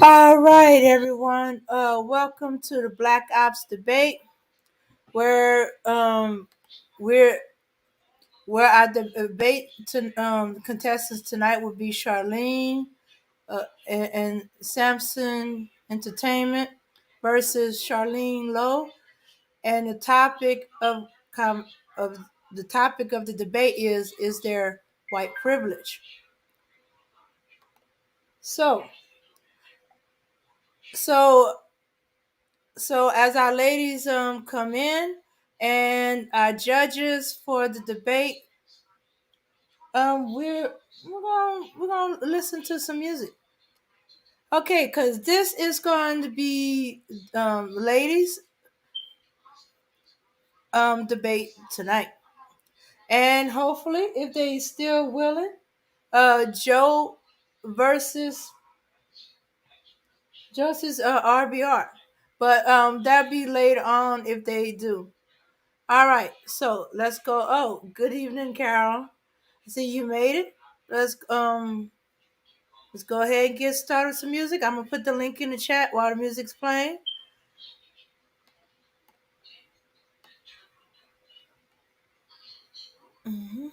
All right, everyone. Welcome to the Black Ops debate, where we're where our debate contestants tonight will be Charlene and Samson Entertainment versus Charlene Lowe, and com- of the topic of the debate is there white privilege? So so as our ladies come in and our judges for the debate, we're gonna listen to some music. Okay, because this is going to be ladies debate tonight, and hopefully, if they still willing, Joe versus RBR, but that'll be later on if they do. All right, so let's go. Oh, good evening, Carol. I see you made it. Let's go ahead and get started with some music. I'm gonna put the link in the chat while the music's playing. Mhm.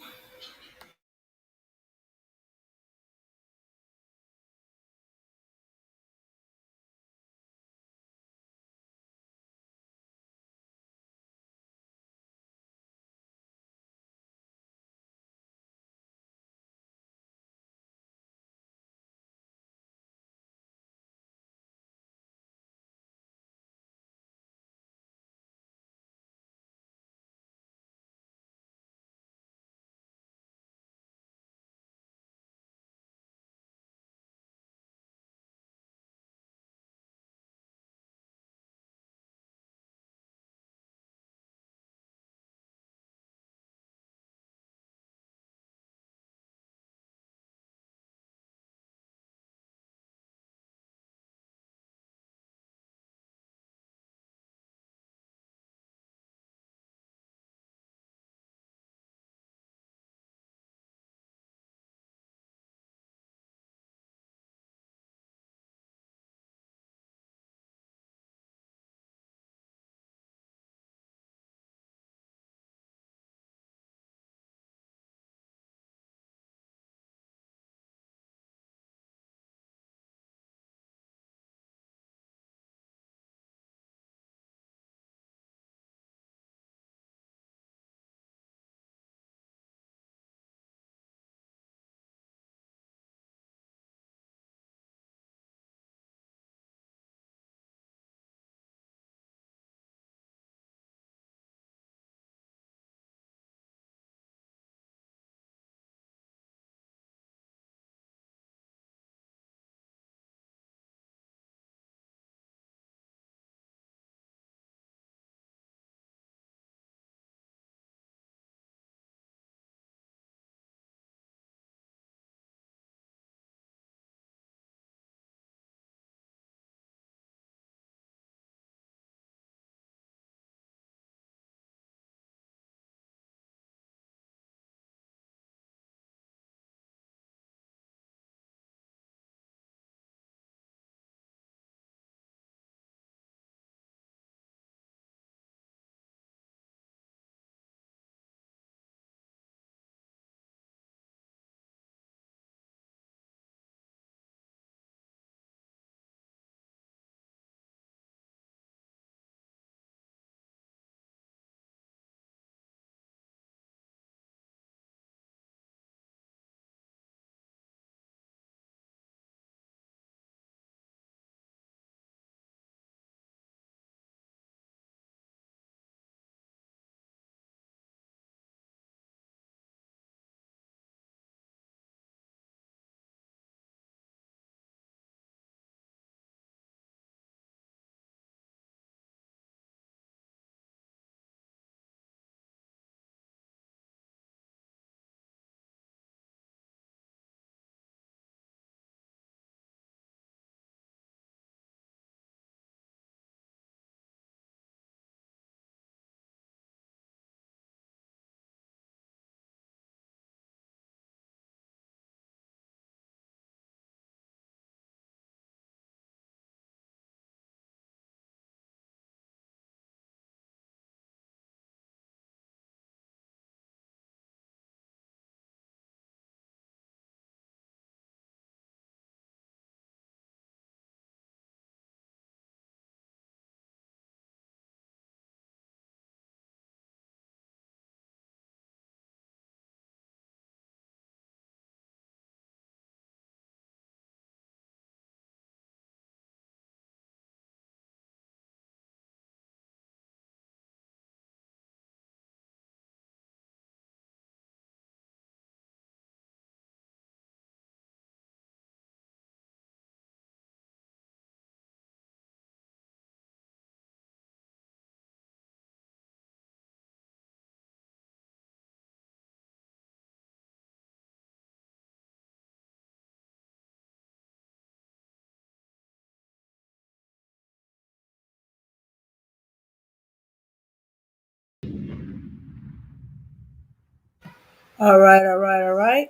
All right, all right, all right.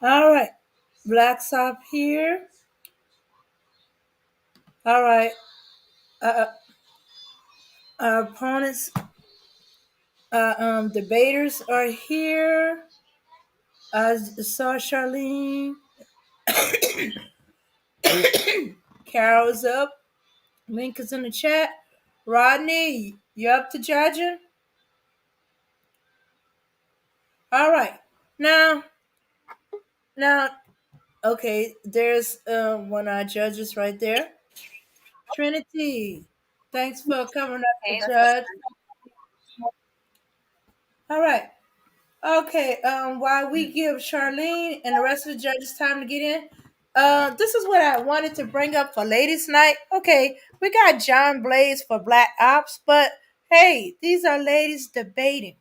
All right. Blacks up here. All right. Our opponents, debaters are here. I saw Charlene. Carol's up. Link is in the chat. Rodney, you up to judging? All right. Now, now, okay. There's one of our judges right there. Trinity. Thanks for coming up to Hey, that's judge. All right. Okay, while we give Charlene and the rest of the judges time to get in, this is what I wanted to bring up for ladies' night. Okay, we got John Blaze for Black Ops, but hey, these are ladies debating.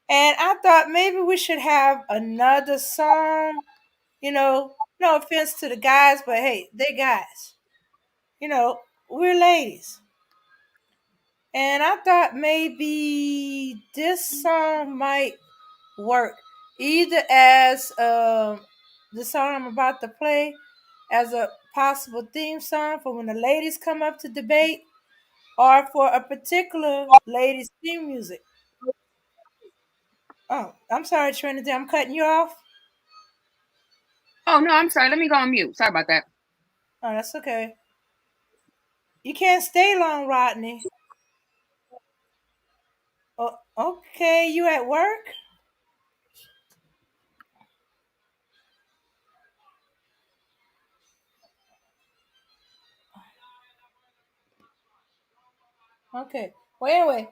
And I thought maybe we should have another song, no offense to the guys, but hey, they guys. We're ladies. And I thought maybe this song might work either as the song I'm about to play as a possible theme song for when the ladies come up to debate or for a particular ladies theme music. Oh, I'm sorry, Trinity, I'm cutting you off. Oh no, I'm sorry. Let me go on mute. Sorry about that. Oh, that's okay. You can't stay long, Rodney. Oh, okay, you at work? Okay. Well, anyway,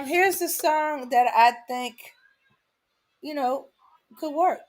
here's the song that I think you know could work.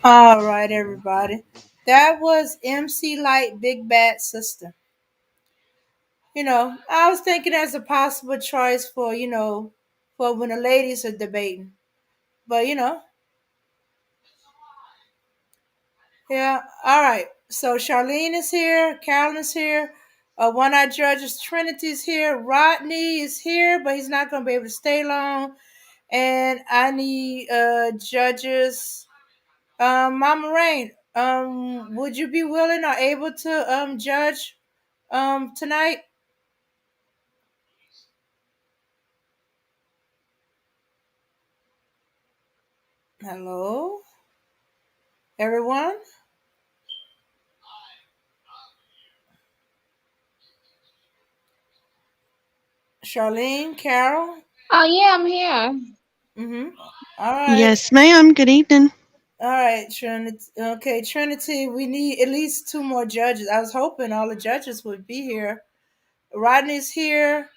All right, everybody. That was MC Light Big Bad Sister. I was thinking as a possible choice for, for when the ladies are debating. But, yeah. All right. So Charlene is here. Carolyn is here. One of our judges, Trinity's here. Rodney is here, but he's not going to be able to stay long. And I need judges. Mama Rain, would you be willing or able to judge tonight? Hello, everyone. Charlene, Carol. Oh yeah, I'm here. Mm-hmm. All right. Yes, ma'am. Good evening. All right, Trinity. Okay, Trinity, we need at least two more judges. I was hoping all the judges would be here. Rodney's here,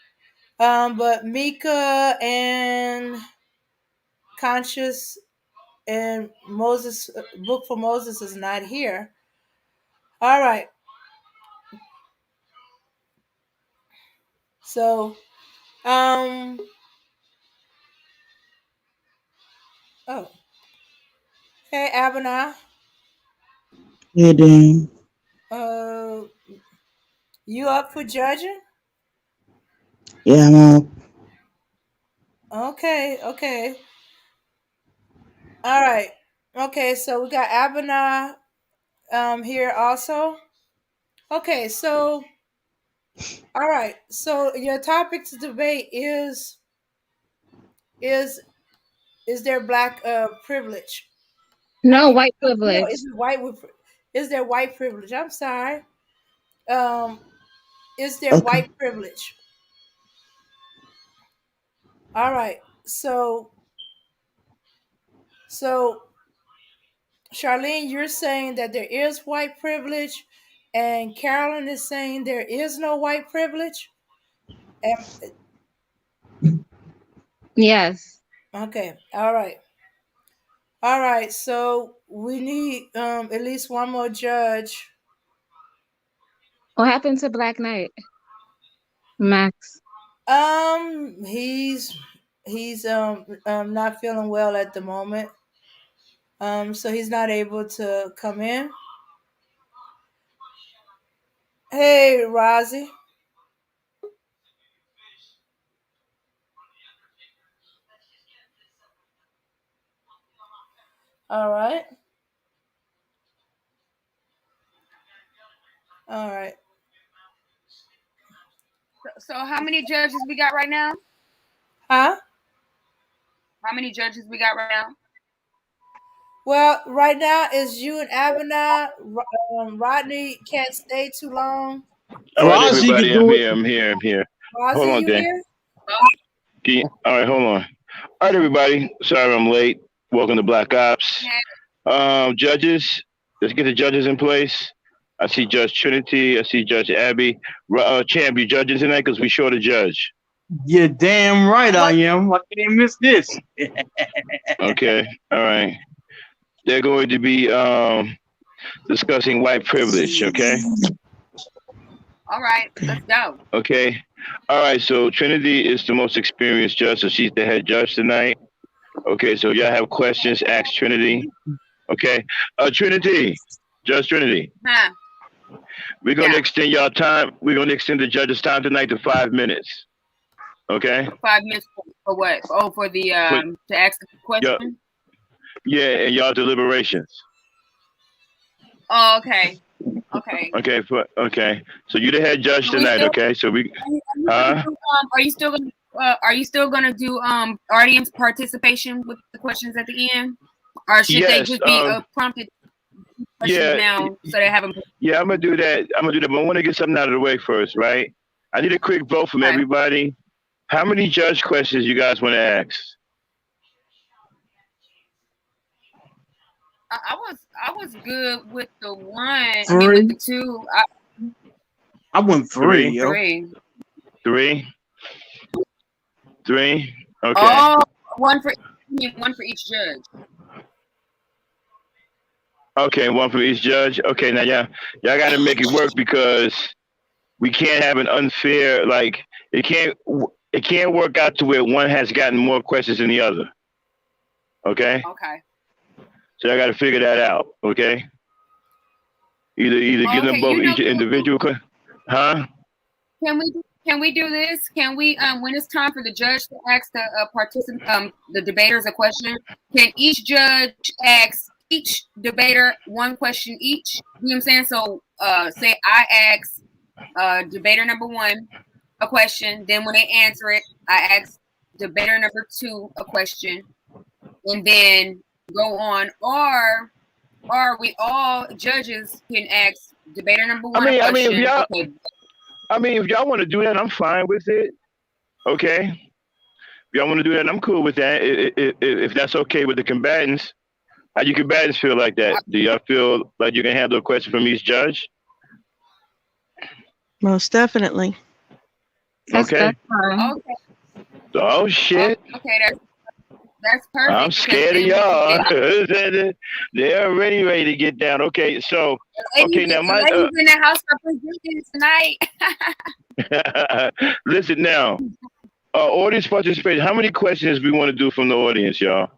but Mika and Conscious and Moses, Book for Moses is not here. All right. So, um, oh, hey, Abana. Yeah, damn. Uh, you up for judging? Yeah, I'm up. Okay, okay. All right. Okay, so we got Abana here also. Okay, so all right. So your topic to debate is is there black privilege? I No mean, white no, privilege. is it white with is there white privilege? I'm sorry. Um, is there Okay. white privilege? All right. So Charlene, you're saying that there is white privilege, and Carolyn is saying there is no white privilege. And, Yes. okay, all right. So we need at least one more judge. What happened to Black Knight? Max. He's not feeling well at the moment. So he's not able to come in. Hey, Rozzy. All right, all right. So how many judges we got right now? Huh? How many judges we got right now? Well, right now it's you and Abana. Rodney can't stay too long. All right, Raji could everybody, I'm do it. here. I'm here. I'm here. Hold Rozzy, on, you Jay. here? All right, hold on. All right, everybody. Sorry I'm late. Welcome to Black Ops. Judges, let's get the judges in place. I see Judge Trinity. I see Judge Abby. Champ, you judging tonight because we short a judge. You're damn right I What? am. I can't miss this. Okay. All right. They're going to be discussing white privilege. Okay. All right, let's go. Okay. All right. So Trinity is the most experienced judge, so she's the head judge tonight. Okay. So y'all have questions, ask Trinity. Okay. Trinity, Judge Trinity. Huh? We're gonna Yeah. extend y'all time. We're gonna extend the judge's time tonight to 5 minutes. Okay. 5 minutes for what? Oh, for the For to ask the yeah, question. yeah, and y'all deliberations. Oh, okay. Okay. Okay. Okay. So you the head judge Are we tonight. still? Okay. So we, huh? Are you still gonna? Are you still gonna do audience participation with the questions at the end, or should they Yes. just be prompted questions Yeah. now so they haven't? Yeah. I'm gonna do that. But I want to get something out of the way first, right? I need a quick vote from Okay. everybody. How many judge questions you guys want to ask? I was good with the one. I mean, with the Three. two. I went three, Three. yo. Three. Three. Three. Okay. Oh, one for each judge. Okay, one from each judge. Okay, now y'all got to make it work because we can't have an unfair like it can't work out to where one has gotten more questions than the other. Okay, Okay. so I got to figure that out. Okay, either give them Okay. both each individual question. Huh? Can we do this? Can we when it's time for the judge to ask the participant the debaters a question, can each judge ask each debater one question each? You know what I'm saying? So say I ask debater number 1 a question, then when they answer it, I ask debater number 2 a question, and then go on. Or we all judges can ask debater number 1 a question. Okay. If y'all want to do that, I'm fine with it. Okay, if y'all want to do that, I'm cool with that. If that's okay with the combatants, how you combatants feel like that? Do y'all feel like you can handle a question from each judge? Most definitely. Okay. That's fine. Okay. Oh shit. Okay, that's perfect. I'm scared of y'all. They're already ready to get down. Okay, so okay now my ladies in the house representing tonight. listen now. Audience participation. How many questions we want to do from the audience, y'all?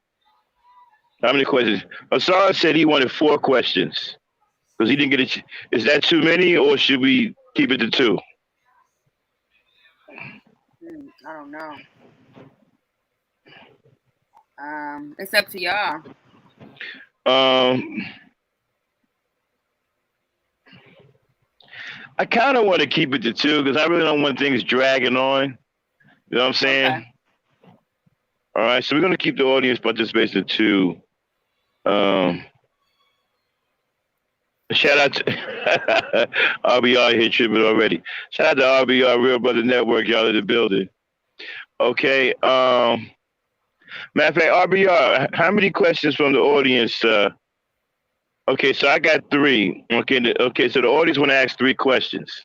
How many questions? Asara said he wanted 4 questions because he didn't get it. Is that too many, or should we keep it to 2? I don't know. It's up to y'all. I kind of want to keep it to 2 because I really don't want things dragging on. You know what I'm saying? Okay. All right, so we're gonna keep the audience participation to 2. Shout out to RBR here, tribute already. Shout out to RBR Real Brother Network, y'all in the building. Okay. Matter of fact, RBR, how many questions from the audience? Okay, so I got 3. Okay, so the audience want to ask 3 questions.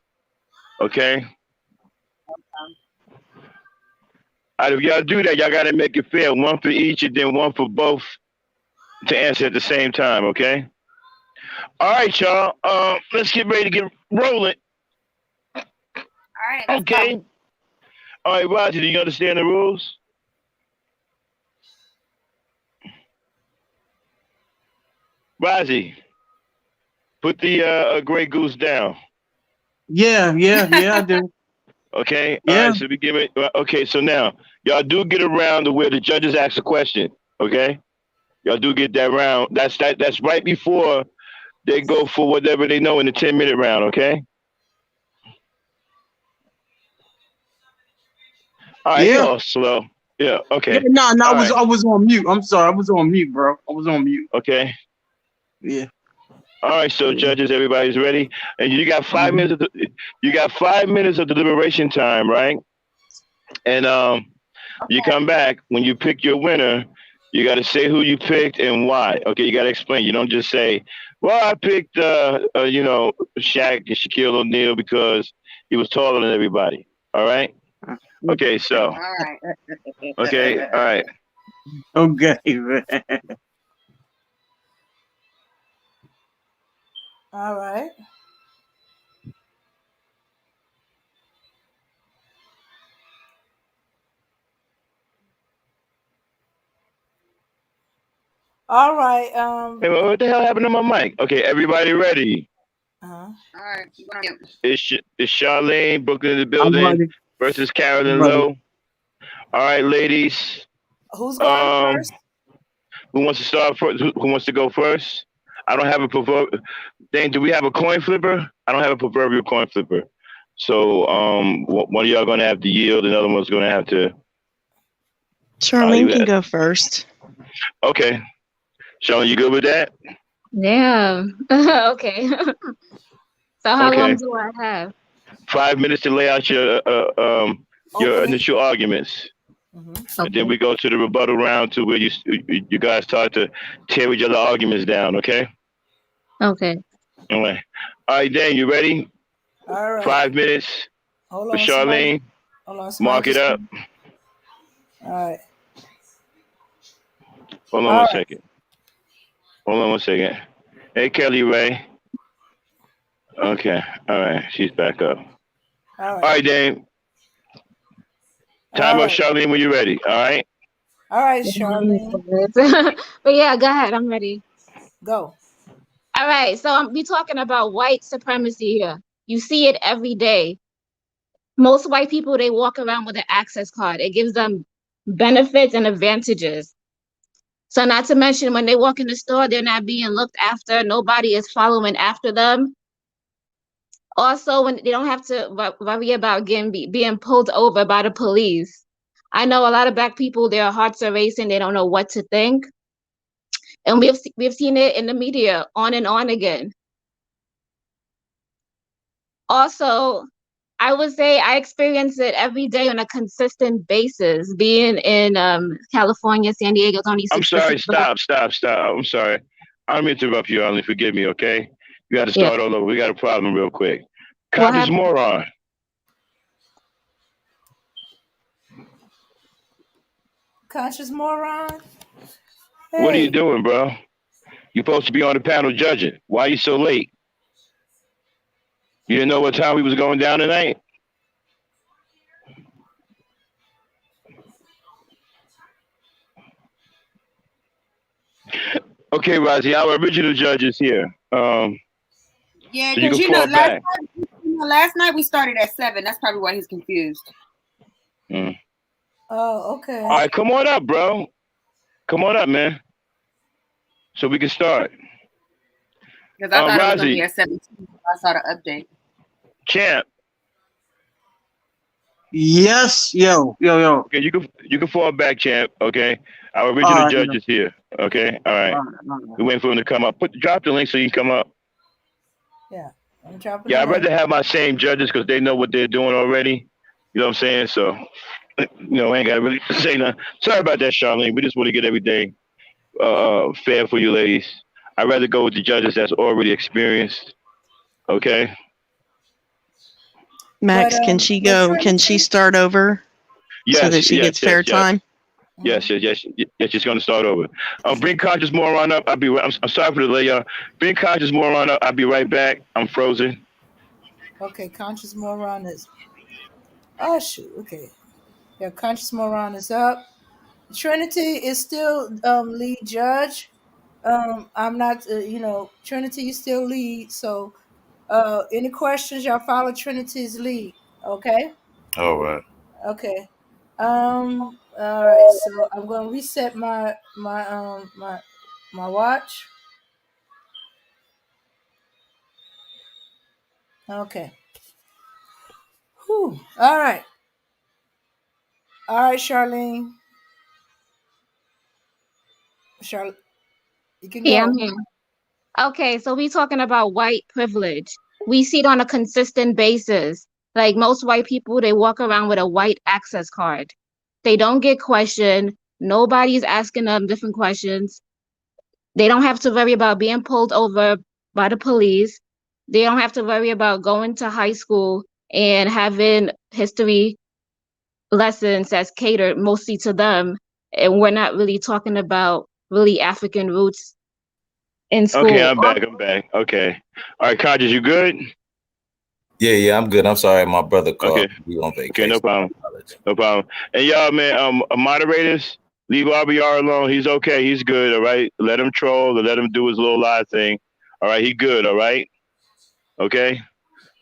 Okay. All right, if y'all do that, y'all got to make it fair. 1 for each, and then 1 for both to answer at the same time. Okay. All right, y'all. Let's get ready to get rolling. All right. Okay. Fine. All right, Roger, do you understand the rules? Razi, put the Grey Goose down. Yeah, I do. Okay. Yeah. All right. So we give it. Okay. So now y'all do get around to where the judges ask a question. Okay. Y'all do get that round. That's right before they go for whatever they know in the 10-minute round. Okay. All right. Yeah. You're all slow. Yeah. Okay. Yeah, no, All I was on mute. I'm sorry, I was on mute, bro. I was on mute. Okay. Yeah. All right, so judges, everybody's ready, and you got 5 minutes. You got 5 minutes of deliberation time, right? And you come back when you pick your winner. You got to say who you picked and why. Okay, you got to explain. You don't just say, "Well, I picked, Shaq and Shaquille O'Neal because he was taller than everybody." All right. Okay, so. All right. Okay. All right. Okay. All right. All right. Hey, what the hell happened to my mic? Okay, everybody ready? All right. It's Charlene, Brooklyn in the I'm building ready. versus Carolyn Ready. Lowe. All right, ladies. Who's going first? Who wants to start first? Who wants to go first? I don't have a proverbial. Dane, do we have a coin flipper? I don't have a proverbial coin flipper. So one of y'all gonna have to yield. Another one's gonna have to. Charlene can go first. Okay, Charlene, you good with that? Yeah. Okay. So how long do I have? 5 minutes to lay out your initial arguments. Mm-hmm. And then we go to the rebuttal round to where you guys start to tear each other arguments down, okay? Okay. All right. All right, Dan, you ready? All right. 5 minutes Hold for on, Charlene. Mark it up. All right. Hold on one second. Hold on one second. Hey, Kelly Ray. Okay. All right. She's back up. All right, Dame. Time up, Charlene, when you're ready. All right. All right, Charlene. But yeah, go ahead. I'm ready. Go. All right. So we talking about white supremacy here. You see it every day. Most white people, they walk around with an access card. It gives them benefits and advantages. So not to mention when they walk in the store, they're not being looked after. Nobody is following after them. Also, when they don't have to worry about being pulled over by the police. I know a lot of Black people, their hearts are racing. They don't know what to think. And we've seen it in the media on and on again. Also, I would say I experience it every day on a consistent basis. Being in California, San Diego, it's only 6%. I'm sorry. Stop. I'm sorry. I'm interrupt you, Arlene. Forgive me, okay? You got to start all over. We got a problem real quick. Conscious moron. Conscious moron. Hey. What are you doing, bro? You're supposed to be on the panel judging. Why are you so late? You didn't know what time we was going down tonight? Okay, Rosie, our original judge is here. Yeah, because so last night we started at 7. That's probably why he's confused. Oh, okay. All right, come on up, bro. Come on up, man. So we can start. Because I thought it was going to Rosie, be at 17. I saw the update. Champ. Yes, yo. Okay, you can fall back, Champ. Okay, our original judge is here. Okay, all right. We're waiting for him to come up. Drop the link so you can come up. Yeah, I'm dropping. Yeah, I'd rather have my same judges because they know what they're doing already. You know what I'm saying? So, I ain't got to really say nothing. Sorry about that, Charlene. We just want to get everything fair for you ladies. I'd rather go with the judges that's already experienced. Okay. Max, can she go? Can she start over so that she gets fair time? Yes. She's going to start over. Bring Conscious Moron up. I'm sorry for the layout. Bring Conscious Moron up. I'll be right back. I'm frozen. Okay, Conscious Moron is. Oh shoot. Okay. Yeah, Conscious Moron is up. Trinity is still lead judge. I'm not. Trinity is still lead. So, any questions? Y'all follow Trinity's lead. Okay. All right. Okay. All right. So I'm going to reset my watch. Okay. Whew. All right. All right, Charlene. Charlene, you can go. Yeah, I'm here. Okay, so we talking about white privilege. We see it on a consistent basis. Like most white people, they walk around with a white access card. They don't get questioned. Nobody's asking them different questions. They don't have to worry about being pulled over by the police. They don't have to worry about going to high school and having history lessons that's catered mostly to them. And we're not really talking about really African roots in school. Okay, I'm back. Okay. All right, Conscious, you good? Yeah, I'm good. I'm sorry, my brother called. Okay. We on vacation. Okay, no problem. And y'all, man, moderators, leave RBR alone. He's okay. He's good. All right. Let him troll or let him do his little live thing. All right. He good. All right. Okay.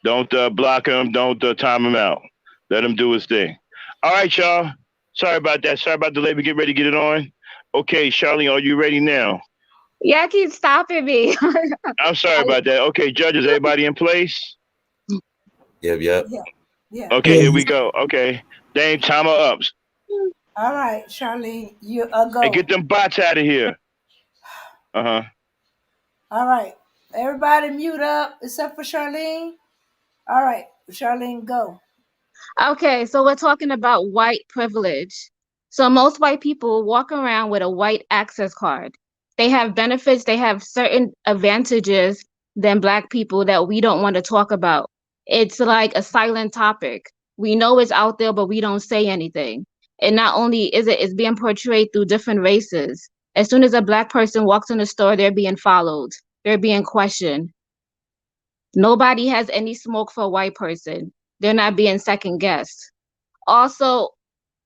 Don't block him. Don't time him out. Let him do his thing. All right, y'all. Sorry about that. Sorry about the delay. We get ready to get it on. Okay, Charlene, are you ready now? Yeah, keep stopping me. I'm sorry about that. Okay, judges, everybody in place? Yep. Yeah. Okay, here we go. Okay. Dame, timer up. All right, Charlene, you go. And get them bots out of here. All right. Everybody mute up except for Charlene. All right, Charlene, go. Okay, so we're talking about white privilege. So most white people walk around with a white access card. They have benefits, they have certain advantages than Black people that we don't want to talk about. It's like a silent topic. We know it's out there, but we don't say anything. And not only is it's being portrayed through different races. As soon as a Black person walks in the store, they're being followed. they're being questioned. Nobody has any smoke for a white person. They're not being second guessed. Also,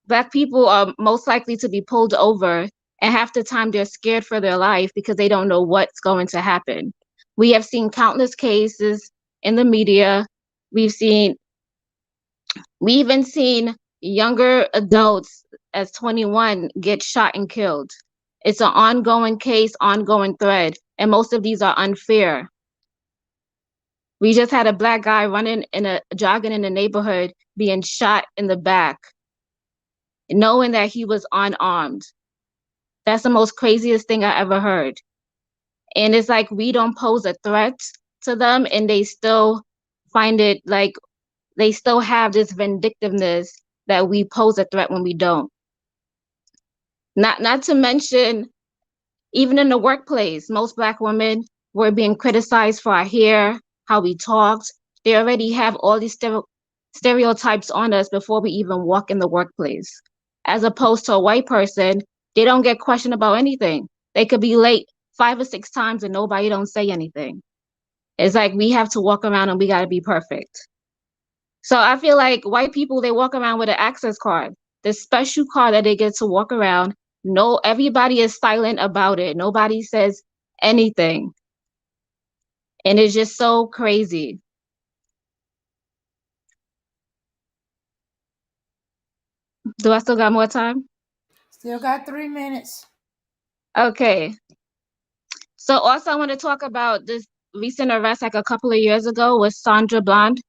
Black people are most likely to be pulled over, and half the time they're scared for their life because they don't know what's going to happen. We have seen countless cases in the media. We even seen younger adults as 21 get shot and killed. It's an ongoing case, ongoing thread, and most of these are unfair. We just had a Black guy jogging in the neighborhood being shot in the back, knowing that he was unarmed. That's the most craziest thing I ever heard. And it's like we don't pose a threat to them, and they still find it like they still have this vindictiveness that we pose a threat when we don't. Not to mention, even in the workplace, most Black women were being criticized for our hair, how we talked. They already have all these stereotypes on us before we even walk in the workplace. As opposed to a white person, they don't get questioned about anything. They could be late 5 or 6 times and nobody don't say anything. It's like we have to walk around and we got to be perfect. So I feel like white people, they walk around with an access card, this special card that they get to walk around. No, everybody is silent about it. Nobody says anything. And it's just so crazy. Do I still got more time? Still got 3 minutes. Okay. So also I want to talk about this recent arrest like a couple of years ago with Sandra Bland.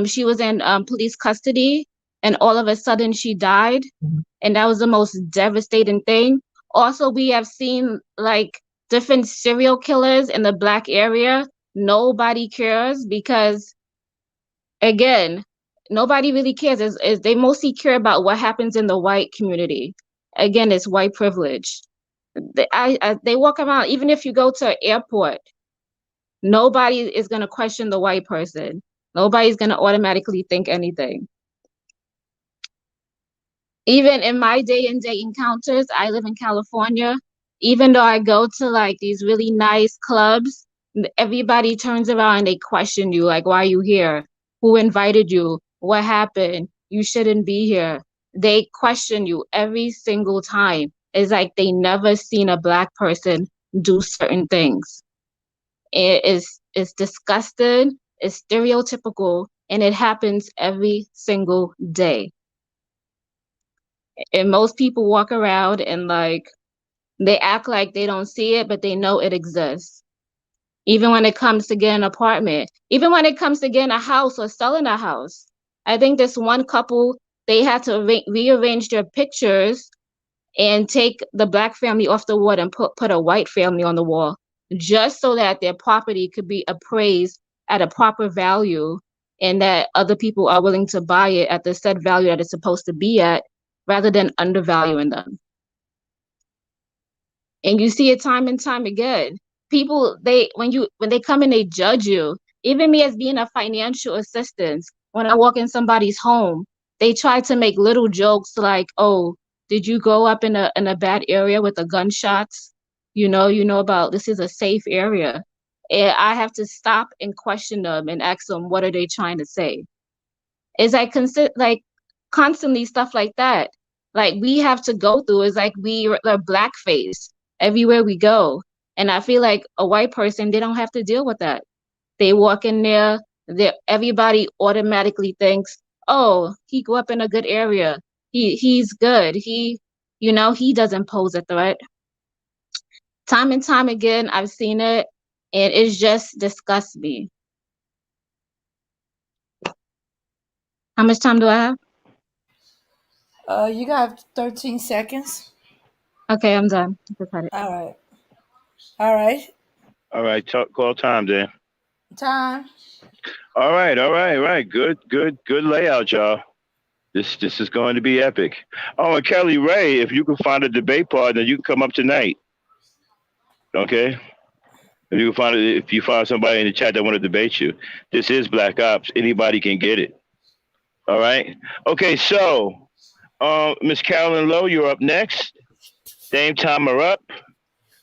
She was in police custody and all of a sudden she died. And that was the most devastating thing. Also, we have seen like different serial killers in the Black area. Nobody cares because, again, nobody really cares. Is they mostly care about what happens in the white community. Again, it's white privilege. They walk around, even if you go to an airport, nobody is going to question the white person. Nobody's going to automatically think anything. Even in my day-and-day encounters, I live in California. Even though I go to like these really nice clubs, everybody turns around and they question you, like, why are you here? Who invited you? What happened? You shouldn't be here. They question you every single time. It's like they never seen a Black person do certain things. It's disgusting, it's stereotypical, and it happens every single day. And most people walk around and like they act like they don't see it, but they know it exists. Even when it comes to getting an apartment, even when it comes to getting a house or selling a house. I think this one couple, they had to rearrange their pictures and take the Black family off the wall and put a white family on the wall, just so that their property could be appraised at a proper value and that other people are willing to buy it at the said value that it's supposed to be at, rather than undervaluing them. And you see it time and time again. People, when they come and they judge you, even me as being a financial assistant, when I walk in somebody's home, they try to make little jokes like, oh, did you grow up in a bad area with the gunshots? You know about this is a safe area. And I have to stop and question them and ask them, what are they trying to say? It's like constantly stuff like that. Like we have to go through is like we're blackface everywhere we go. And I feel like a white person, they don't have to deal with that. They walk in there, everybody automatically thinks, oh, he grew up in a good area. He's good. He doesn't pose a threat. Time and time again, I've seen it, and it just disgusts me. How much time do I have? You got 13 seconds. Okay, I'm done. All right. All right. All right. Call time, then. Time. All right. Good layout, y'all. This is going to be epic. Oh, and Kelly Ray, if you can find a debate partner, you can come up tonight. Okay. If you find somebody in the chat that want to debate you, this is Black Ops. Anybody can get it. All right. Okay. So, Miss Carolyn Lowe, you're up next. Dame Time are up.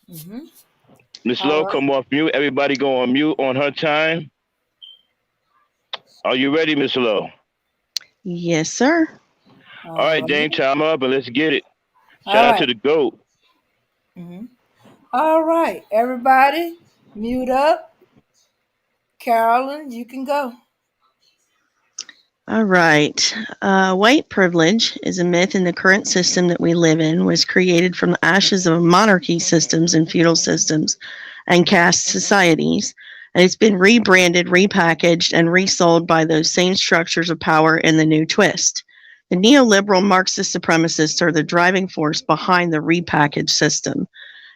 Mm-hmm. Miss All Lowe, right. come off mute. Everybody go on mute on her time. Are you ready, Miss Lowe? Yes, sir. All right, All Dame, right. time up and let's get it. Shout All out to right. the GOAT. All right. Everybody, mute up. Carolyn, you can go. All right. White privilege is a myth in the current system that we live in, was created from the ashes of monarchy systems and feudal systems and caste societies. And it's been rebranded, repackaged, and resold by those same structures of power in the new twist. The neoliberal Marxist supremacists are the driving force behind the repackaged system.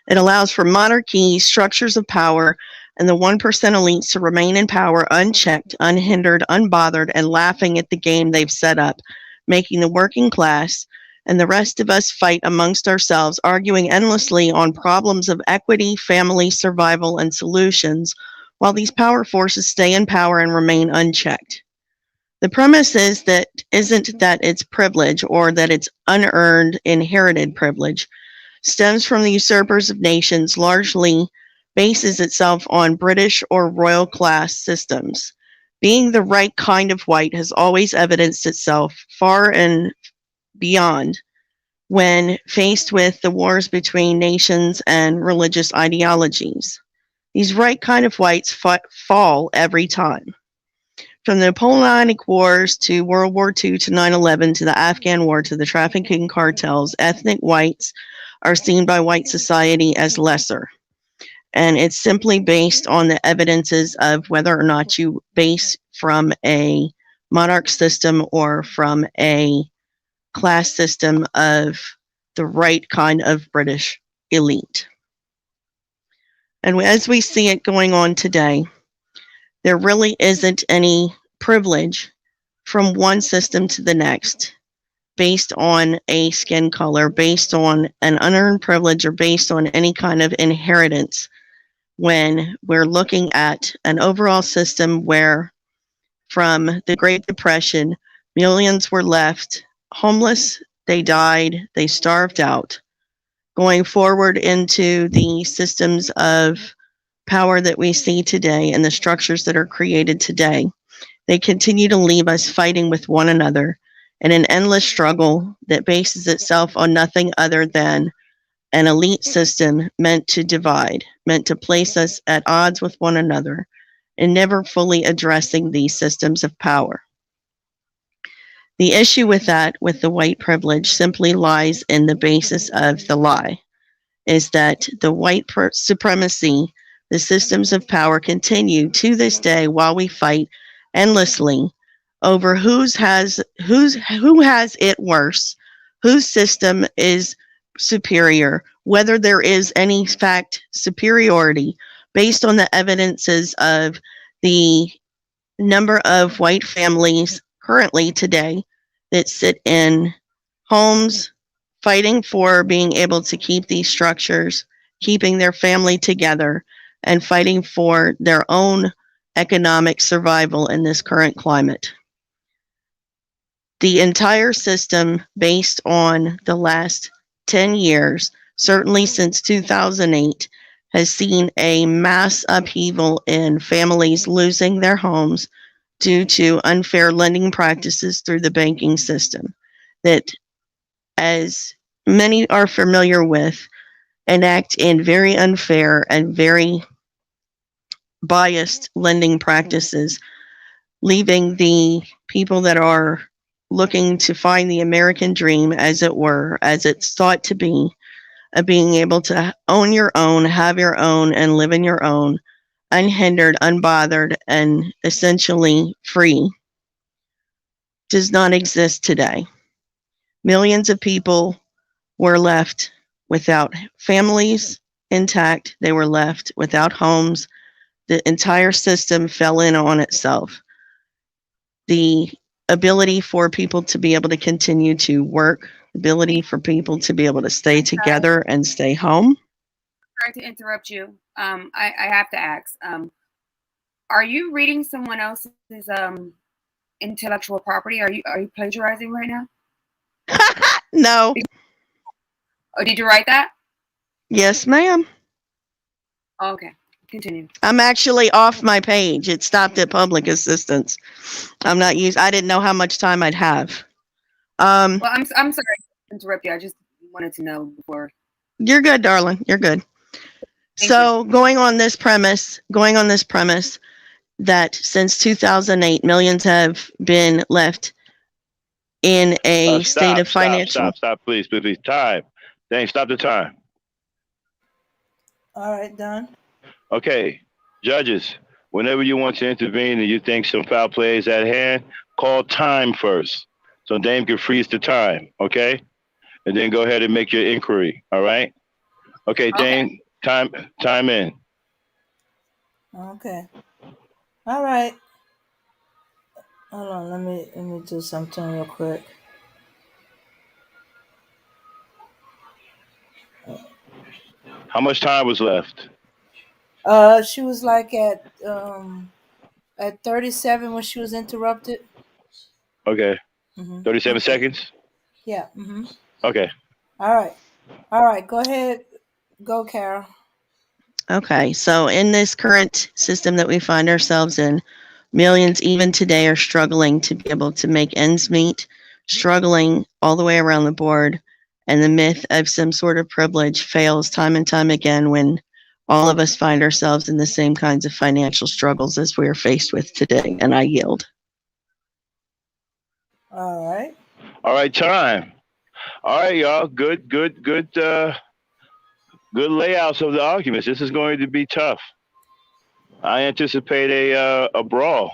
It allows for monarchy, structures of power, and the 1% elites to remain in power unchecked, unhindered, unbothered, and laughing at the game they've set up, making the working class and the rest of us fight amongst ourselves, arguing endlessly on problems of equity, family, survival, and solutions, while these power forces stay in power and remain unchecked. The premise is that isn't that it's privilege or that it's unearned, inherited privilege, stems from the usurpers of nations, largely bases itself on British or royal class systems. Being the right kind of white has always evidenced itself far and beyond when faced with the wars between nations and religious ideologies. These right kind of whites fall every time. From the Napoleonic Wars to World War II to 9/11 to the Afghan War to the trafficking cartels, ethnic whites are seen by white society as lesser. And it's simply based on the evidences of whether or not you base from a monarch system or from a class system of the right kind of British elite. And as we see it going on today, there really isn't any privilege from one system to the next based on a skin color, based on an unearned privilege, or based on any kind of inheritance when we're looking at an overall system where from the Great Depression, millions were left homeless, they died, they starved out. Going forward into the systems of power that we see today and the structures that are created today, they continue to leave us fighting with one another in an endless struggle that bases itself on nothing other than an elite system meant to divide, meant to place us at odds with one another, and never fully addressing these systems of power. The issue with that, with the white privilege, simply lies in the basis of the lie, is that the white supremacy, the systems of power continue to this day while we fight endlessly over who has it worse, whose system is superior, whether there is any fact superiority based on the evidences of the number of white families currently today that sit in homes fighting for being able to keep these structures, keeping their family together, and fighting for their own economic survival in this current climate. The entire system, based on the last 10 years, certainly since 2008, has seen a mass upheaval in families losing their homes due to unfair lending practices through the banking system that, as many are familiar with, enact in very unfair and very biased lending practices, leaving the people that are looking to find the American dream, as it were, as it's thought to be, of being able to own your own, have your own, and live in your own, unhindered, unbothered, and essentially free, does not exist today. Millions of people were left without families intact. They were left without homes. The entire system fell in on itself. The ability for people to be able to continue to work, ability for people to be able to stay together and stay home. Sorry to interrupt you. I have to ask. Are you reading someone else's intellectual property? Are you plagiarizing right now? No. Oh, did you write that? Yes, ma'am. Okay, continue. I'm actually off my page. It stopped at public assistance. I didn't know how much time I'd have. Well, I'm sorry to interrupt you. I just wanted to know before. You're good, darling. You're good. Thank So going on this premise that since 2008, millions have been left in a state of financial. Stop, please. Time. Dang, stop the time. All right, done. Okay, judges, whenever you want to intervene and you think some foul play is at hand, call time first. So Dame can freeze the time, okay? And then go ahead and make your inquiry, all right? Okay, Dame, time in. Okay. All right. Hold on, let me do something real quick. How much time was left? She was like at 37 when she was interrupted. Okay. 37 Okay. seconds? Yeah. Okay. All right. Go ahead. Go, Carol. Okay, so in this current system that we find ourselves in, millions even today are struggling to be able to make ends meet, struggling all the way around the board, and the myth of some sort of privilege fails time and time again when all of us find ourselves in the same kinds of financial struggles as we are faced with today, and I yield. All right. All right, time. All right, y'all. Good layouts of the arguments. This is going to be tough. I anticipate a brawl.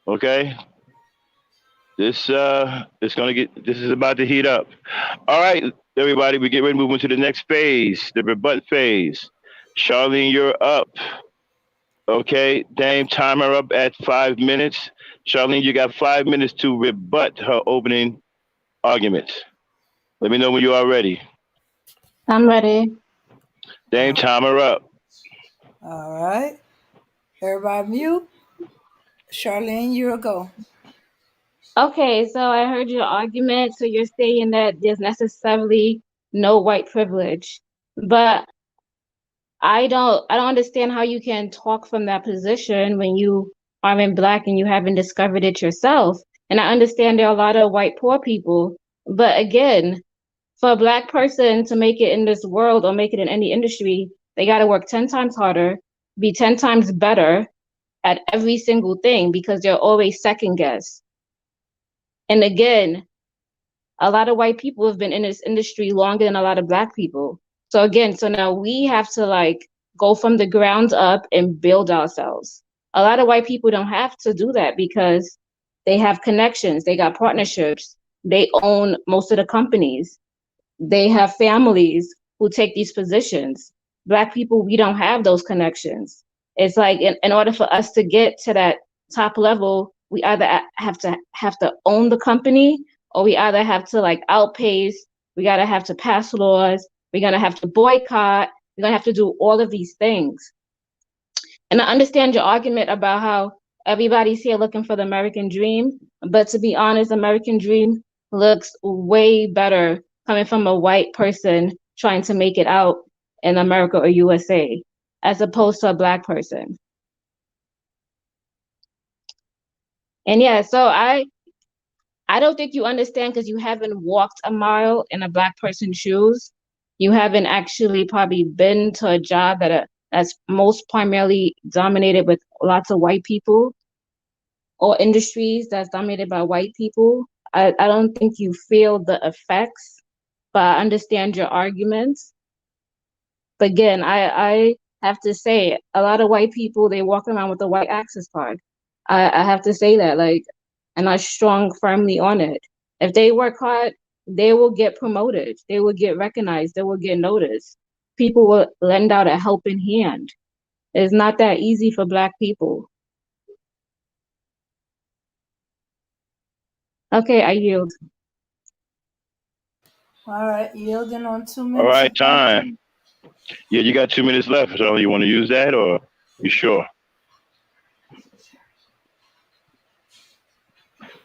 Okay. This is about to heat up. All right, everybody, we get ready to move into the next phase, the rebut phase. Charlene, you're up. Okay, Dame, timer up at 5 minutes. Charlene, you got 5 minutes to rebut her opening arguments. Let me know when you are ready. I'm ready. Dame, timer up. All right. Everybody mute. Charlene, you're a go. Okay, so I heard your argument. So you're saying that there's necessarily no white privilege, but I don't understand how you can talk from that position when you aren't Black and you haven't discovered it yourself. And I understand there are a lot of white poor people, but again, for a Black person to make it in this world or make it in any industry, they got to work 10 times harder, be 10 times better at every single thing because they're always second guessed. And again, a lot of white people have been in this industry longer than a lot of Black people. So again, so now we have to like go from the ground up and build ourselves. A lot of white people don't have to do that because they have connections, they got partnerships, they own most of the companies, they have families who take these positions. Black people, we don't have those connections. It's like in order for us to get to that top level, we either have to own the company, or we either have to like outpace, we gotta have to pass laws, we're gonna have to boycott, we're gonna have to do all of these things. And I understand your argument about how everybody's here looking for the American dream, but to be honest, American dream looks way better coming from a white person trying to make it out in America or USA, as opposed to a Black person. And yeah, so I don't think you understand because you haven't walked a mile in a Black person's shoes. You haven't actually probably been to a job that's most primarily dominated with lots of white people, or industries that's dominated by white people. I don't think you feel the effects, but I understand your arguments. But again, I have to say, a lot of white people, they walk around with a white access card. I have to say that, like, and I strong firmly on it. If they work hard, they will get promoted. They will get recognized. They will get noticed. People will lend out a helping hand. It's not that easy for Black people. Okay, I yield. All right, yielding on 2 minutes. All right, time. Yeah, you got 2 minutes left. So you want to use that, or you sure?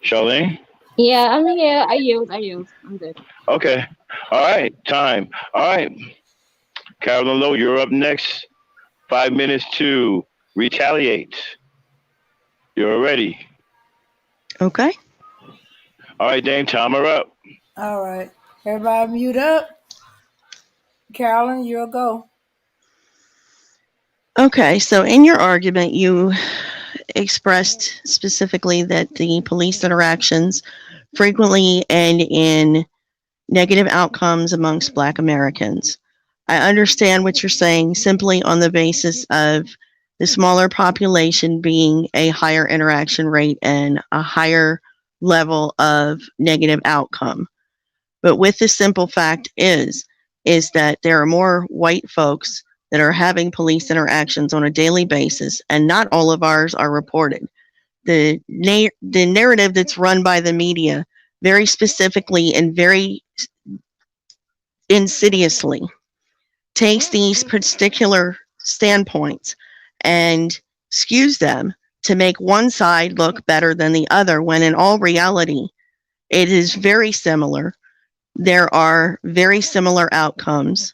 Charlene? Yeah, I'm here. I yield. I'm good. Okay. All right, time. All right. Carolyn Lowe, you're up next. 5 minutes to retaliate. You're ready. Okay. All right, Dame, timer up. All right. Everybody mute up. Carolyn, you'll go. Okay, so in your argument, you expressed specifically that the police interactions frequently end in negative outcomes amongst Black Americans. I understand what you're saying simply on the basis of the smaller population being a higher interaction rate and a higher level of negative outcome. But with the simple fact is that there are more white folks that are having police interactions on a daily basis, and not all of ours are reported. The narrative that's run by the media very specifically and very insidiously takes these particular standpoints and skews them to make one side look better than the other, when in all reality, it is very similar. There are very similar outcomes.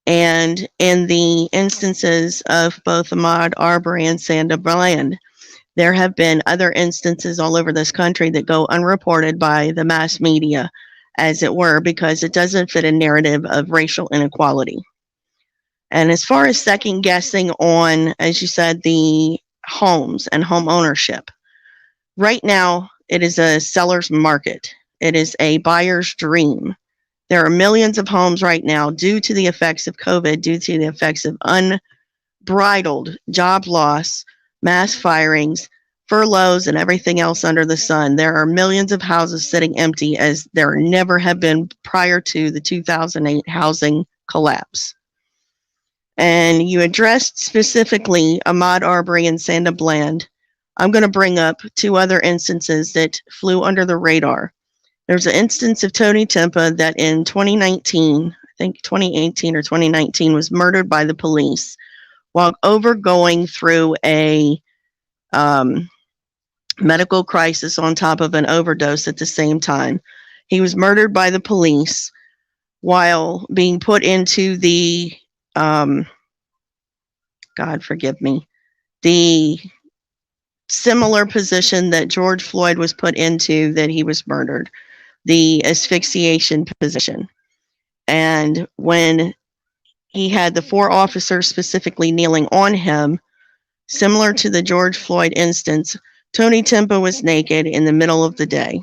And in the instances of both Ahmaud Arbery and Sandra Bland, there have been other instances all over this country that go unreported by the mass media, as it were, because it doesn't fit a narrative of racial inequality. And as far as second guessing on, as you said, the homes and home ownership, right now it is a seller's market. It is a buyer's dream. There are millions of homes right now due to the effects of COVID, due to the effects of unbridled job loss, mass firings, furloughs, and everything else under the sun. There are millions of houses sitting empty, as there never have been prior to the 2008 housing collapse. And you addressed specifically Ahmaud Arbery and Sandra Bland. I'm going to bring up two other instances that flew under the radar. There's an instance of Tony Timpa that in 2019, I think 2018 or 2019, was murdered by the police while going through a medical crisis on top of an overdose at the same time. He was murdered by the police while being put into the, God forgive me, the similar position that George Floyd was put into that he was murdered, the asphyxiation position. And when he had the 4 officers specifically kneeling on him, similar to the George Floyd instance, Tony Timpa was naked in the middle of the day.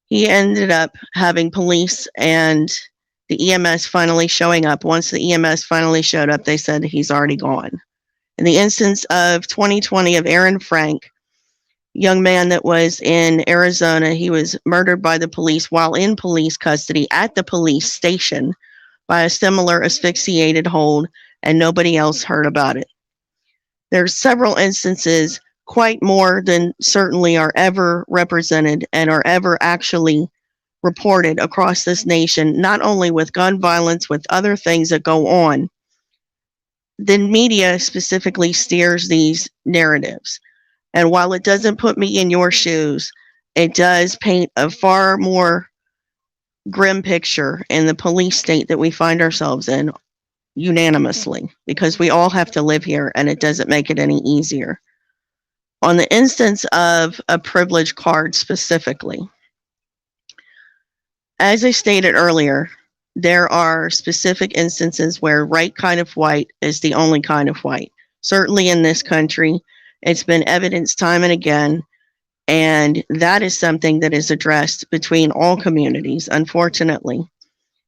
He ended up having police and the EMS finally showing up. Once the EMS finally showed up, they said he's already gone. In the instance of 2020 of Aaron Frank, young man that was in Arizona, he was murdered by the police while in police custody at the police station by a similar asphyxiated hold, and nobody else heard about it. There's several instances, quite more than certainly are ever represented and are ever actually reported across this nation, not only with gun violence, with other things that go on. The media specifically steers these narratives. And while it doesn't put me in your shoes, it does paint a far more grim picture in the police state that we find ourselves in unanimously, because we all have to live here and it doesn't make it any easier. On the instance of a privilege card specifically, as I stated earlier, there are specific instances where right kind of white is the only kind of white. Certainly in this country, it's been evidenced time and again, and that is something that is addressed between all communities, unfortunately.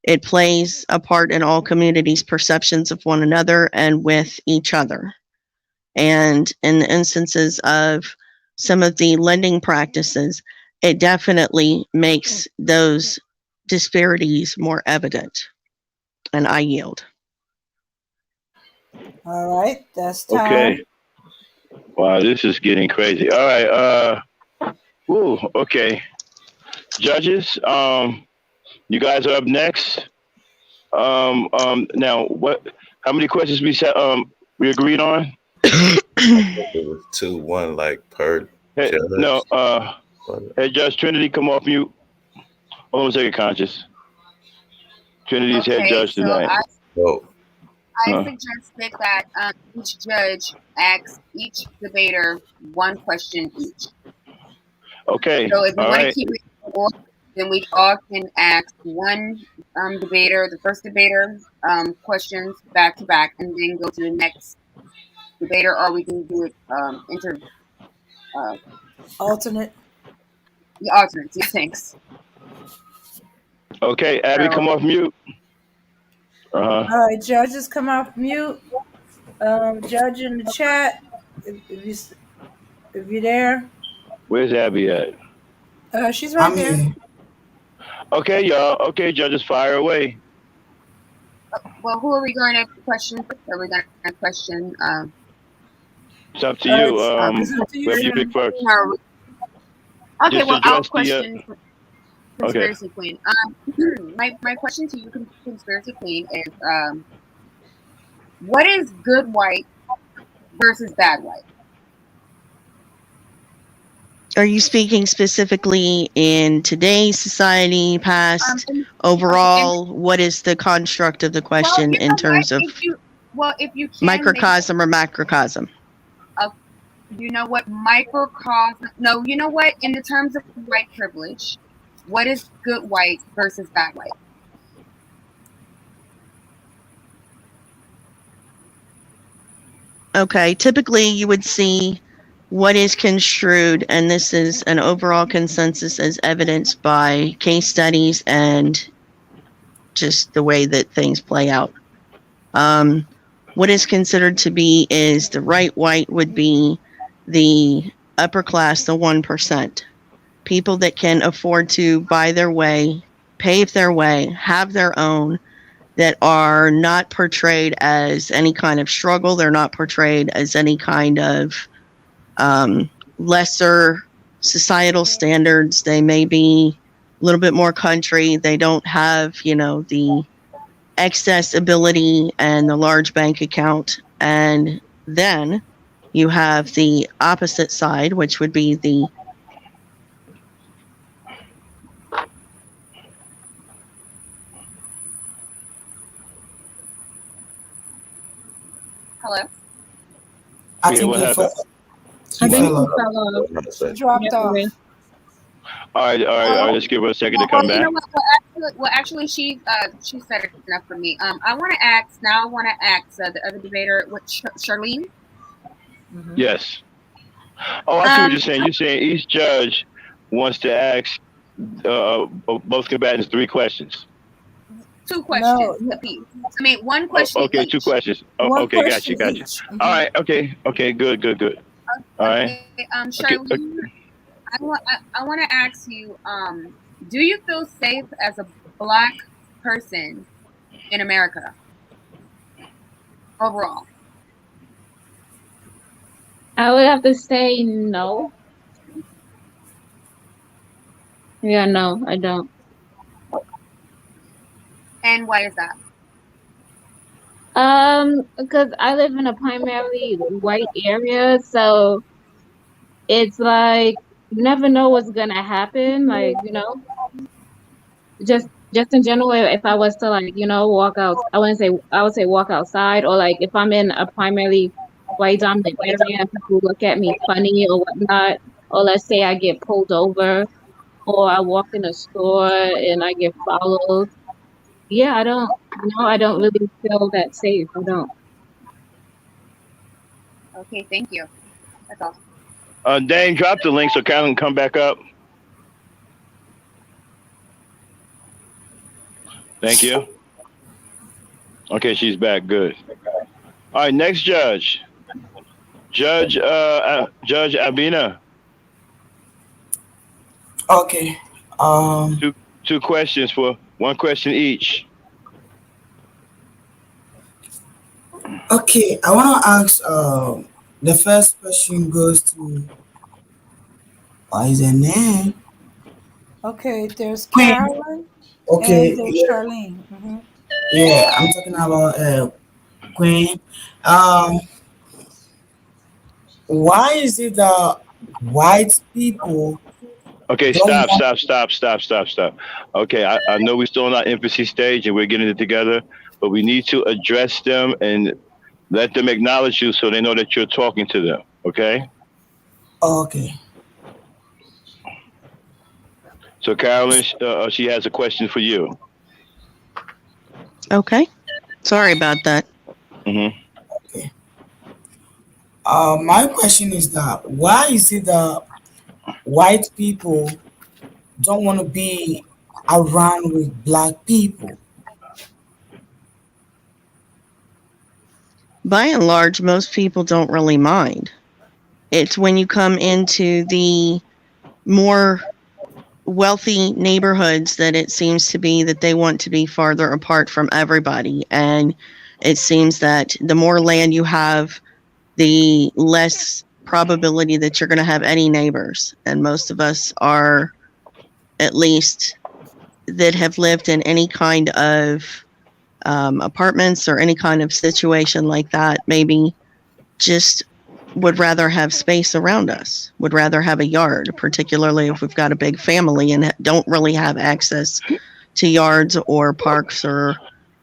It plays a part in all communities' perceptions of one another and with each other. And in the instances of some of the lending practices, it definitely makes those disparities more evident. And I yield. All right, that's time. Okay. Wow, this is getting crazy. All right. Okay. Judges, you guys are up next. Now, how many questions we agreed on? It was 2, 1, like per Hey, judge. no. Hey, Judge Trinity, come off mute. Hold on a second, Conscious. Trinity's head judge tonight. Oh, I suggested that each judge asks each debater one question each. Okay. So if you All want to right. keep it short, then we all can ask one debater, the first debater, questions back to back, and then go to the next debater, or we can do it Alternate. the alternates. Yeah, thanks. Okay, Abby, So, come off mute. All right, judges, come off mute. Judge in the chat, if you're there. Where's Abby at? She's right there. here. Okay, y'all. Okay, judges, fire away. well, who are we going to question? Are we going to question? It's up to you. It's up to you, Whoever you Sharon. pick first. Okay, Just well, I'll address the. question Conspiracy Queen. My question to you, Conspiracy Queen, is what is good white versus bad white? Are you speaking specifically in today's society, past, overall? What is the construct of the question in terms of if you can microcosm or macrocosm? You know what, microcosm? No, you know what? In the terms of white privilege, what is good white versus bad white? Okay, typically you would see what is construed, and this is an overall consensus as evidenced by case studies and just the way that things play out. What is considered to be is the right white would be the upper class, the 1%. People that can afford to buy their way, pave their way, have their own, that are not portrayed as any kind of struggle. They're not portrayed as any kind of lesser societal standards. They may be a little bit more country. They don't have, the excess ability and the large bank account. And then you have the opposite side, which would be the Hello? I think he fell. I think he fell off. fell off. She dropped off. All right. Let's give her a second to come You back. know what? Actually, she said it enough for me. I want to ask the other debater, Charlene. Mm-hmm. Yes. Oh, I see what you're saying. You're saying each judge wants to ask both combatants 3 questions. 2 questions apiece. I mean, 1 question. Okay, each. 2 questions. One Okay, question gotcha. each. Mm-hmm. All right. Okay. Good. All right. Charlene, Okay. I want to ask you, do you feel safe as a Black person in America overall? I would have to say no. Yeah, no, I don't. And why is that? Because I live in a primarily white area, so it's like you never know what's gonna happen. Like, just in general, if I was to walk out, I would say walk outside, or like if I'm in a primarily white dominant area and people look at me funny or whatnot, or let's say I get pulled over, or I walk in a store and I get followed. Yeah, I don't really feel that safe. I don't. Okay, thank you. That's all. Dane, drop the link so Karen can come back up. Thank you. Okay, she's back. Good. All right, next judge. Judge Abina. Okay. 2 questions for 1 question each. Okay, I want to ask. The first question goes to. What is her name? Okay, there's Queen. Carolyn Okay. and there's Charlene. Mm-hmm. Yeah, I'm talking about Queen. Why is it that white people? Okay, don't stop. Okay, I know we're still in our infancy stage and we're getting it together, but we need to address them and let them acknowledge you so they know that you're talking to them. Okay? Okay. So Carolyn, she has a question for you. Okay. Sorry about that. Mm-hmm. Okay. My question is that why is it that white people don't want to be around with black people? By and large, most people don't really mind. It's when you come into the more wealthy neighborhoods that it seems to be that they want to be farther apart from everybody. And it seems that the more land you have, the less probability that you're going to have any neighbors. And most of us are, at least that have lived in any kind of apartments or any kind of situation like that, maybe just would rather have space around us, would rather have a yard, particularly if we've got a big family and don't really have access to yards or parks or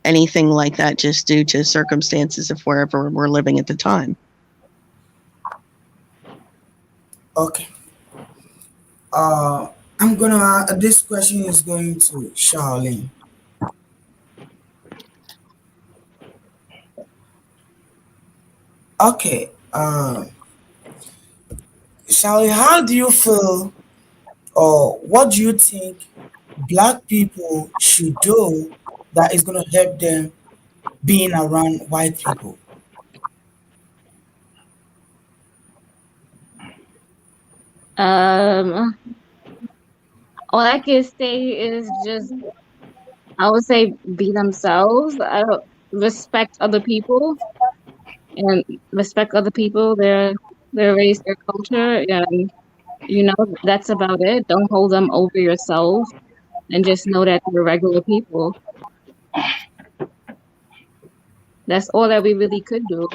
anything like that, just due to circumstances of wherever we're living at the time. Okay. I'm gonna. This question is going to Charlene. Okay. Charlene, how do you feel, or what do you think black people should do that is gonna help them being around white people? All I can say is just, I would say, be themselves. I don't respect other people and respect other people, their race, their culture, and that's about it. Don't hold them over yourself, and just know that they're regular people. That's all that we really could do.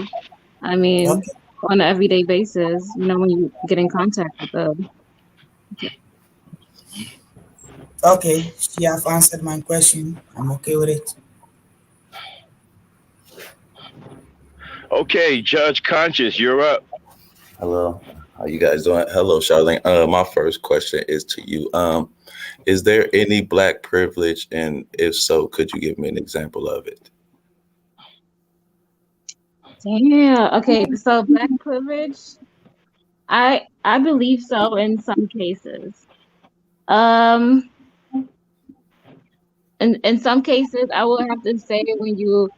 I mean, Okay. on an everyday basis, when you get in contact with them. Okay, she have answered my question. I'm okay with it. Okay, Judge Conscious, you're up. Hello. How you guys doing? Hello, Charlene. My first question is to you. Is there any black privilege? And if so, could you give me an example of it? Yeah. Okay. So black privilege, I believe so in some cases. In some cases, I will have to say when you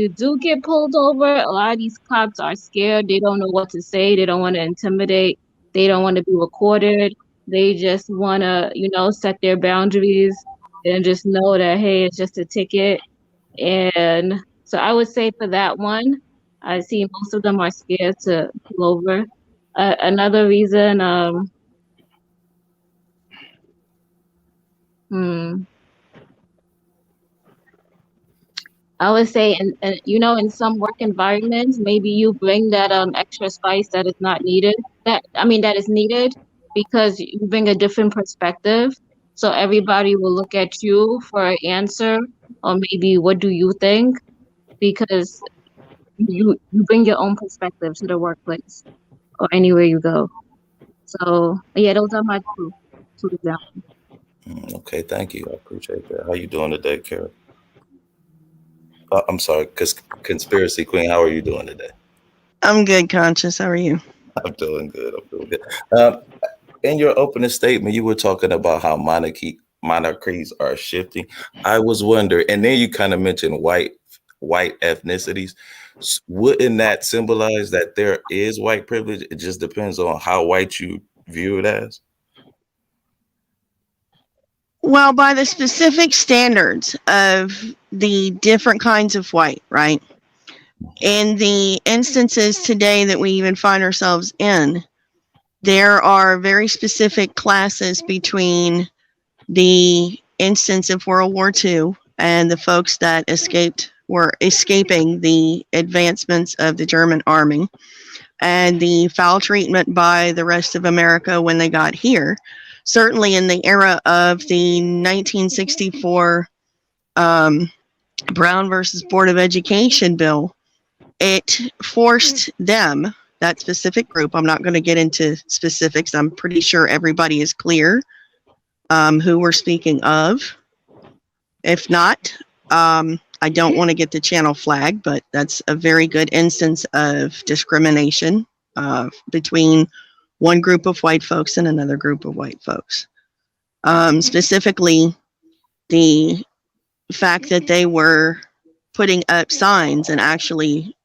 do get pulled over, a lot of these cops are scared. They don't know what to say. They don't want to intimidate. They don't want to be recorded. They just want to, set their boundaries and just know that, hey, it's just a ticket. And so I would say for that one, I see most of them are scared to pull over. Another reason, I would say, in some work environments, maybe you bring that extra spice that is not needed. That is needed because you bring a different perspective. So everybody will look at you for an answer, or maybe what do you think? Because you bring your own perspective to the workplace or anywhere you go. So yeah, those are my two examples. Okay, thank you. I appreciate that. How you doing today, Carol? I'm sorry, Conspiracy Queen. How are you doing today? I'm good, Conscious. How are you? I'm doing good. I'm doing good. In your opening statement, you were talking about how monarchies are shifting. I was wondering, and then you kind of mentioned white ethnicities. Wouldn't that symbolize that there is white privilege? It just depends on how white you view it as. Well, by the specific standards of the different kinds of white, right? In the instances today that we even find ourselves in, there are very specific classes between the instance of World War II and the folks that were escaping the advancements of the German army and the foul treatment by the rest of America when they got here. Certainly in the era of the 1964 Brown versus Board of Education bill, it forced them, that specific group, I'm not going to get into specifics, I'm pretty sure everybody is clear who we're speaking of. If not, I don't want to get the channel flagged, but that's a very good instance of discrimination between one group of white folks and another group of white folks. Specifically, the fact that they were putting up signs and actually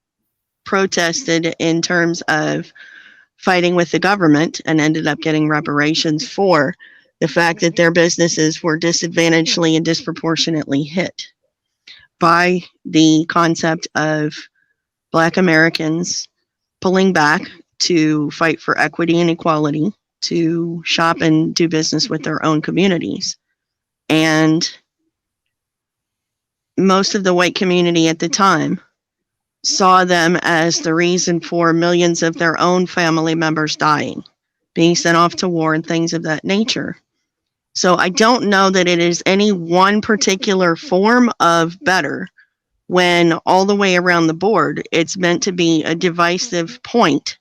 protested in terms of fighting with the government and ended up getting reparations for the fact that their businesses were disadvantagedly and disproportionately hit by the concept of Black Americans pulling back to fight for equity and equality, to shop and do business with their own communities. And most of the white community at the time saw them as the reason for millions of their own family members dying, being sent off to war and things of that nature. So I don't know that it is any one particular form of better when all the way around the board, it's meant to be a divisive point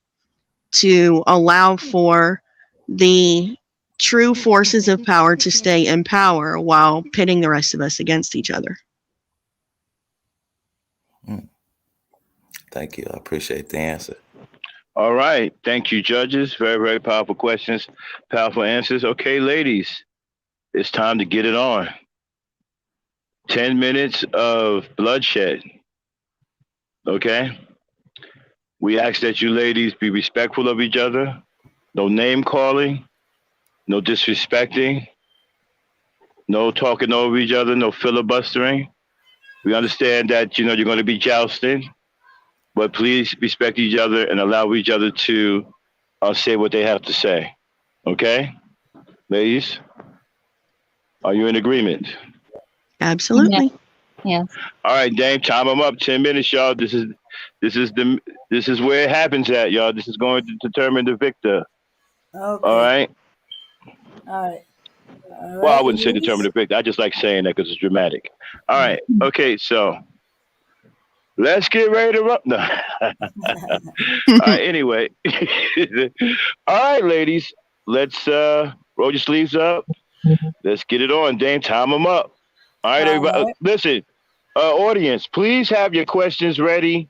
to allow for the true forces of power to stay in power while pitting the rest of us against each other. Thank you. I appreciate the answer. All right. Thank you, judges. Very, very powerful questions, powerful answers. Okay, ladies, it's time to get it on. 10 minutes of bloodshed. Okay? We ask that you ladies be respectful of each other. No name calling, no disrespecting, no talking over each other, no filibustering. We understand that, you're going to be jousting, but please respect each other and allow each other to say what they have to say. Okay? Ladies, are you in agreement? Absolutely. Yeah. All right, Dame, time them up. 10 minutes, y'all. This is where it happens at, y'all. This is going to determine the victor. Okay. All right. All right. Well, I wouldn't say determine the victor. I just like saying that because it's dramatic. All right. Okay, so let's get ready to run. No. All right, anyway. All right, ladies. Let's roll your sleeves up. Let's get it on. Dame, time them up. All right, everybody. Right. Listen, audience, please have your questions ready.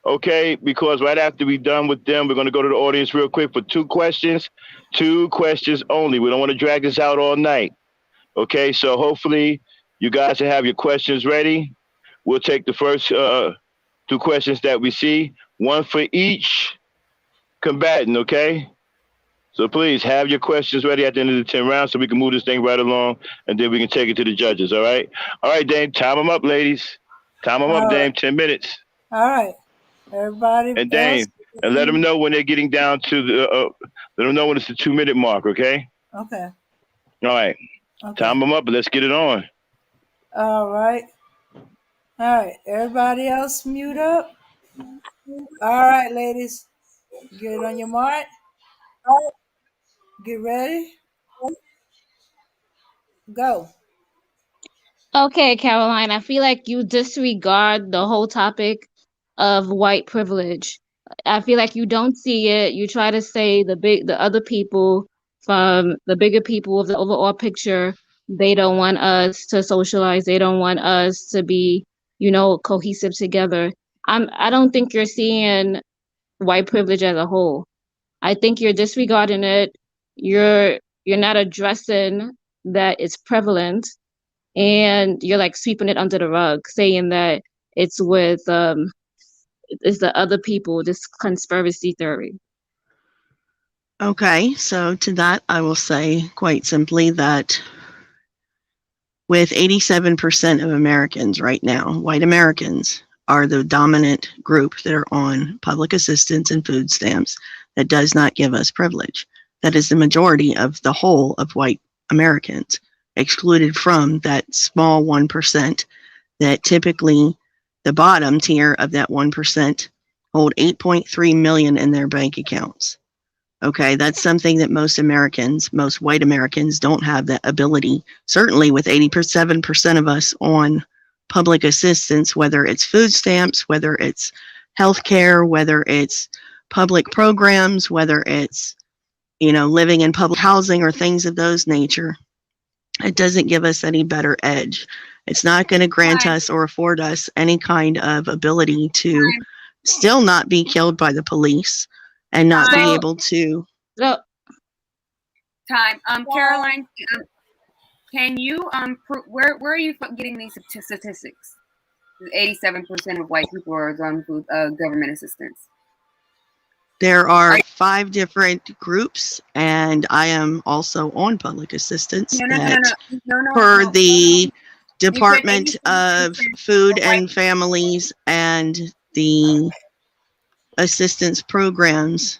Okay, because right after we're done with them, we're going to go to the audience real quick for 2 questions. 2 questions only. We don't want to drag this out all night. Okay, so hopefully you guys will have your questions ready. We'll take the first 2 questions that we see, 1 for each combatant, okay? So please have your questions ready at the end of the 10 rounds so we can move this thing right along, and then we can take it to the judges, all right? All right, Dame, time them up, ladies. Time them up, Dame, 10 minutes. All right. Everybody. And Dame, and let them know when they're getting down to the, let them know when it's the 2-minute mark, okay? Okay. All right. Okay. Time them up, but let's get it on. All right. All right. Everybody else mute up. All right, ladies. Get it on your mark. Get ready. Go. Okay, Caroline, I feel like you disregard the whole topic of white privilege. I feel like you don't see it. You try to say the other people from the bigger people of the overall picture, they don't want us to socialize. They don't want us to be, cohesive together. I don't think you're seeing white privilege as a whole. I think you're disregarding it. You're not addressing that it's prevalent, and you're like sweeping it under the rug, saying that it's with it's the other people, this conspiracy theory. Okay, so to that, I will say quite simply that with 87% of Americans right now, white Americans are the dominant group that are on public assistance and food stamps that does not give us privilege. That is the majority of the whole of white Americans, excluded from that small 1% that typically the bottom tier of that 1% hold 8.3 million in their bank accounts. Okay, that's something that most white Americans don't have that ability. Certainly with 87% of us on public assistance, whether it's food stamps, whether it's healthcare, whether it's public programs, whether it's, living in public housing or things of those nature. It doesn't give us any better edge. It's not going to grant us or afford us any kind of ability to still not be killed by the police and not be able to. So, Caroline, can you where are you getting these statistics? 87% of white people are on government assistance. There are 5 different groups, and I am also on public assistance per the Department of Food and Families and the assistance programs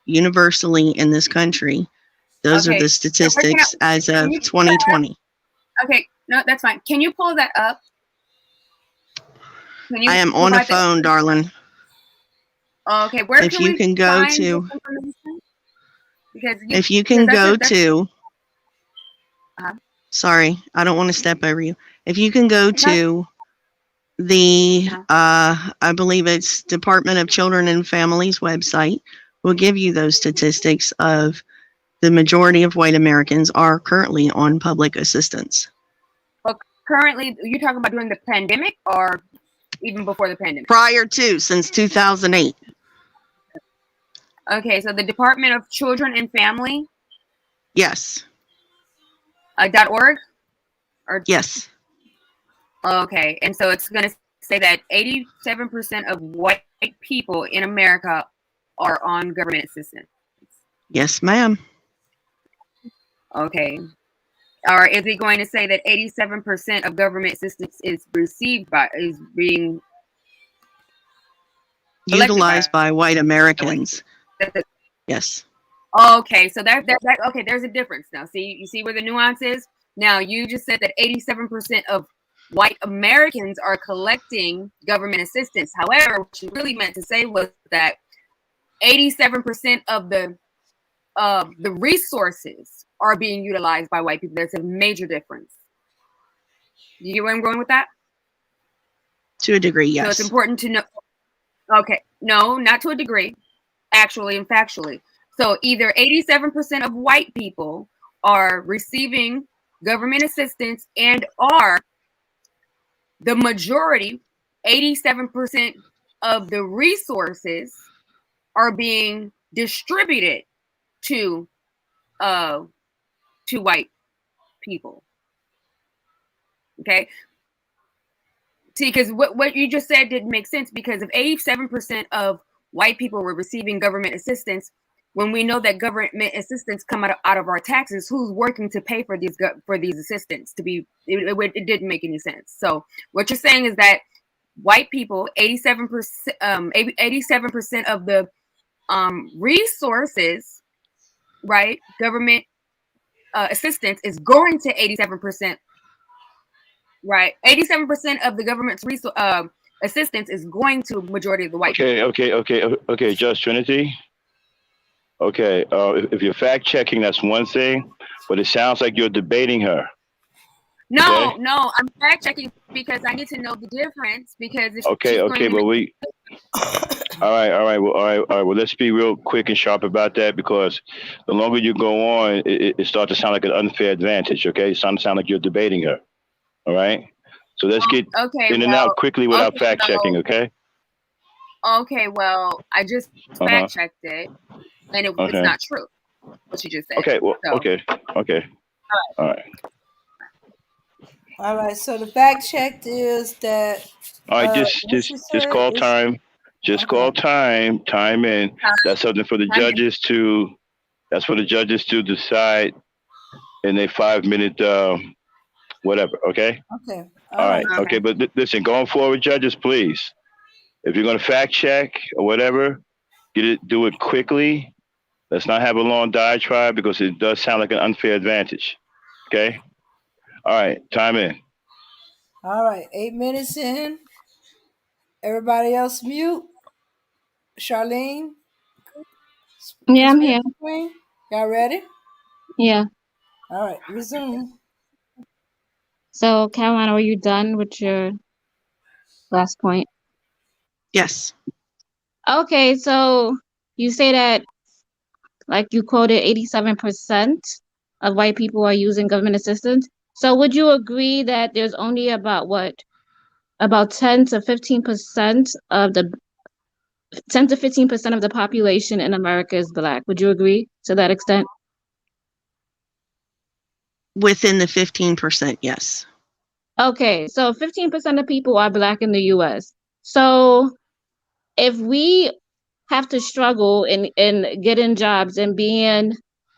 universally in this country. Those are the statistics as of 2020. Okay, no, that's fine. Can you pull that up? I am on a phone, darling. Okay, where if you can go to, if you can go to, sorry, I don't want to step over you. If you can go to the, I believe it's Department of Children and Families website, will give you those statistics of the majority of white Americans are currently on public assistance. Well, currently, you're talking about during the pandemic or even before the pandemic? Prior to, since 2008. Okay, so the Department of Children and Family? Yes. .org? Or yes. Okay, and so it's going to say that 87% of white people in America are on government assistance. Yes, ma'am. Okay. Or is it going to say that 87% of government assistance is being utilized by white Americans? Yes. Okay, so that okay, there's a difference now. See, you see where the nuance is? Now, you just said that 87% of white Americans are collecting government assistance. However, what you really meant to say was that 87% of the resources are being utilized by white people. There's a major difference. You get where I'm going with that? To a degree, yes. So it's important to know. Okay, no, not to a degree, actually and factually. So either 87% of white people are receiving government assistance and are the majority, 87% of the resources are being distributed to white people. Okay. See, because what you just said didn't make sense, because if 87% of white people were receiving government assistance, when we know that government assistance come out of our taxes, who's working to pay for these assistance? It didn't make any sense. So what you're saying is that white people, 87% of the resources, right? Government assistance is going to 87%. Right, 87% of the government's assistance is going to majority of the white people. Okay, Judge Trinity. Okay, if you're fact checking, that's one thing, but it sounds like you're debating her. No, I'm fact checking because I need to know the difference. Because if but we. All right. Well, let's be real quick and sharp about that, because the longer you go on, it starts to sound like an unfair advantage. Okay, it starts to sound like you're debating her. All right. So let's get in and out quickly without fact checking. Okay. Okay. Well, I just fact checked it, and it's not true. What you just said. Okay. Well. So. Okay. All right. All right. So the fact checked is that. All right. Just call time. Just call time. Time in. That's something for the judges to. That's for the judges to decide in a 5-minute. Whatever, okay? Okay. All right. Okay, but listen, going forward, judges, please, if you're going to fact check or whatever, do it quickly. Let's not have a long diatribe, because it does sound like an unfair advantage. Okay? All right, time in. All right, 8 minutes in. Everybody else mute. Charlene? Yeah, I'm here. Y'all ready? Yeah. All right, resume. So, Caroline, are you done with your Last point. Yes. Okay, so you say that, like you quoted, 87% of white people are using government assistance. So would you agree that there's only about what, about 10 to 15% of the population in America is black? Would you agree to that extent? Within the 15%, yes. Okay, so 15% of people are black in the US. So if we have to struggle and getting jobs and being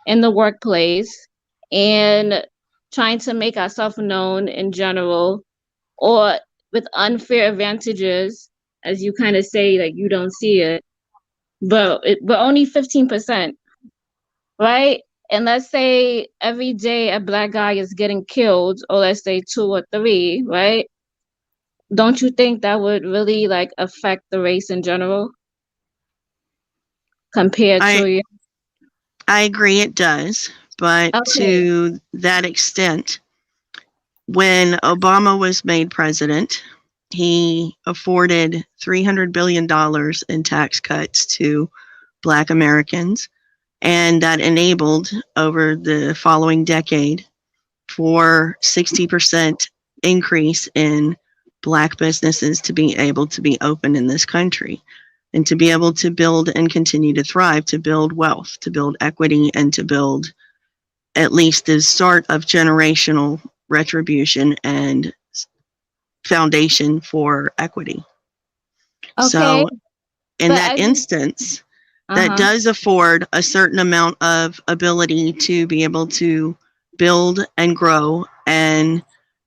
in the workplace and trying to make ourselves known in general, or with unfair advantages, as you kind of say, like you don't see it, but only 15%, right? And let's say every day a black guy is getting killed, or let's say two or three, right? Don't you think that would really like affect the race in general compared I to? I agree it does, but Okay, to that extent, when Obama was made president, he afforded $300 billion in tax cuts to Black Americans, and that enabled over the following decade for 60% increase in Black businesses to be able to be open in this country and to be able to build and continue to thrive, to build wealth, to build equity, and to build at least the start of generational retribution and foundation for equity. okay, So, in but that as you, instance, that uh-huh. does afford a certain amount of ability to be able to build and grow and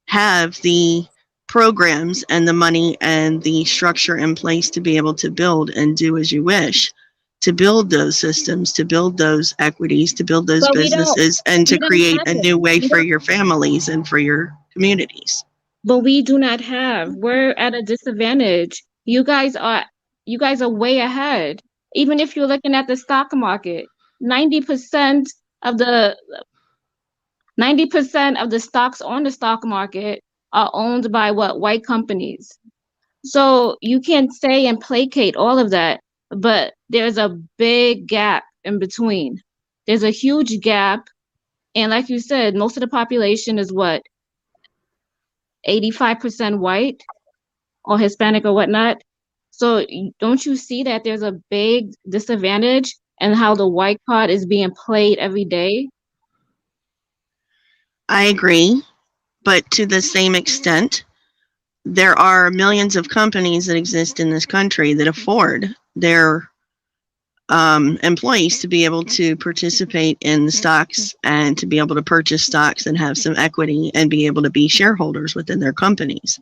have the programs and the money and the structure in place to be able to build and do as you wish, to build those systems, to build those equities, to build those But businesses, and to we don't create have a it. new way We for don't, your families and for your communities. but we do not have. We're at a disadvantage. You guys are way ahead. Even if you're looking at the stock market, 90% of the 90% of the stocks on the stock market are owned by what, white companies. So you can't say and placate all of that, but there's a big gap in between. There's a huge gap. And like you said, most of the population is what, 85% white or Hispanic or whatnot. So don't you see that there's a big disadvantage in how the white card is being played every day? I agree, but to the same extent, there are millions of companies that exist in this country that afford their employees to be able to participate in the stocks and to be able to purchase stocks and have some equity and be able to be shareholders within their companies.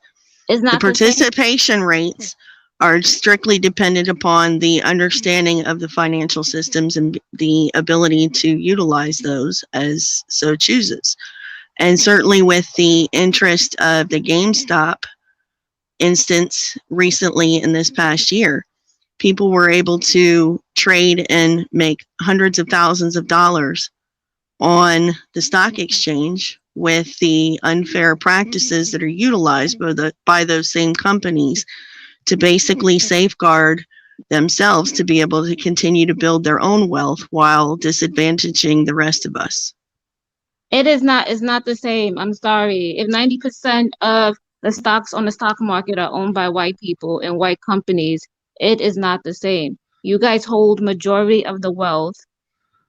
It's The not the same. participation rates are strictly dependent upon the understanding of the financial systems and the ability to utilize those as so chooses. And certainly with the interest of the GameStop instance recently in this past year, people were able to trade and make hundreds of thousands of dollars on the stock exchange with the unfair practices that are utilized by those same companies to basically safeguard themselves to be able to continue to build their own wealth while disadvantaging the rest of us. It's not the same. I'm sorry. If 90% of the stocks on the stock market are owned by white people and white companies, it is not the same. You guys hold majority of the wealth.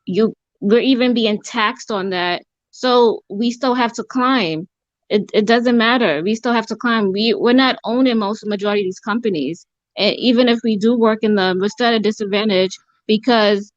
We're even being taxed on that. So we still have to climb. It doesn't matter. We still have to climb. We're not owning most majority of these companies. And even if we do work in them, we're still at a disadvantage because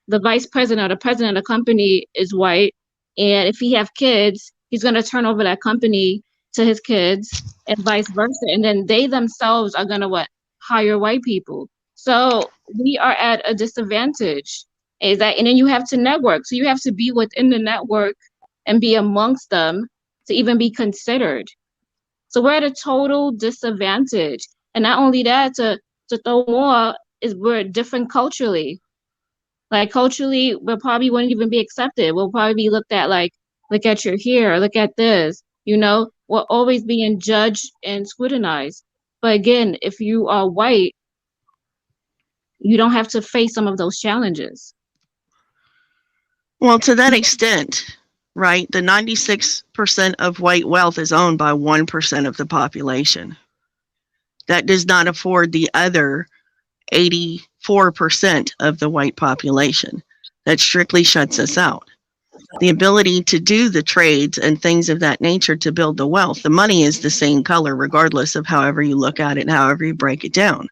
the vice president or the president of the company is white, and if he have kids, he's going to turn over that company to his kids and vice versa, and then they themselves are going to what, hire white people. So we are at a disadvantage. Is that, and then you have to network, so you have to be within the network and be amongst them to even be considered. So we're at a total disadvantage, and not only that, to throw more, is we're different culturally. Like culturally, we probably wouldn't even be accepted. We'll probably be looked at like, look at your hair, look at this. We're always being judged and scrutinized. But again, if you are white, you don't have to face some of those challenges. Well, to that extent, right, the 96% of white wealth is owned by 1% of the population. That does not afford the other 84% of the white population. That strictly shuts us out. The ability to do the trades and things of that nature to build the wealth. The money is the same color regardless of however you look at it and however you break it down.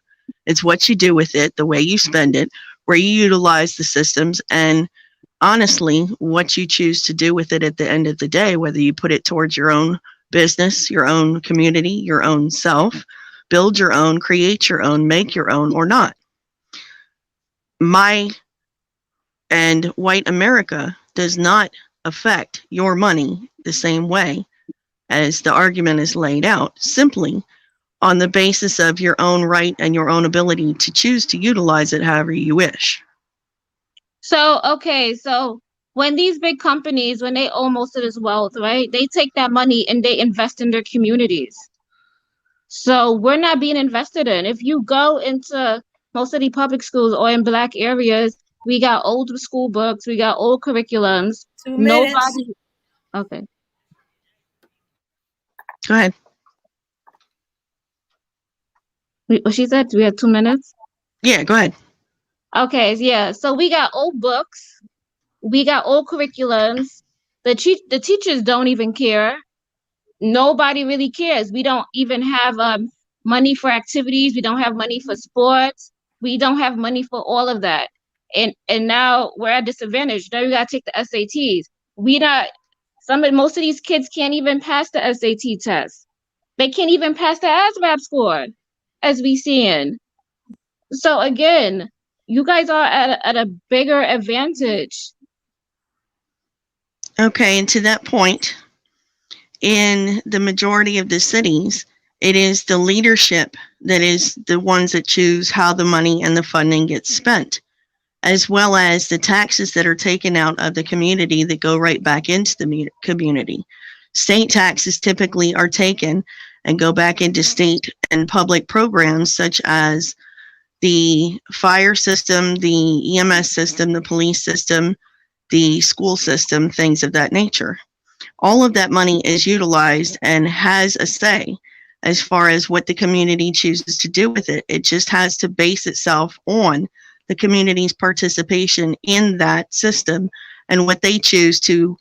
It's what you do with it, the way you spend it, where you utilize the systems, and honestly, what you choose to do with it at the end of the day, whether you put it towards your own business, your own community, your own self, build your own, create your own, make your own, or not. My and white America does not affect your money the same way as the argument is laid out, simply on the basis of your own right and your own ability to choose to utilize it however you wish. So, okay, so when these big companies, when they own most of this wealth, right, they take that money and they invest in their communities. So we're not being invested in. If you go into most of the public schools or in Black areas, we got old school books, we got old curriculums. 2 minutes. Nobody. Okay. Go ahead. What she said? We have 2 minutes. Yeah, go ahead. Okay, yeah. So we got old books, we got old curriculums. The teachers don't even care. Nobody really cares. We don't even have money for activities. We don't have money for sports. We don't have money for all of that. And now we're at disadvantage. Now we gotta take the SATs. Most of these kids can't even pass the SAT test. They can't even pass the ASVAB score, as we seeing. So again, you guys are at a bigger advantage. Okay, and to that point, in the majority of the cities, it is the leadership that is the ones that choose how the money and the funding gets spent, as well as the taxes that are taken out of the community that go right back into the community. State taxes typically are taken and go back into state and public programs such as the fire system, the EMS system, the police system, the school system, things of that nature. All of that money is utilized and has a say as far as what the community chooses to do with it. It just has to base itself on the community's participation in that system and what they choose to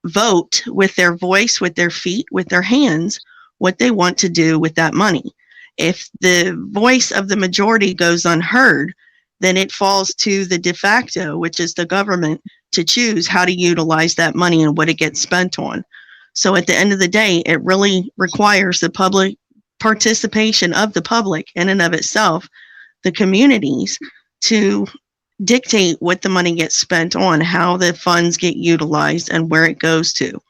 vote with their voice, with their feet, with their hands, what they want to do with that money. If the voice of the majority goes unheard, then it falls to the de facto, which is the government, to choose how to utilize that money and what it gets spent on. So at the end of the day, it really requires the public participation of the public in and of itself, the communities, to dictate what the money gets spent on, how the funds get utilized, and where it goes to.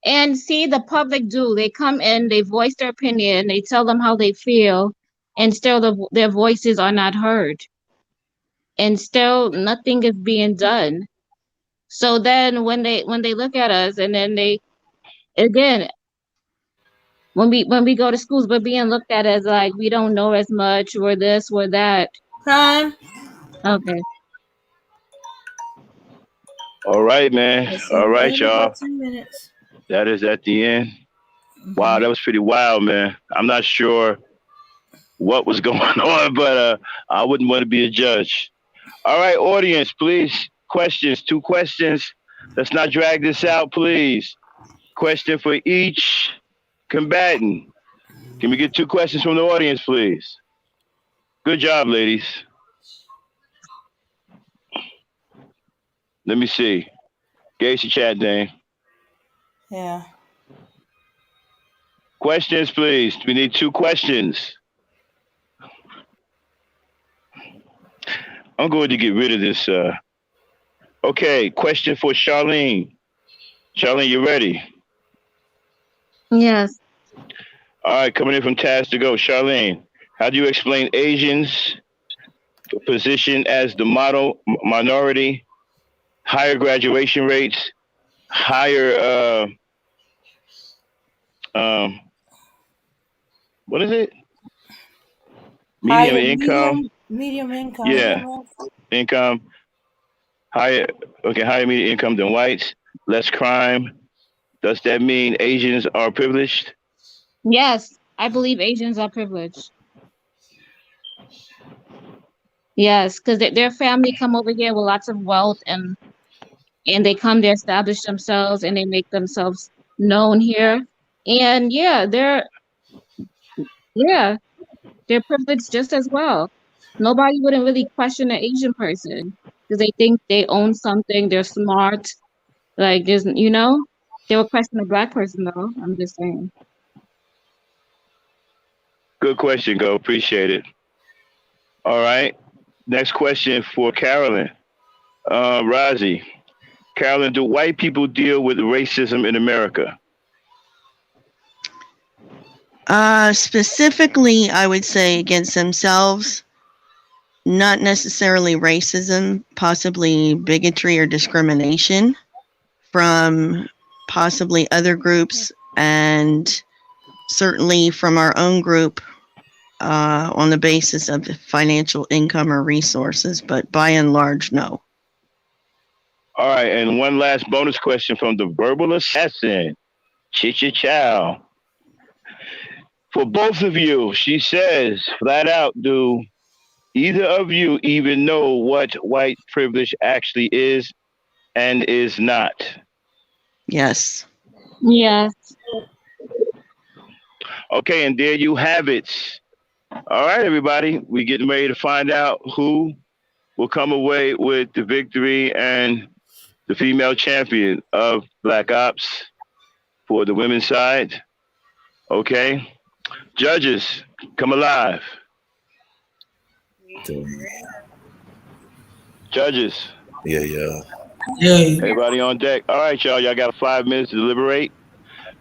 And see, the public do. They come in, they voice their opinion, they tell them how they feel, and still their voices are not heard. And still nothing is being done. So then when they look at us, and then they, again, when we go to schools, we're being looked at as like we don't know as much, or this or that. Time. Okay. All right, man. All right, y'all. 2 minutes. That is at the end. Wow, that was pretty wild, man. I'm not sure what was going on, but I wouldn't want to be a judge. All right, audience, please. Questions, 2 questions. Let's not drag this out, please. Question for each combatant. Can we get 2 questions from the audience, please? Good job, ladies. Let me see. Gauge the chat, Dane. Yeah. Questions, please. We need 2 questions. I'm going to get rid of this. Okay, question for Charlene. Charlene, you ready? Yes. All right, coming in from Taz to go. Charlene, how do you explain Asians' position as the model minority, higher graduation rates, higher, what is it? Medium Higher income. medium income. Yeah, Yeah, man. income higher. Okay, higher median income than whites. Less crime. Does that mean Asians are privileged? Yes, I believe Asians are privileged. Yes, because their family come over here with lots of wealth, and they come to establish themselves, and they make themselves known here. And yeah, they're privileged just as well. Nobody wouldn't really question an Asian person because they think they own something, they're smart. Like they would question a black person though. I'm just saying. Good question, Go. Appreciate it. All right. Next question for Carolyn. Razi. Carolyn, do white people deal with racism in America? Specifically, I would say against themselves, not necessarily racism, possibly bigotry or discrimination from possibly other groups, and certainly from our own group on the basis of financial income or resources, but by and large, no. All right. And one last bonus question from the verbal assassin, Chicha Chow. For both of you, she says flat out, do either of you even know what white privilege actually is and is not? Yes. Yes. Okay, and there you have it. All right, everybody, we getting ready to find out who will come away with the victory and the female champion of Black Ops for the women's side. Okay, judges, come alive. Judges, Yeah. Yeah. everybody on deck. All right, y'all. Y'all got 5 minutes to deliberate.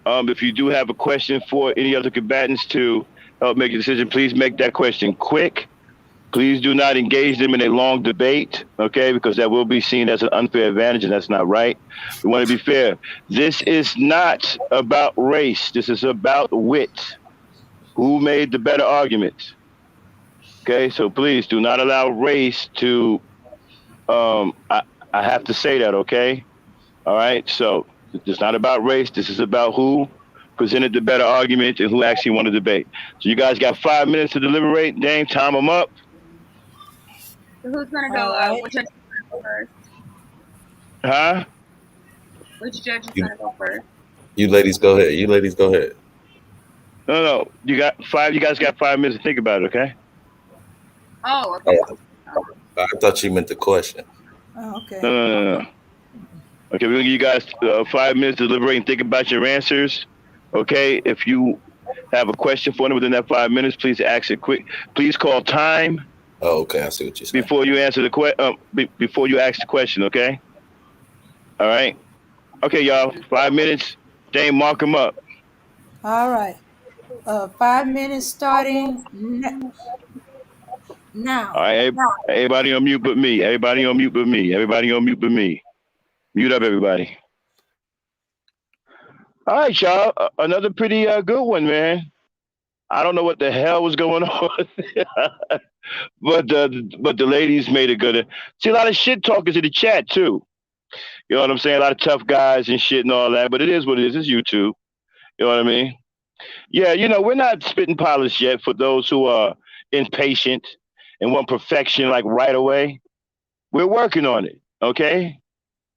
If you do have a question for any other combatants to help make a decision, please make that question quick. Please do not engage them in a long debate, okay? Because that will be seen as an unfair advantage, and that's not right. We want to be fair. This is not about race. This is about wit. Who made the better argument? Okay, so please do not allow race to. I have to say that, okay? All right. So it's not about race. This is about who presented the better argument and who actually won the debate. So you guys got 5 minutes to deliberate. Dame, time them up. So who's gonna All go? right. Which judge is gonna go first? Huh? Which judge is You, gonna go first? you ladies go ahead. You ladies go ahead. No. You got five. You guys got 5 minutes to think about it, okay? Oh, okay. Oh, I thought you meant the question. Oh, okay. No. Okay, we're gonna give you guys 5 minutes to deliberate and think about your answers. Okay, if you have a question for them within that 5 minutes, please ask it quick. Please call time Oh, okay. I see what you're saying. before you answer the before you ask the question. Okay. All right. Okay, y'all. 5 minutes. Dame, mark them up. All right. 5 minutes starting now. All right. Everybody on mute but me. Everybody on mute but me. Everybody on mute but me. Mute up, everybody. All right, y'all. Another pretty good one, man. I don't know what the hell was going on, but the ladies made it good. See, a lot of shit talkers in the chat too. You know what I'm saying? A lot of tough guys and shit and all that. But it is what it is. It's YouTube. You know what I mean? Yeah, we're not spitting polish yet for those who are impatient and want perfection like right away. We're working on it. Okay.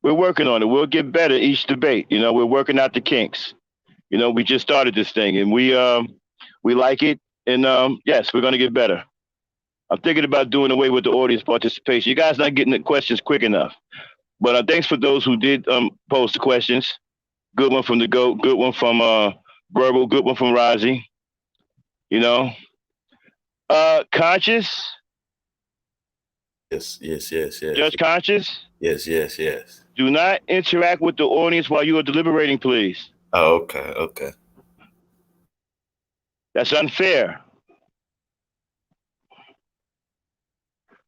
We're working on it. We'll get better each debate. We're working out the kinks. We just started this thing, and we like it. And yes, we're gonna get better. I'm thinking about doing away with the audience participation. You guys not getting the questions quick enough. But thanks for those who did post the questions. Good one from the GOAT. Good one from Verbal. Good one from Razi. Conscious. Yes. Judge Conscious. Yes. Do not interact with the audience while you are deliberating, please. Oh, okay. That's unfair.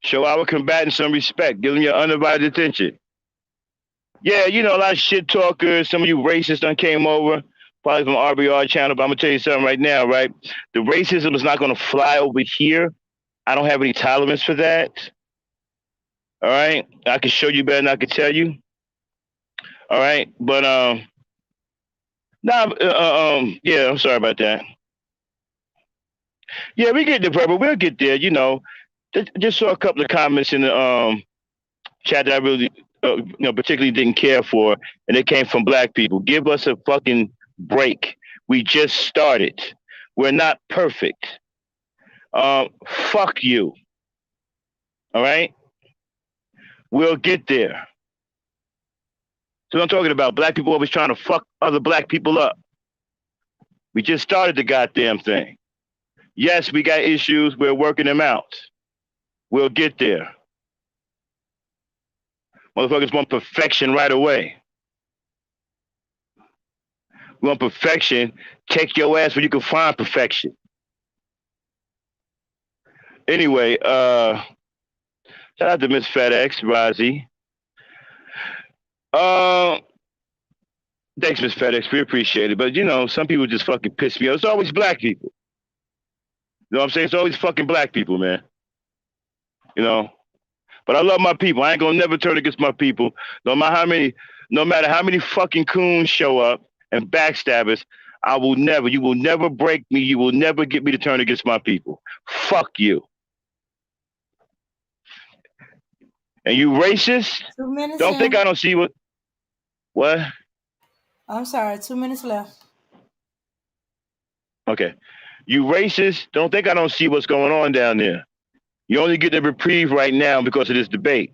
Show our combatants some respect. Give them your undivided attention. Yeah, a lot of shit talkers. Some of you racists done came over, probably from RBR channel. But I'm gonna tell you something right now, right? The racism is not gonna fly over here I don't have any tolerance for that. All right, I can show you better than I can tell you. All right, but nah, yeah, I'm sorry about that. Yeah, we get there, but we'll get there. You know, just saw a couple of comments in the chat that I really, particularly didn't care for, and they came from black people. Give us a fucking break. We just started. We're not perfect. Fuck you. All right, we'll get there. So I'm talking about black people always trying to fuck other black people up. We just started the goddamn thing. Yes, we got issues. We're working them out. We'll get there. Motherfuckers want perfection right away. We want perfection. Take your ass where you can find perfection. Anyway, shout out to Miss FedEx, Rozzy. Thanks, Miss FedEx. We appreciate it. But, some people just fucking piss me off. It's always black people. You know what I'm saying? It's always fucking black people, man. But I love my people. I ain't gonna never turn against my people. No matter how many fucking coons show up and backstabbers, you will never break me. You will never get me to turn against my people. Fuck you. And you racist? 2 minutes. Don't think I don't see what? I'm sorry, 2 minutes left. Okay. You racist? Don't think I don't see what's going on down there. You only get the reprieve right now because of this debate.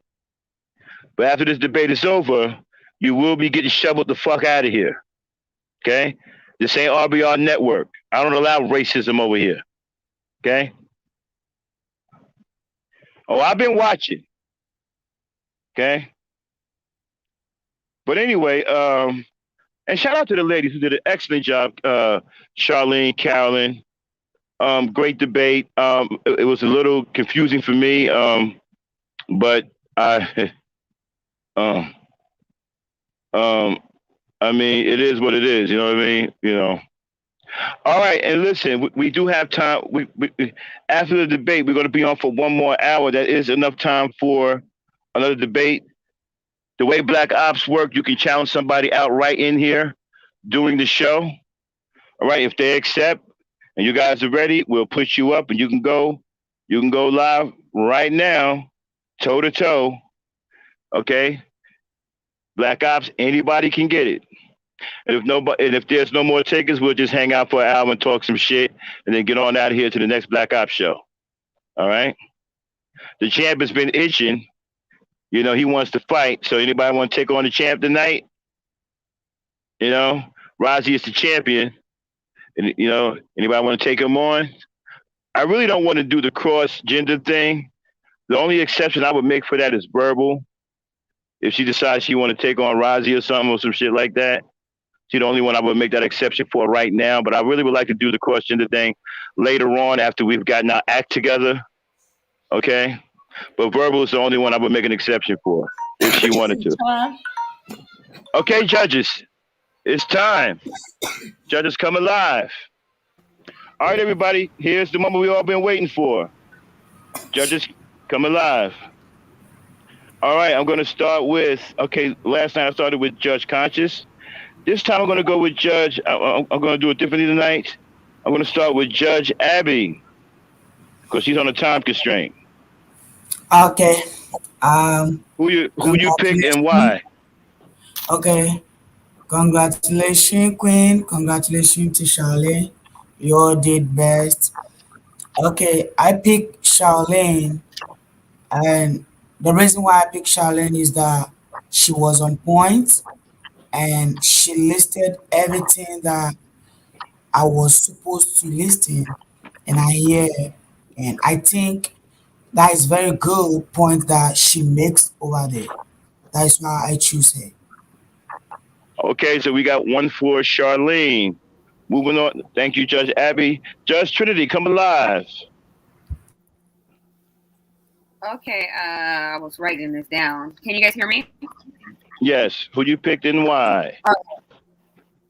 But after this debate is over, you will be getting shoveled the fuck out of here. Okay? This ain't RBR Network. I don't allow racism over here. Okay? Oh, I've been watching. Okay? But anyway, and shout out to the ladies who did an excellent job. Charlene, Carolyn. Great debate. It was a little confusing for me, but I mean, it is what it is. You know what I mean? All right, and listen, we do have time. We after the debate, we're going to be on for one more hour. That is enough time for another debate. The way Black Ops work, you can challenge somebody out right in here during the show. All right, if they accept and you guys are ready, we'll put you up and you can go live right now, toe to toe. Okay? Black Ops, anybody can get it. And if there's no more takers, we'll just hang out for an hour and talk some shit and then get on out of here to the next Black Ops show. All right? The champ has been itching. He wants to fight. So anybody want to take on the champ tonight? Rozzy is the champion. And, anybody want to take him on? I really don't want to do the cross-gender thing. The only exception I would make for that is Verbal. If she decides she want to take on Rozzy or something or some shit like that. She's the only one I would make that exception for right now. But I really would like to do the cross-gender thing later on after we've gotten our act together. Okay? But Verbal is the only one I would make an exception for if she wanted to. Okay, judges. It's time. Judges come alive. All right, everybody. Here's the moment we all been waiting for. Judges come alive. All right, I'm going to start with, last night I started with Judge Conscious. This time I'm going to go with Judge, I'm going to do it differently tonight. I'm going to start with Judge Abby because she's on a time constraint. Okay. Who you pick and why? Okay. Congratulations, Queen. Congratulations to Charlene. You all did best. Okay, I picked Charlene, and the reason why I picked Charlene is that she was on point and she listed everything that I was supposed to list in, and I think that is very good point that she makes over there. That is why I choose her. Okay, so we got one for Charlene. Moving on. Thank you, Judge Abby. Judge Trinity, come alive. Okay, I was writing this down. Can you guys hear me? Yes. Who you picked and why?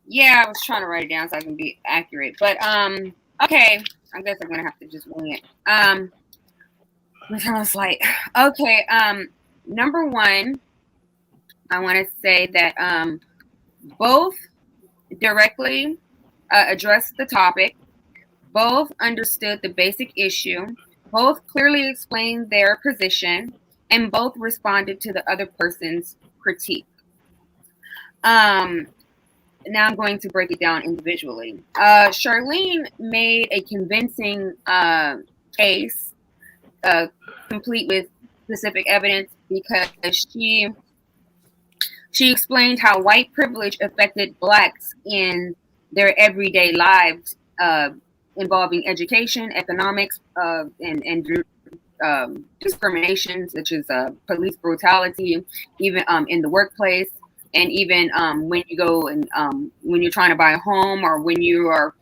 Yeah, I was trying to write it down so I can be accurate. But okay, I guess I'm gonna have to just wing it. which I was like, okay. Number one, I want to say that both directly addressed the topic. Both understood the basic issue. Both clearly explained their position, and both responded to the other person's critique. Now I'm going to break it down individually. Charlene made a convincing case, complete with specific evidence, because she explained how white privilege affected Blacks in their everyday lives, involving education, economics, and discrimination, such as police brutality, even in the workplace, and even when you go and when you're trying to buy a home, or when you are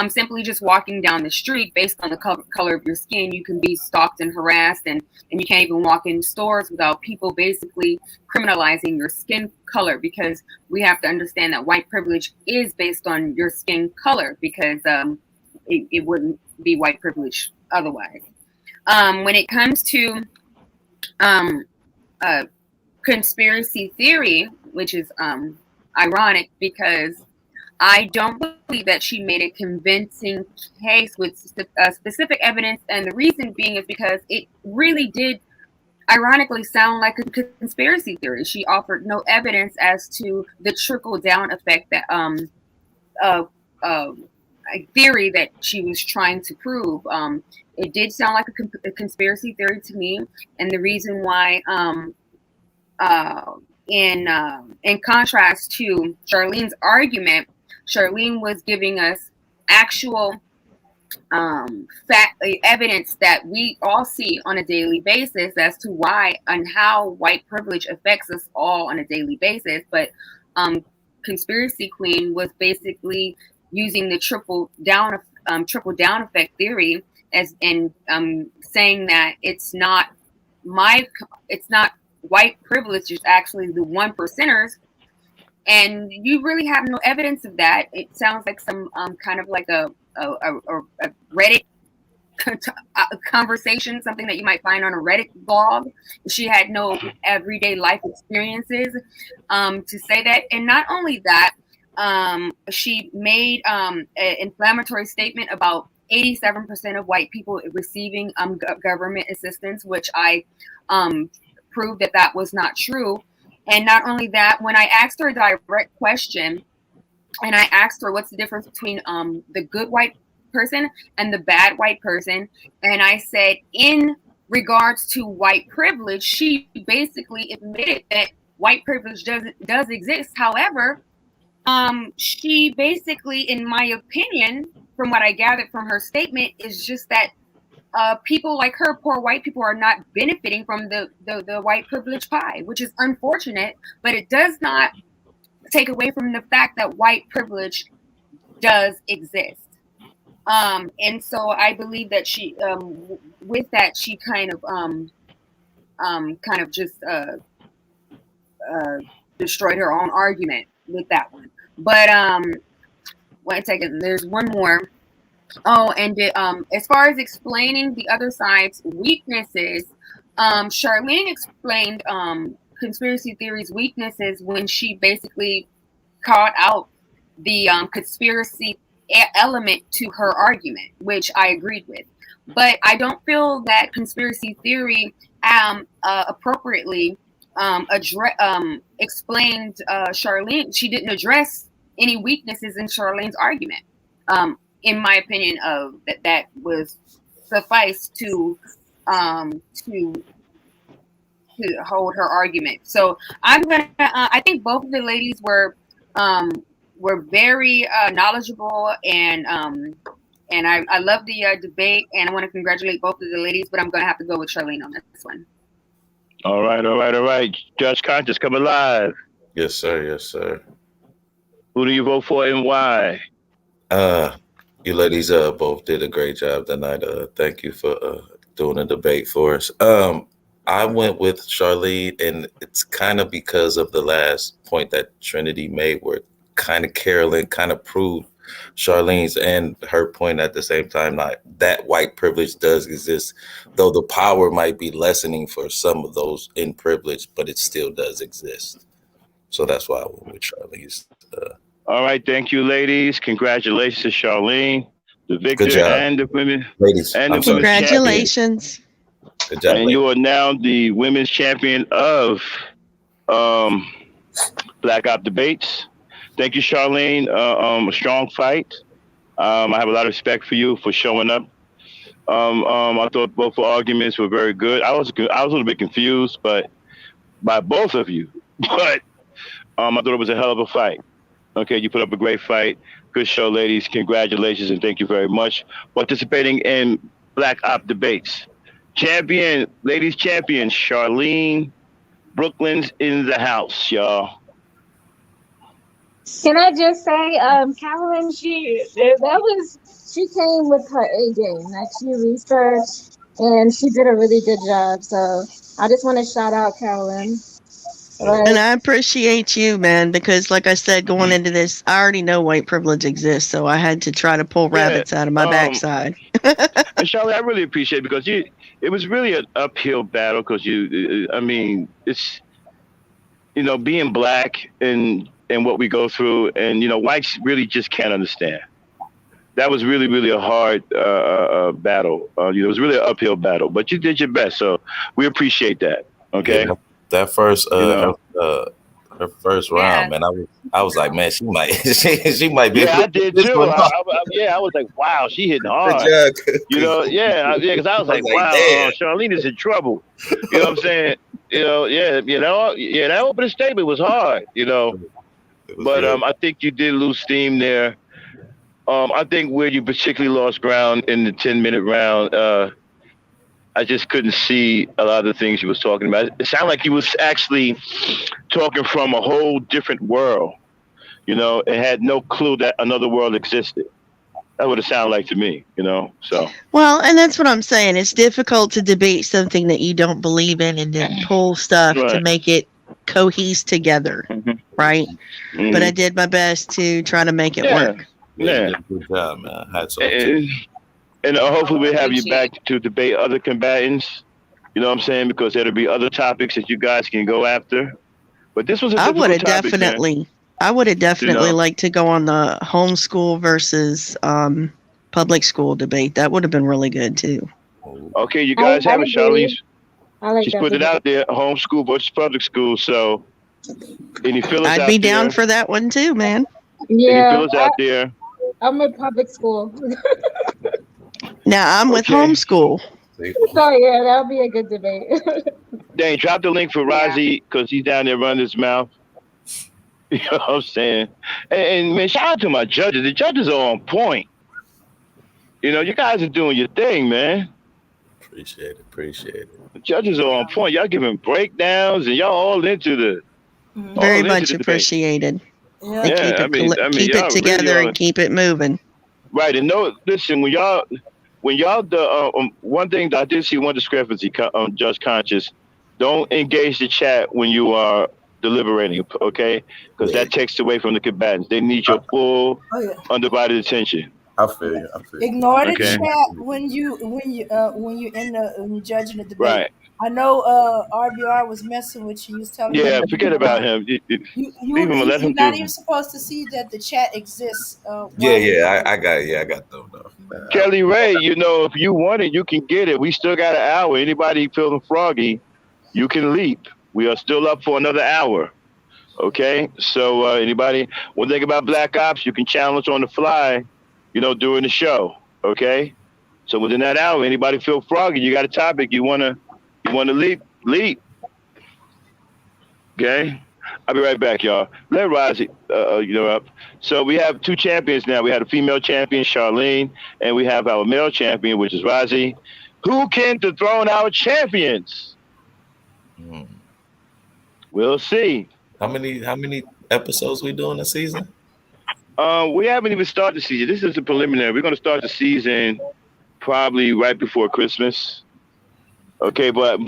simply just walking down the street. Based on the color of your skin, you can be stalked and harassed, and you can't even walk in stores without people basically criminalizing your skin color, because we have to understand that white privilege is based on your skin color, because it wouldn't be white privilege otherwise. When it comes to conspiracy theory, which is ironic, because I don't believe that she made a convincing case with specific evidence, and the reason being is because it really did ironically sound like a conspiracy theory. She offered no evidence as to the trickle down effect that a theory that she was trying to prove. It did sound like a conspiracy theory to me, and the reason why, in contrast to Charlene's argument, Charlene was giving us actual evidence that we all see on a daily basis as to why and how white privilege affects us all on a daily basis. But Conspiracy Queen was basically using the trickle down effect theory as saying that it's not white privilege, is actually the 1%ers. And you really have no evidence of that. It sounds like some kind of like a Reddit conversation, something that you might find on a Reddit blog. She had no everyday life experiences to say that. And not only that, she made an inflammatory statement about 87% of white people receiving government assistance, which I proved that was not true. And not only that, when I asked her a direct question, and I asked her what's the difference between the good white person and the bad white person, and I said, in regards to white privilege, she basically admitted that white privilege does exist. However, she basically, in my opinion, from what I gathered from her statement, is just that people like her, poor white people, are not benefiting from the white privilege pie, which is unfortunate, but it does not take away from the fact that white privilege does exist. And so I believe that she, with that, she kind of just destroyed her own argument with that one. But wait a second, there's one more. Oh, and as far as explaining the other side's weaknesses, Charlene explained conspiracy theory's weaknesses when she basically called out the conspiracy element to her argument, which I agreed with. But I don't feel that conspiracy theory appropriately explained Charlene. She didn't address any weaknesses in Charlene's argument. In my opinion, that was suffice to hold her argument. So I'm gonna. I think both of the ladies were very knowledgeable, and I love the debate, and I want to congratulate both of the ladies. But I'm gonna have to go with Charlene on this one. All right. Judge Conscious, come alive. Yes, sir. Yes, sir. Who do you vote for and why? You ladies both did a great job tonight. Thank you for doing a debate for us. I went with Charlene, and it's kind of because of the last point that Trinity made, where kind of Carolyn kind of proved Charlene's and her point at the same time. Not that white privilege does exist, though the power might be lessening for some of those in privilege, but it still does exist. So that's why I went with Charlene's. All right, thank you, ladies. Congratulations to Charlene, the Good victor, job, and the women ladies. and the I'm sorry. women's champion. Congratulations. Good job, And ladies. you are now the women's champion of Black Op Debates. Thank you, Charlene. A strong fight. I have a lot of respect for you for showing up. I thought both arguments were very good. I was a little bit confused, but by both of you. But I thought it was a hell of a fight. Okay, you put up a great fight. Good show, ladies. Congratulations, and thank you very much for participating in Black Op Debates. Ladies champion, Charlene. Brooklyn's in the house, y'all. Can I just say, Carolyn, she came with her A game. Like, she researched and she did a really good job. So I just want to shout out Carolyn. And I appreciate you, man, because like I said, going into this, I already know white privilege exists, so I had to try to pull rabbits out of my backside. And Charlie, I really appreciate it because it was really an uphill battle because it's, being black and what we go through, and, whites really just can't understand. That was really, really a hard battle. It was really an uphill battle, but you did your best, so we appreciate that. Okay. Yeah, that first her first round, man, I was like, man, she might she might be. Yeah, I did too. I was like, wow, she hitting hard. Because I was like, wow, Charlene is in trouble. You know what I'm saying? That opening statement was hard. But I think you did lose steam there. I think where you particularly lost ground in the 10-minute round, I just couldn't see a lot of the things you was talking about. It sounded like you was actually talking from a whole different world. It had no clue that another world existed. That's what it sounded like to me, so. Well, and that's what I'm saying. It's difficult to debate something that you don't believe in and then pull stuff to make it cohese together, right? Mm-hmm. But I did my best to try to make it work. Yeah, good job, man. Hats off. And hopefully we'll have you back to debate other combatants. You know what I'm saying? Because there'll be other topics that you guys can go after. But this was a difficult topic, I would have definitely liked to go on the homeschool versus public school debate. That would have been really good too. Okay, you guys have it, Charlene. She's put it out there, homeschool versus public school. So any fillers I'd be down for that one too, man. Yeah, any fillers out there? I'm with public school. Now I'm with homeschool. So yeah, that'll be a good debate. Dang, drop the link for Rozzy because he's down there running his mouth. You know what I'm saying? And man, shout out to my judges. The judges are on point. You guys are doing your thing, man. Appreciate it. The judges are on point. Y'all giving breakdowns and y'all all into the very much appreciated. Yeah. Keep it together really and keep it moving. Right, and listen, when y'all one thing that I did see one discrepancy, Judge Conscious, don't engage the chat when you are deliberating, okay? Because that takes away from the combatants. They need your full, undivided attention. I feel you. Ignore the chat when you judging the debate. Right. I know RBR was messing with you. He was telling you. Yeah, forget about him. Leave him. Let him do. You're not even supposed to see that the chat exists. I got them though. Kelly Ray, if you want it, you can get it. We still got an hour. Anybody feeling froggy, you can leap. We are still up for another hour. Okay? So anybody, one thing about Black Ops, you can challenge on the fly, during the show. Okay? So within that hour, anybody feel froggy, you got a topic, you wanna leap? Okay? I'll be right back, y'all. Let Rozzy, up. So we have two champions now. We have a female champion, Charlene, and we have our male champion, which is Rozzy. Who can dethrone our champions? We'll see. How many episodes we doing this season? We haven't even started the season. This is a preliminary. We're going to start the season probably right before Christmas. Okay, but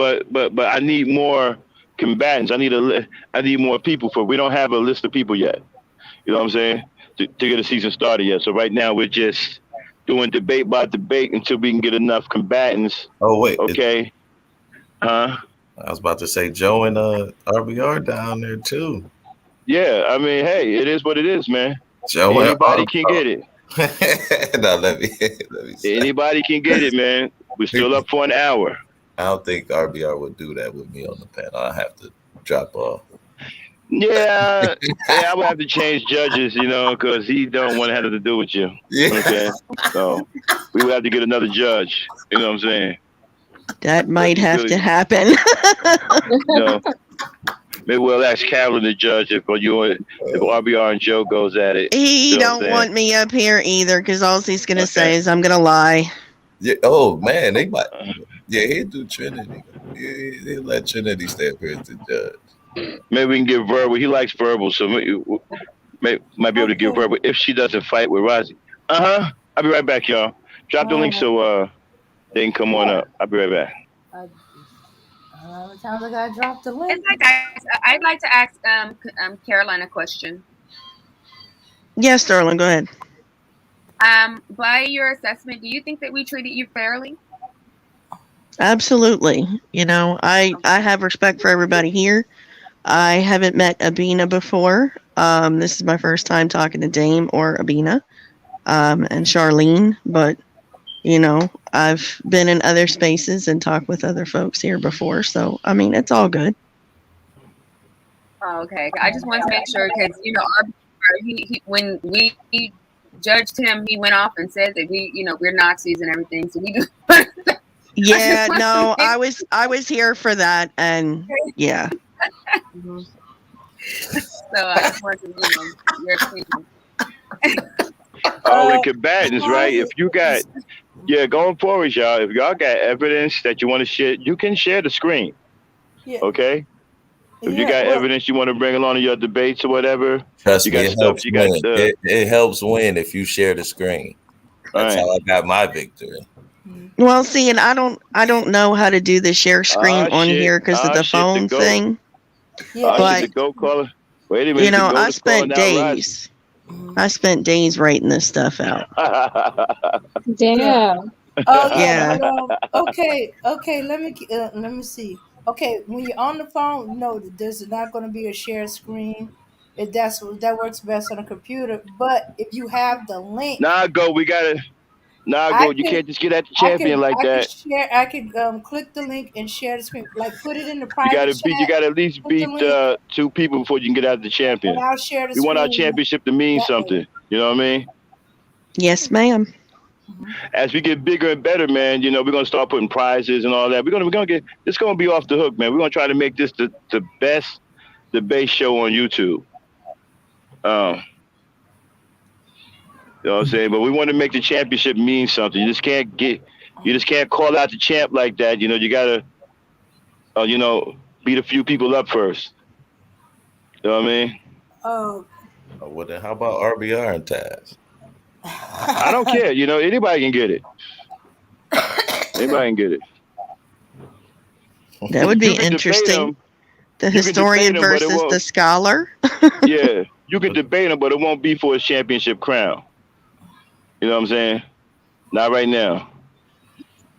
I need more combatants. I need more people we don't have a list of people yet. You know what I'm saying? to get a season started yet. So right now we're just doing debate by debate until we can get enough combatants. Oh wait, Okay. Huh? I was about to say Joe and RBR down there too. Yeah, I mean, hey, it is what it is, man. Joe Anybody can get it. No, let me say. Anybody can get it, man. We're still up for an hour. I don't think RBR would do that with me on the panel. I have to drop off. Yeah, I would have to change judges, because he don't want to have to do with you. Yeah. Okay, so we would have to get another judge. You know what I'm saying? That might have to happen. Maybe we'll ask Carolyn to judge if RBR and Joe goes at it. He don't want me up here either, because all he's gonna say is I'm gonna lie. Yeah. Oh man, they might. Yeah, he'll do Trinity. He'll let Trinity stay up here as the judge. Maybe we can get verbal. He likes verbal, so might be able to get verbal if she doesn't fight with Rozzy. I'll be right back, y'all. Drop the link so they can come on up. I'll be right back. It sounds like I dropped the link. I'd like to ask Caroline a question. Yes, Sterling, go ahead. By your assessment, do you think that we treated you fairly? Absolutely. I have respect for everybody here. I haven't met Abina before. This is my first time talking to Dame or Abina and Charlene, but I've been in other spaces and talked with other folks here before, so I mean it's all good. Oh, okay. I just wanted to make sure because he when we judged him, he went off and said that we're Nazis and everything. So we do. Yeah, no, I was here for that, and yeah. Mm-hmm. So I just wanted to your opinion. The combatants, right? If you got, going forward, y'all. If y'all got evidence that you want to share, you can share the screen. Yeah. Okay. If you got evidence you want to bring along to your debates or whatever, trust me, it helps win if you share the screen. That's how I got my victory. Well, see, and I don't know how to do the share screen on here because of the phone thing. Yeah, but go caller. Wait a minute. I spent days. I spent days writing this stuff out. Damn. Yeah. Okay. Let me see. Okay, when you're on the phone, no, there's not going to be a shared screen. That works best on a computer. But if you have the link, we got it. You can't just get at the champion like that. I can click the link and share the screen. Like put it in the private chat. You got to at least beat 2 people before you can get out the champion. And I'll share the we want our championship to mean something. You know what I mean? Yes, ma'am. As we get bigger and better, man, we're gonna start putting prizes and all that. We're gonna get. It's gonna be off the hook, man. We're gonna try to make this the best debate show on YouTube. You know what I'm saying? But we want to make the championship mean something. You just can't call out the champ like that. You gotta, beat a few people up first. You know what I mean? Oh. Well, then how about RBR and Taz? I don't care. Anybody can get it. Anybody can get it. That would be interesting. The historian versus the scholar. Yeah, you can debate him, but it won't be for his championship crown. You know what I'm saying? Not right now.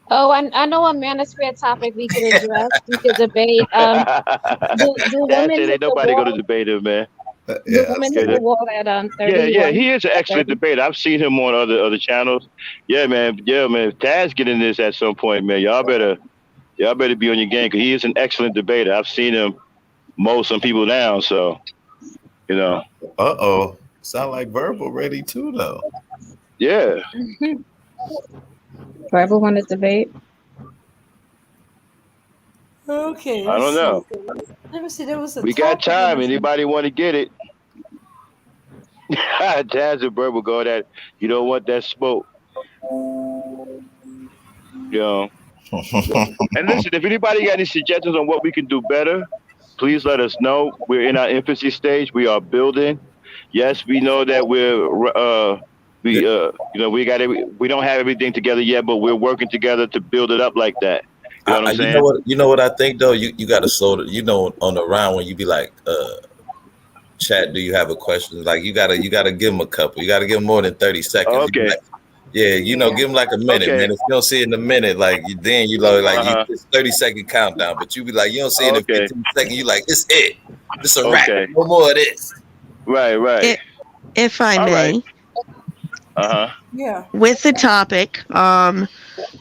Oh, I know a manosphere topic we could address. We could debate. Do women ain't nobody going to debate him, man. Women hit the wall at 31. Yeah, he is an excellent debater. I've seen him on other channels. Yeah, man. If Taz get in this at some point, man, y'all better be on your game because he is an excellent debater. I've seen him mow some people down. So, sound like Verbal ready too, though. Yeah. Verbal want to debate. Okay. I don't know. Let me see. There was we got time. Anybody want to get it? Taz and Bird will go that. You don't want that smoke. And listen, if anybody got any suggestions on what we can do better, please let us know. We're in our infancy stage. We are building. Yes, we know that we don't have everything together yet, but we're working together to build it up like that. You know what I'm saying? You know what I think though? You got to slow it. On the round when you be like, chat, do you have a question? Like you gotta give them a couple. You gotta give them more than 30 seconds. You be Okay. like, yeah, Yeah. give them like a minute, Okay. man. If you don't see it in a minute, like then you know, like Uh-huh. it's 30-second countdown. But you be like, you don't see it in Okay. 15 seconds. You like, it's it. It's a wrap. Okay. No more of this. Right, right. If I All right. may, Uh-huh. Yeah. with the topic,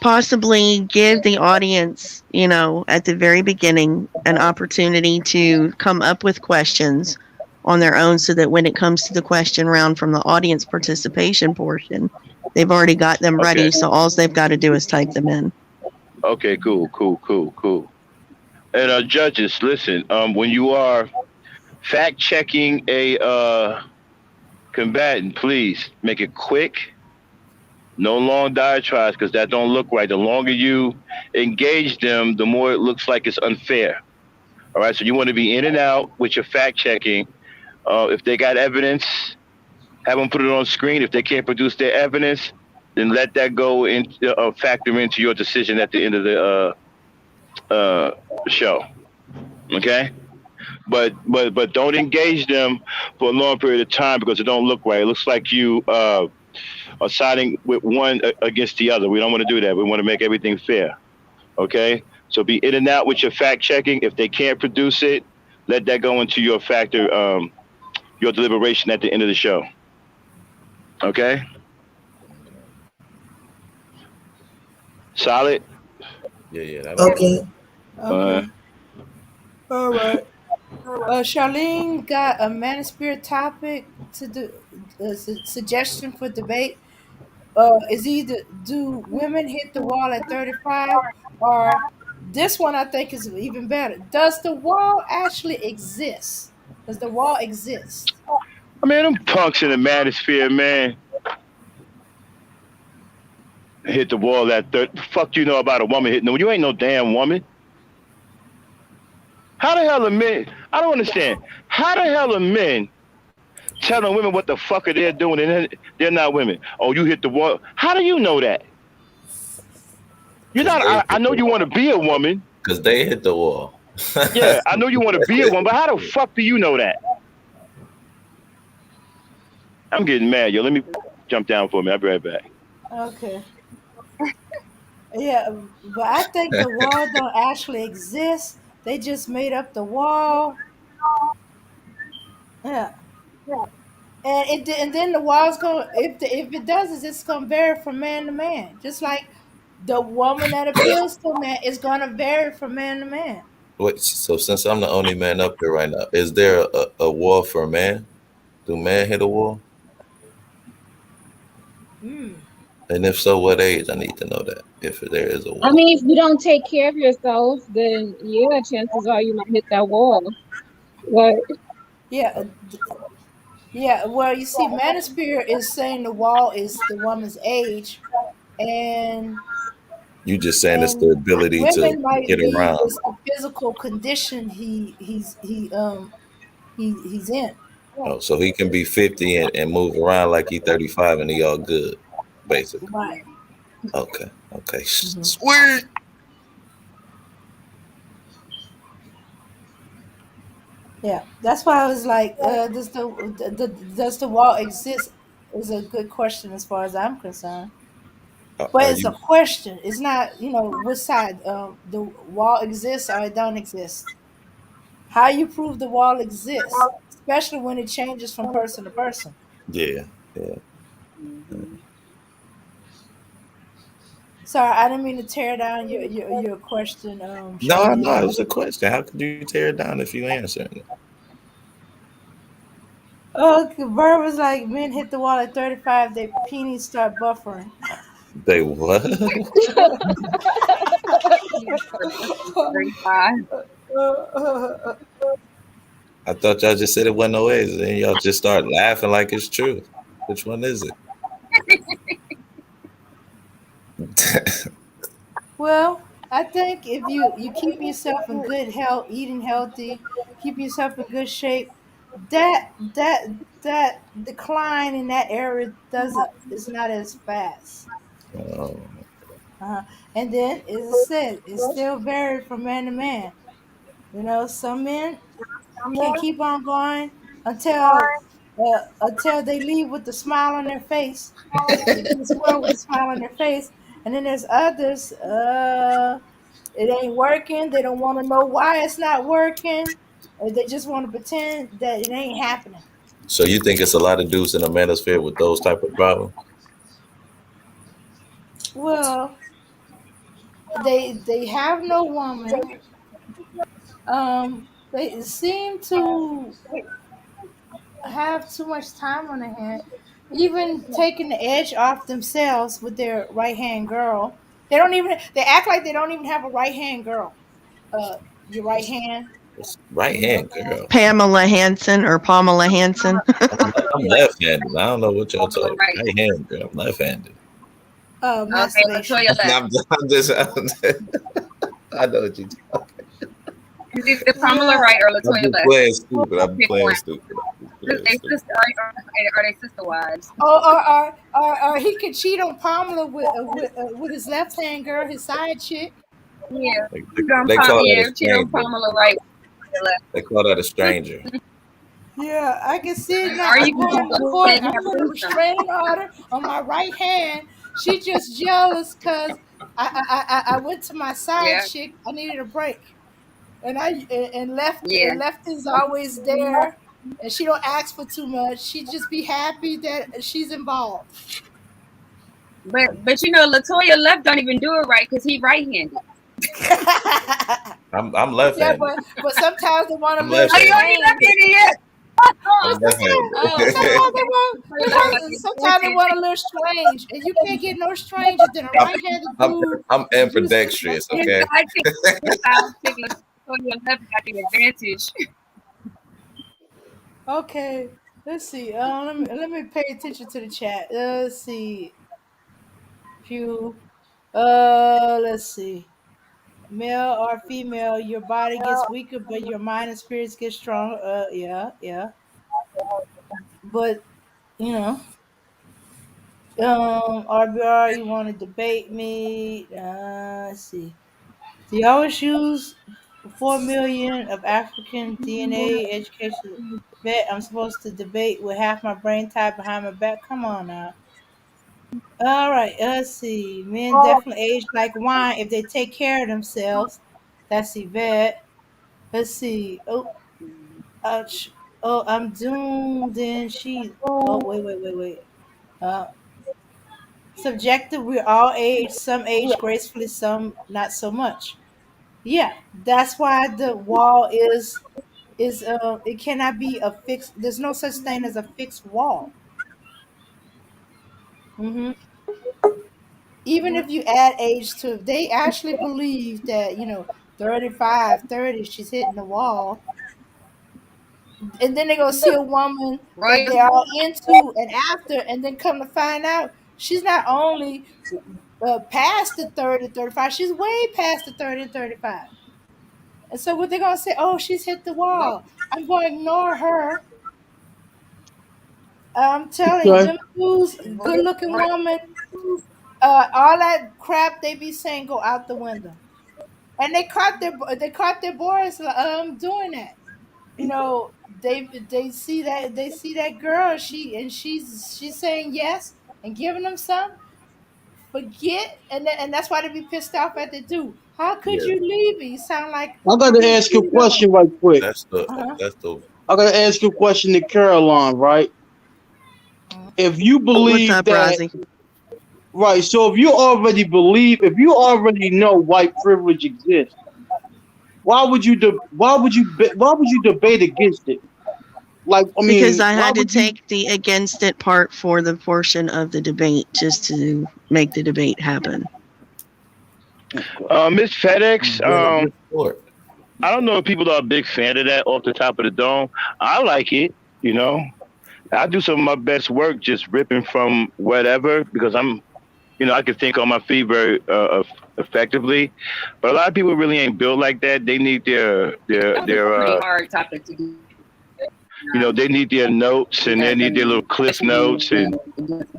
possibly give the audience, at the very beginning, an opportunity to come up with questions on their own so that when it comes to the question round from the audience participation portion, they've already got them Okay. ready. So all they've got to do is type them in. Okay, cool, cool, cool, cool. And judges, listen, when you are fact checking a combatant, please make it quick. No long diatribes because that don't look right. The longer you engage them, the more it looks like it's unfair. All right, so you want to be in and out with your fact checking. If they got evidence, have them put it on screen. If they can't produce their evidence, then let that go in, factor into your decision at the end of the show. Okay, but don't engage them for a long period of time because it don't look right. It looks like you are siding with one against the other. We don't want to do that. We want to make everything fair. Okay, so be in and out with your fact checking. If they can't produce it, let that go into your factor, your deliberation at the end of the show. Okay, solid. Yeah, that'll work. Okay. Uh, Okay. All right. Charlene got a manosphere topic to do, suggestion for debate. Is either do women hit the wall at 35, or this one I think is even better. Does the wall actually exist? Does the wall exist? I mean, them punks in the manosphere, man, hit the wall at 30. Fuck you know about a woman hitting the wall? You ain't no damn woman. How the hell are men? I don't understand. How the hell are men telling women what the fuck are they doing and they're not women? Oh, you hit the wall. How do you know that? You're Because not. they I hit know the you want to wall. be a woman. Because they hit the wall. Yeah, I know you want to be a woman, but how the fuck do you know that? I'm getting mad, yo. Let me jump down for a minute. I'll be right back. Okay. Yeah, but I think the wall don't actually exist. They just made up the wall. Yeah. And then the wall's going if it does is it's gonna vary from man to man. Just like the woman that appeals to a man is gonna vary from man to man. Wait, so since I'm the only man up here right now, is there a wall for a man? Do men hit a wall? Mm. And if so, what age? I need to know that if there is a I wall. mean, if you don't take care of yourself, then yeah, chances are you might hit that wall. But Yeah, yeah. Well, you see, Manosphere is saying the wall is the woman's age, and You just saying it's the and ability to women might get be around. it's the physical condition he's in. Oh, so he can be 50 and move around like he 35 and he all good, basically. Right. Okay. Okay. Hmm. Sweet. Yeah, that's why I was like, does the wall exist? Is a good question as far as I'm concerned. But Are it's you? a question. It's not, which side the wall exists or it don't exist. How you prove the wall exists, especially when it changes from person to person. Yeah. Yeah. Sorry, I didn't mean to tear down your question, No, Charlene. no, it was a question. How could you tear it down if you answering it? Oh, Bird was like, men hit the wall at 35, their peenies start buffering. They what? 35. I thought y'all just said it wasn't no ways, and then y'all just start laughing like it's true. Which one is it? Well, I think if you keep yourself in good health, eating healthy, keep yourself in good shape, that decline in that area doesn't is not as fast. Um, Uh-huh. And then, as I said, it's still varied from man to man. Some men can keep on going. until they leave with the smile on their face. This world with a smile on their face, and then there's others. It ain't working. They don't want to know why it's not working. Or they just want to pretend that it ain't happening. So you think it's a lot of dudes in the manosphere with those type of problems? Well, they have no woman. They seem to have too much time on their hand, even taking the edge off themselves with their right hand girl. They act like they don't even have a right hand girl. Your right hand, It's right you know. hand, girl. Pamela Hansen or Pamela Hansen. I'm left-handed. I don't know what y'all Pamela talking. Wright. Right hand, girl. I'm left-handed. Okay, Masturbation. Latoya left. I know what you. Is it the Pamela Wright or I'm Latoya just left? playing stupid. I'm Pick playing one. stupid. They sister, are they sister wives? Or he could cheat on Pamela with his left hand girl, his side chick. Yeah. They call that a Cheat on stranger. Pamela Wright. They call that a stranger. Yeah, I can see it now. Or I'm you can going to just court. say you I'm have putting a threesome. restraining order on my right hand. She just jealous because I went to my side Yeah. chick. I needed a break, and left Yeah. left is always there, and she don't ask for too much. She just be happy that she's involved. But you know, Latoya left don't even do it right because he right-handed. I'm Yeah, left-handed. but sometimes they want a I'm little Oh, you left-handed. ain't strange. left-handed yet? I'm left-handed. Oh, okay. Sometimes they want a little strange, and you can't get no stranger than a I'm, right-handed I'm, dude. I'm That do stuff like ambidextrous. His that. Okay. sidekick Latoya left got the advantage. Okay, let's see. Let me pay attention to the chat. Let's see. Pew. Let's see. Male or female, your body gets weaker, but your mind and spirits get stronger. Yeah, yeah. But you know, RBR, you want to debate me? Let's see. Do you always use 4 million of African DNA education? Bet I'm supposed to debate with half my brain tied behind my back. Come on now. All right, let's see. Men definitely age like wine if they take care of themselves. That's Yvette. Let's see. Oh, ouch. Oh, I'm doomed. Then she. Oh, wait. Uh, Subjective. We're all age. Some age gracefully, some not so much. Yeah, that's why the wall is it cannot be a fixed. There's no such thing as a fixed wall. Hmm. Even if you add age to it, they actually believe that 35, 30, she's hitting the wall, and then they go see a woman that Right? they're all into and after, and then come to find out she's not only past the 30, 35, she's way past the 30 and 35. And so what they're gonna say, oh, she's hit the wall. I'm gonna ignore her. I'm telling you, Okay. them dudes, good looking woman, all that crap they be saying go out the window. And they caught their boys doing that. They see that girl, she's saying yes and giving them some. Forget, and that's why they be pissed off at the dude. How could Yeah, you leave me? You sound like I got you to been ask you a cheated on. question right quick. that's the Uh-huh. that's the I got to ask you a question to Caroline, right? If you What's believe up, that, Rosie? right? So if you already know white privilege exists, why would you debate against it? Like, I Because mean, I why had to would you? take the against it part for the portion of the debate just to make the debate happen. Miss FedEx, good sport. I don't know if people are a big fan of that off the top of the dome. I like it, you know. I do some of my best work just ripping from whatever because I can think on my feet very effectively. But a lot of people really ain't built like that. They need That was a pretty hard topic to do. they need their notes and they need their little cliff notes and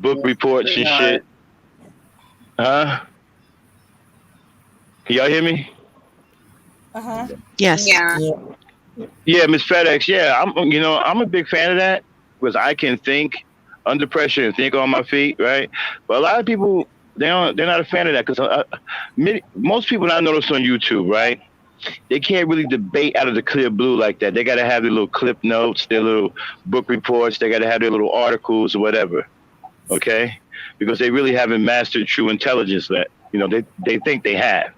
book reports and shit. Huh? Can y'all hear me? Uh-huh. Yes. Yeah. Yeah. Yeah, Miss FedEx. Yeah, I'm a big fan of that because I can think under pressure and think on my feet, right? But a lot of people they're not a fan of that because most people I notice on YouTube, right? They can't really debate out of the clear blue like that. They got to have their little clip notes, their little book reports. They got to have their little articles or whatever. Okay, because they really haven't mastered true intelligence that they think they have.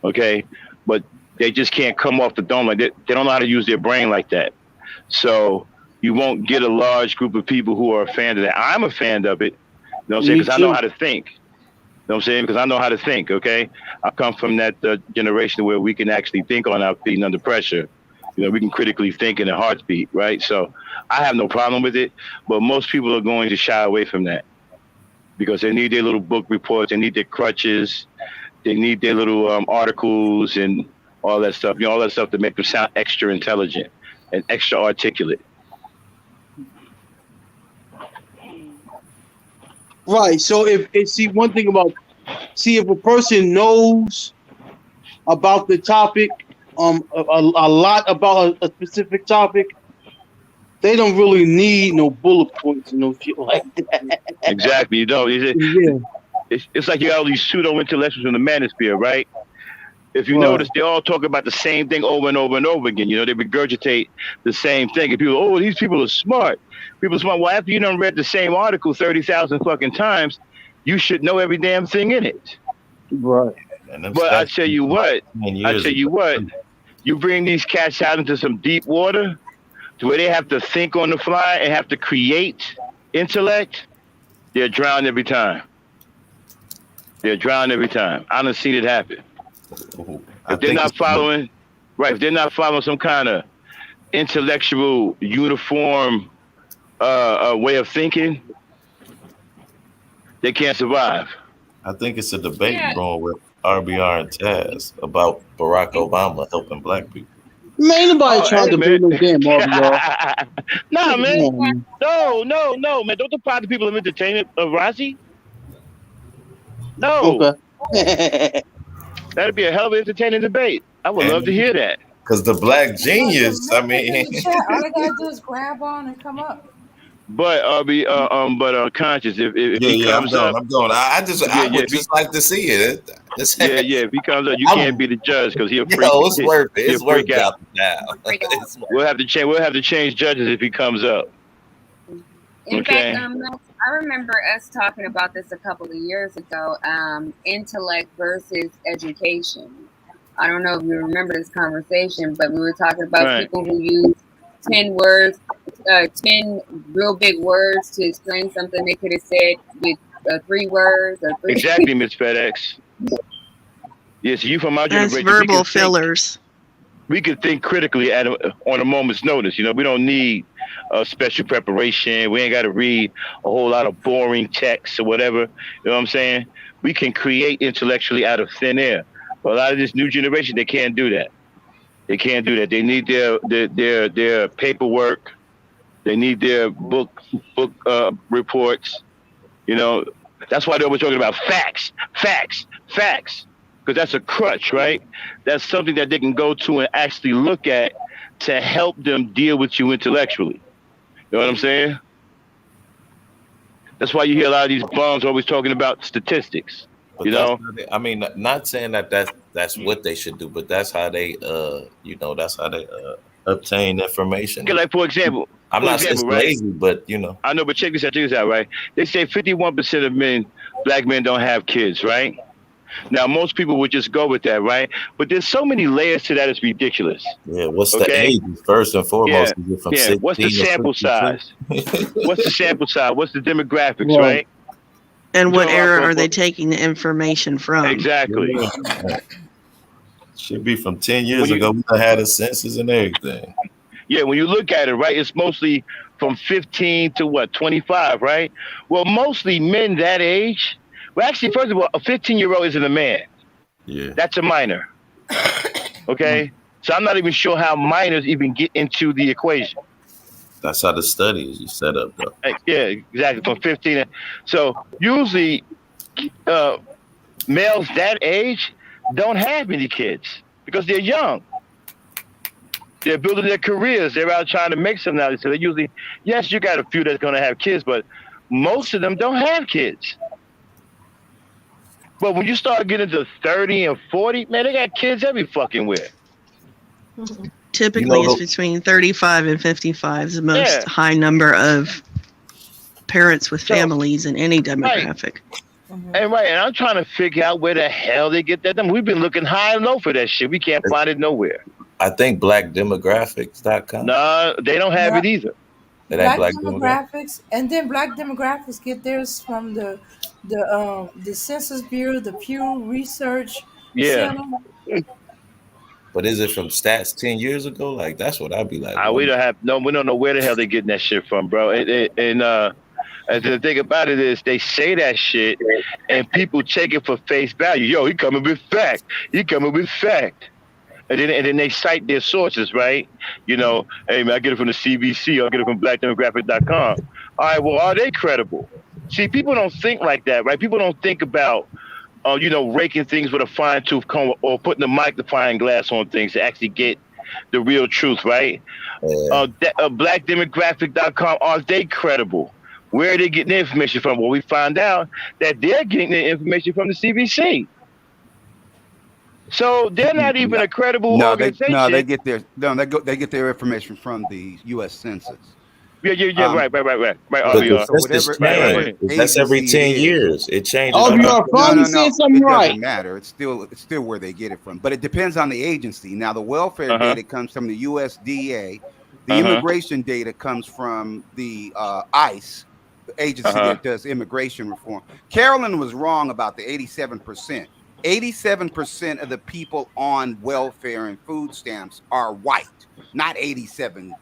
Okay, but they just can't come off the dome like that. They don't know how to use their brain like that. So you won't get a large group of people who are a fan of that. I'm a fan of it. You know what I'm saying? Because I know how to think. You know what I'm saying? Because I know how to think. Okay, I come from that generation where we can actually think on our feet and under pressure. We can critically think in a heartbeat, right? So I have no problem with it. But most people are going to shy away from that because they need their little book reports, they need their crutches, they need their little articles and all that stuff. All that stuff to make them sound extra intelligent and extra articulate. Right. So if one thing about if a person knows about the topic, a lot about a specific topic, they don't really need no bullet points and no shit like that. Exactly. It's like you got all these pseudo intellectuals in the manosphere, right? If you notice, they all talk about the same thing over and over and over again. They regurgitate the same thing. And people, these people are smart. People are smart. Well, after you done read the same article 30,000 fucking times, you should know every damn thing in it. Right. But I tell you what, you bring these cats out into some deep water to where they have to think on the fly and have to create intellect, they're drowned every time. They're drowned every time. I done seen it happen. If they're not following some kind of intellectual uniform way of thinking, they can't survive. I think it's a debate going with RBR and Taz about Barack Obama helping black people. Man, nobody trying to debate no damn RBR. Nah, man. No, man. Don't deprive the people of entertainment, Razi. No. Okay. That'd be a hell of an entertaining debate. I would love to hear that. Because the black genius, I mean, all they gotta do is grab on and come up. But conscious if he comes up, I'm going. I would just like to see it. If he comes up, you can't be the judge because he'll freak. It's worth it. It's worth out now. We'll have to change judges if he comes up. In fact, I remember us talking about this a couple of years ago. Intellect versus education. I don't know if you remember this conversation, but we were talking about people who use 10 words, 10 real big words to explain something they could have said with 3 words. Or 3 Exactly, Miss FedEx. Yes, you from our generation. That's verbal fillers. We could think critically on a moment's notice. We don't need special preparation. We ain't got to read a whole lot of boring texts or whatever. You know what I'm saying? We can create intellectually out of thin air. But a lot of this new generation, they can't do that. They can't do that. They need their paperwork. They need their book reports. That's why they were talking about facts. Because that's a crutch, right? That's something that they can go to and actually look at to help them deal with you intellectually. You know what I'm saying? That's why you hear a lot of these bums always talking about statistics. But I mean, not saying that that's what they should do, but that's how they obtain information. Okay, like for example, I'm not saying lazy, but I know, but check this out, right? They say 51% of black men don't have kids, right? Now, most people would just go with that, right? But there's so many layers to that, it's ridiculous. Yeah, what's the age, first and foremost? What's the sample size? What's the sample size? What's the demographics, right? And what era are they taking the information from? Exactly. Should be from 10 years ago. We had a census and everything. Yeah, when you look at it, right, it's mostly from 15 to 25, right? Well, mostly men that age. Well, actually, first of all, a 15-year-old isn't a man. Yeah. That's a minor. Okay? So I'm not even sure how minors even get into the equation. That's how the study is set up, though. Yeah, exactly. From 15. So usually males that age don't have any kids because they're young. They're building their careers. They're out trying to make something out of it. So they usually, yes, you got a few that's going to have kids, but most of them don't have kids. But when you start getting to 30 and 40, man, they got kids every fucking where. Typically, it's between 35 and 55 is the most high number of parents with families in any demographic. Right. And I'm trying to figure out where the hell they get that. We've been looking high and low for that shit. We can't find it nowhere. I think blackdemographics.com. No, they don't have it either. Black demographics, and then Black demographics get theirs from the Census Bureau, the Pew Research Center. But is it from stats 10 years ago? Like, that's what I'd be like. We don't know where the hell they're getting that shit from, bro. And the thing about it is they say that shit and people take it for face value. Yo, he coming with fact. He coming with fact. And then they cite their sources, right? You know, hey, man, I get it from the CBC. I'll get it from blackdemographic.com. All right, well, are they credible? See, people don't think like that, right? People don't think about, raking things with a fine-tooth comb or putting the magnifying glass on things to actually get the real truth, right? Blackdemographic.com, are they credible? Where are they getting the information from? Well, we find out that they're getting the information from the CBC. So they're not even a credible organization. They get their information from the U.S. Census. Yeah, right. That's every 10 years. It changes. No, it doesn't matter. It's still where they get it from. But it depends on the agency. Now, the welfare data comes from the USDA. The immigration data comes from the ICE, the agency that does immigration reform. Carolyn was wrong about the 87%. 87% of the people on welfare and food stamps are white, not 87%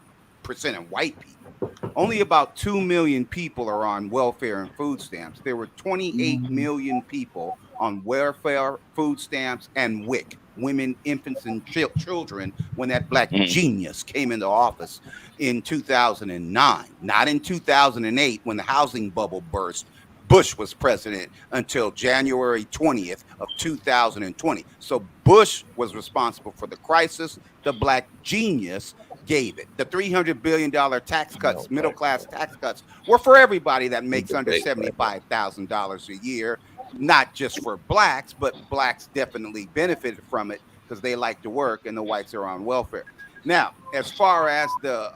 of white people. Only about 2 million people are on welfare and food stamps. There were 28 million people on welfare, food stamps, and WIC, women, infants, and children, when that black genius came into office in 2009, not in 2008 when the housing bubble burst. Bush was president until January 20th of 2020. So Bush was responsible for the crisis. The black genius gave it. The $300 billion tax cuts, middle-class tax cuts, were for everybody that makes under $75,000 a year, not just for blacks, but blacks definitely benefited from it because they like to work and the whites are on welfare. Now, as far as the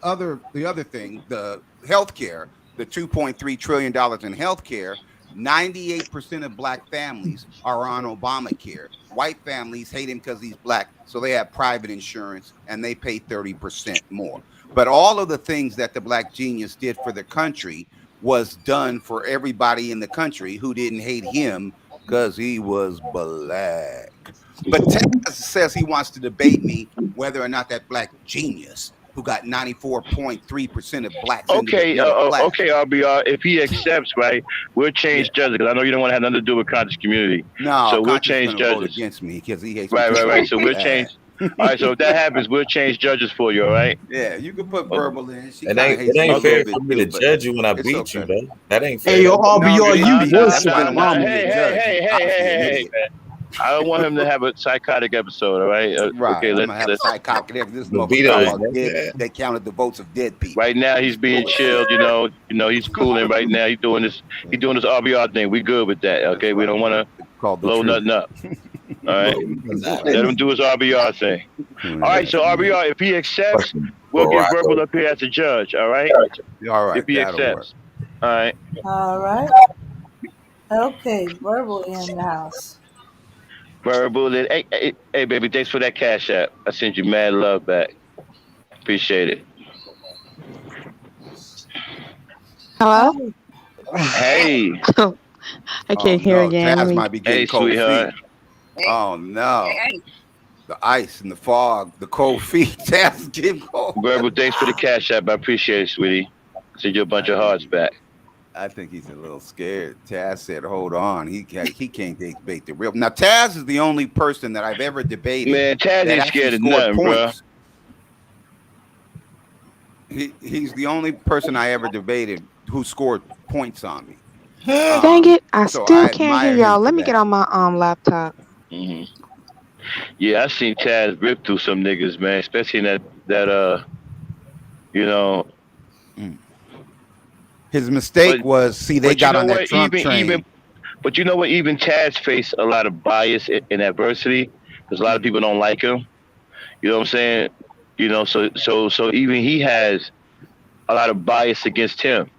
other thing, the healthcare, the $2.3 trillion in healthcare, 98% of black families are on Obamacare. White families hate him because he's black, so they have private insurance and they pay 30% more. But all of the things that the black genius did for the country was done for everybody in the country who didn't hate him because he was black. But Taz says he wants to debate me whether or not that black genius who got 94.3% of blacks. Okay, RBR, if he accepts, right, we'll change judges, because I know you don't want to have nothing to do with conscious community. No, so we'll change judges against me because he hates right. So we'll change. All right, so if that happens, we'll change judges for you. All right. Yeah, you can put verbal in. It ain't fair for me to judge you when I beat you, though. That ain't fair. Hey, yo, RBR, you worshiping mama. Hey, man. I don't want him to have a psychotic episode, all right? Right. Okay, let's have a psychotic. This motherfucker, they counted the votes of dead people. Right now, he's being chilled. He's cooling right now. He's doing this RBR thing. We good with that, okay? We don't want to blow nothing up. All right, let him do his RBR thing. All right, so RBR, if he accepts, we'll get verbal up here as a judge. All right. All right. If he accepts. All right. All right. Okay, verbal in the house. Verbal. Hey, baby, thanks for that cash app. I sent you mad love back. Appreciate it. Hello? Hey. I can't hear again. Taz might be getting cold sweetheart. Feet. Oh, no. The ice and the fog, the cold feet. Taz getting cold. Verbal, thanks for the cash app. I appreciate it, sweetie. Send you a bunch of hearts back. I think he's a little scared. Taz said, hold on. He can't debate the real. Now, Taz is the only person that I've ever debated. Man, Taz ain't scared of nothing, bro. He's the only person I ever debated who scored points on me. Dang it. I still can't hear y'all. Let me get on my laptop. Mm-hmm. Yeah, I seen Taz rip through some niggas, man, especially in that you know. Mm. His mistake But was, see, they but you got know on that what? Trump Even train. but you know what? Even Taz faced a lot of bias and adversity because a lot of people don't like him. You know what I'm saying? So even he has a lot of bias against him.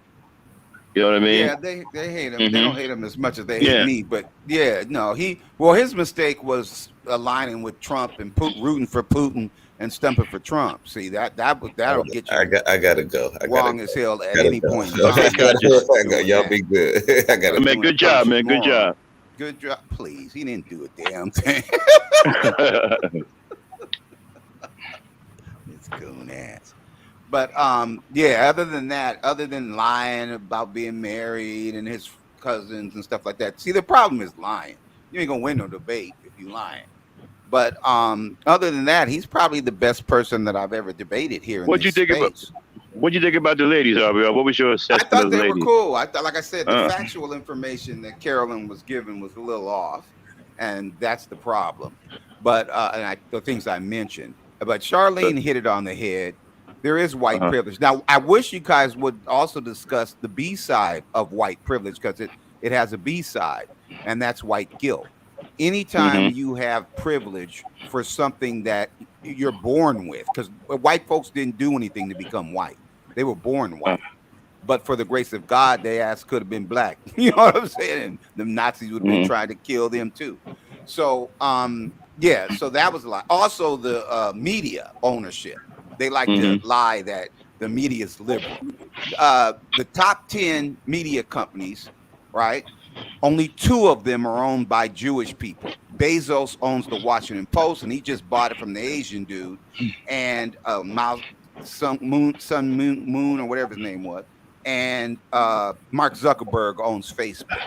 You know what I mean? Yeah, they hate him. They Hmm. don't hate him as much as they hate Yeah. me. But yeah, no, his mistake was aligning with Trump and rooting for Putin and stumping for Trump. See, that'll get you I gotta go. I gotta wrong go. as hell at Gotta any go. point in Okay, time. You judges. doing Y'all that. be good. I gotta Man, go. Doing good job, atrocious man. Good moron. job. Good job. Please, he didn't do a damn thing. It's goon ass. But yeah, other than that, other than lying about being married and his cousins and stuff like that. See, the problem is lying. You ain't gonna win no debate if you lying. But other than that, he's probably the best person that I've ever debated here in What'd this you think about? space. What'd you think about the ladies, Ariel? What was your I assessment thought of the they were ladies? cool. I thought, like I said, the Uh, factual information that Carolyn was given was a little off, and that's the problem. But the things I mentioned, but so, Charlene hit it on the head. There is white uh-huh. privilege. Now, I wish you guys would also discuss the B side of white privilege because it has a B side, and that's white guilt. Anytime Hmm. you have privilege for something that you're born with, because white folks didn't do anything to become white, they were born Uh, white, but for the grace of God, their ass could have been black. You know what I'm saying? And the Nazis would have been hmm. trying to kill them too. So yeah, so that was a lot. Also, the media ownership. They like to Hmm. lie that the media is liberal. The top 10 media companies, right? Only two of them are owned by Jewish people. Bezos owns the Washington Post, and he just bought it from the Asian dude. And Sun Moon, or whatever his name was. And Mark Zuckerberg owns Facebook.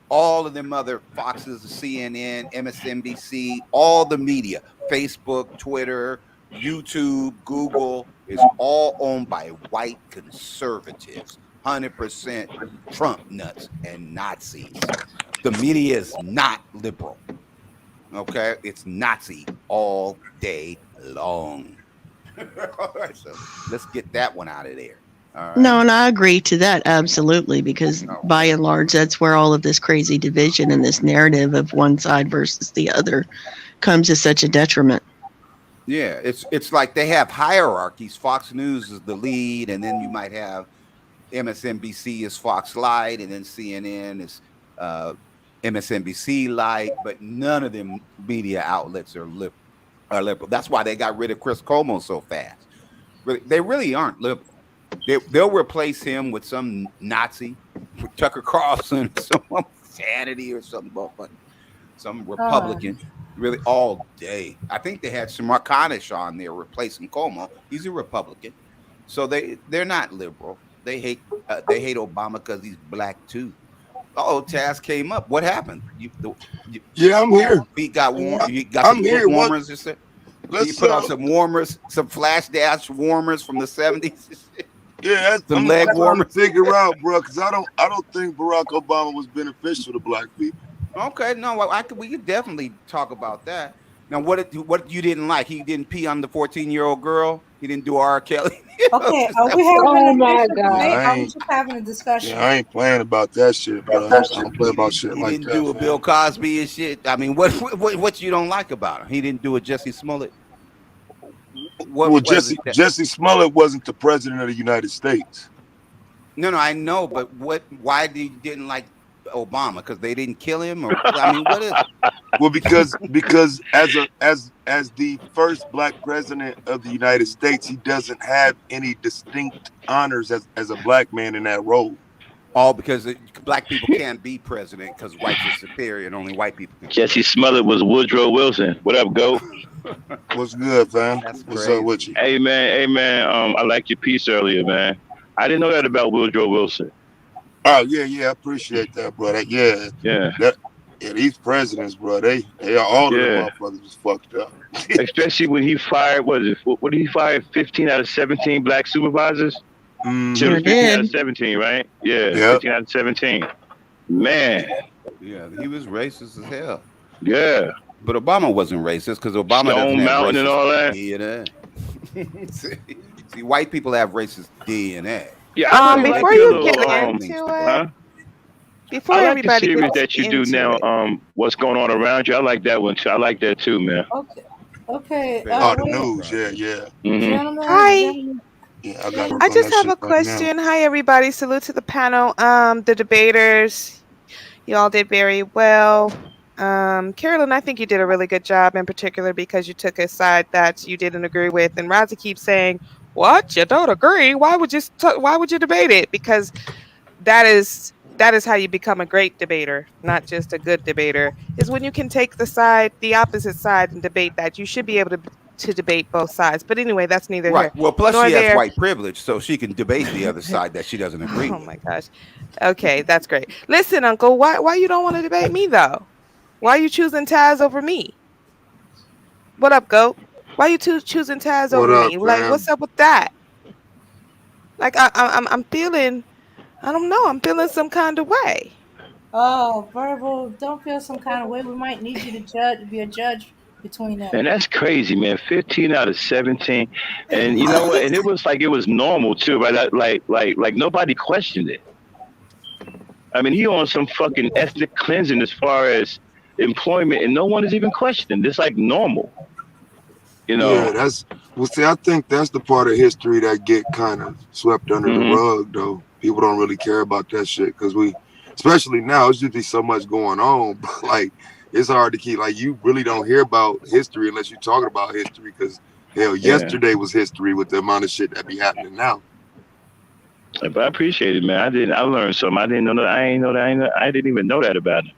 All of them other Foxes, CNN, MSNBC, all the media, Facebook, Twitter, YouTube, Google, is all owned by white conservatives, 100% Trump nuts and Nazis. The media is not liberal. Okay, it's Nazi all day long. All right, so let's get that one out of there. All right. No, and I agree to that absolutely because by and large, that's where all of this crazy division and this narrative of one side versus the other comes to such a detriment. Yeah, it's like they have hierarchies. Fox News is the lead, and then you might have MSNBC is Fox Light, and then CNN is uh, MSNBC Light. But none of them media outlets are liberal. That's why they got rid of Chris Cuomo so fast. They really aren't liberal. They'll replace him with some Nazi, with Tucker Carlson, some sanity or something, but some Republican, really all day. I think they had some Marconish on there replacing Cuomo. He's a Republican, so they're not liberal. They hate Obama because he's black too. Oh, Taz came up. What happened? Yeah, I'm here. He got warm. You got I'm some here. foot warmers. You Let's put on some warmers, some flash dash warmers from the 70s. Yeah, some I'm leg trying warmers. to figure out, bro, because I don't think Barack Obama was beneficial to black people. Okay, no, we could definitely talk about that. Now, what you didn't like? He didn't pee on the 14-year-old girl. He didn't do R. Kelly. Okay, are we having an official debate? I Or are we ain't, just having a discussion? I ain't playing about that shit, bro. I don't play about shit He like didn't that. do a Bill Cosby and shit. I mean, what you don't like about him? He didn't do a Jesse Smollett. Well, Jesse Smollett wasn't the president of the United States. No, I know, but why didn't like Obama? Because they didn't kill him, or I mean, what is? Well, because as the first black president of the United States, he doesn't have any distinct honors as a black man in that role. All because black people can't be president because whites are superior and only white people can. Jesse Smollett was Woodrow Wilson. What up, GOAT? What's good, fam? What's up with you? Hey man. I liked your piece earlier, man. I didn't know that about Woodrow Wilson. Oh yeah, I appreciate that, bro. Yeah. These presidents, bro, they are all of them motherfuckers was fucked up. Especially when he fired, what did he fire? 15 out of 17 black supervisors? Sure, 15 out of 17, right? Yeah, 15 out of 17. Man. Yeah, he was racist as hell. Yeah. But Obama wasn't racist because Obama doesn't Stone have Mountain racist and all that. DNA. See, white people have racist DNA. Yeah, I would Before like your you little get into it, huh? before I like the everybody series gets that you do into now. it, What's going on around you? I like that one too. I like that too, man. Okay. Okay. Oh, the Wait, news. Yeah, yeah. hi. Yeah, I got I on just that have shit a right now. question. Hi, everybody. Salute to the panel. The debaters, you all did very well. Carolyn, I think you did a really good job, in particular because you took a side that you didn't agree with, and Raza keeps saying, "What? You don't agree? Why would you? Why would you debate it?" Because that is how you become a great debater, not just a good debater. Is when you can take the opposite side, and debate that. You should be able to debate both sides. But anyway, that's neither Right. here Well, plus nor she has there. white privilege, so she can debate the other side that she doesn't agree Oh with. my gosh. Okay, that's great. Listen, Uncle, why you don't want to debate me though? Why are you choosing Taz over me? What up, Goat? Why you choosing Taz What over up, me? Like, fam? what's up with that? Like, I'm feeling, I don't know, I'm feeling some kind of way. Oh, Verbal, don't feel some kind of way. We might need you to be a judge between them. And that's crazy, man. 15 out of 17, and you know what? And it was normal too, right? Like nobody questioned it. I mean, he on some fucking ethnic cleansing as far as employment, and no one is even questioning. It's like normal, you know. Yeah, see, I think that's the part of history that get kind of swept under the rug, though. People don't really care about that shit because especially now, it's usually so much going on. But like, it's hard to keep. Like, you really don't hear about history unless you're talking about history. Because hell, yesterday was history with the amount of shit that be happening now. But I appreciate it, man. I learned something. I didn't know that. I didn't even know that about it.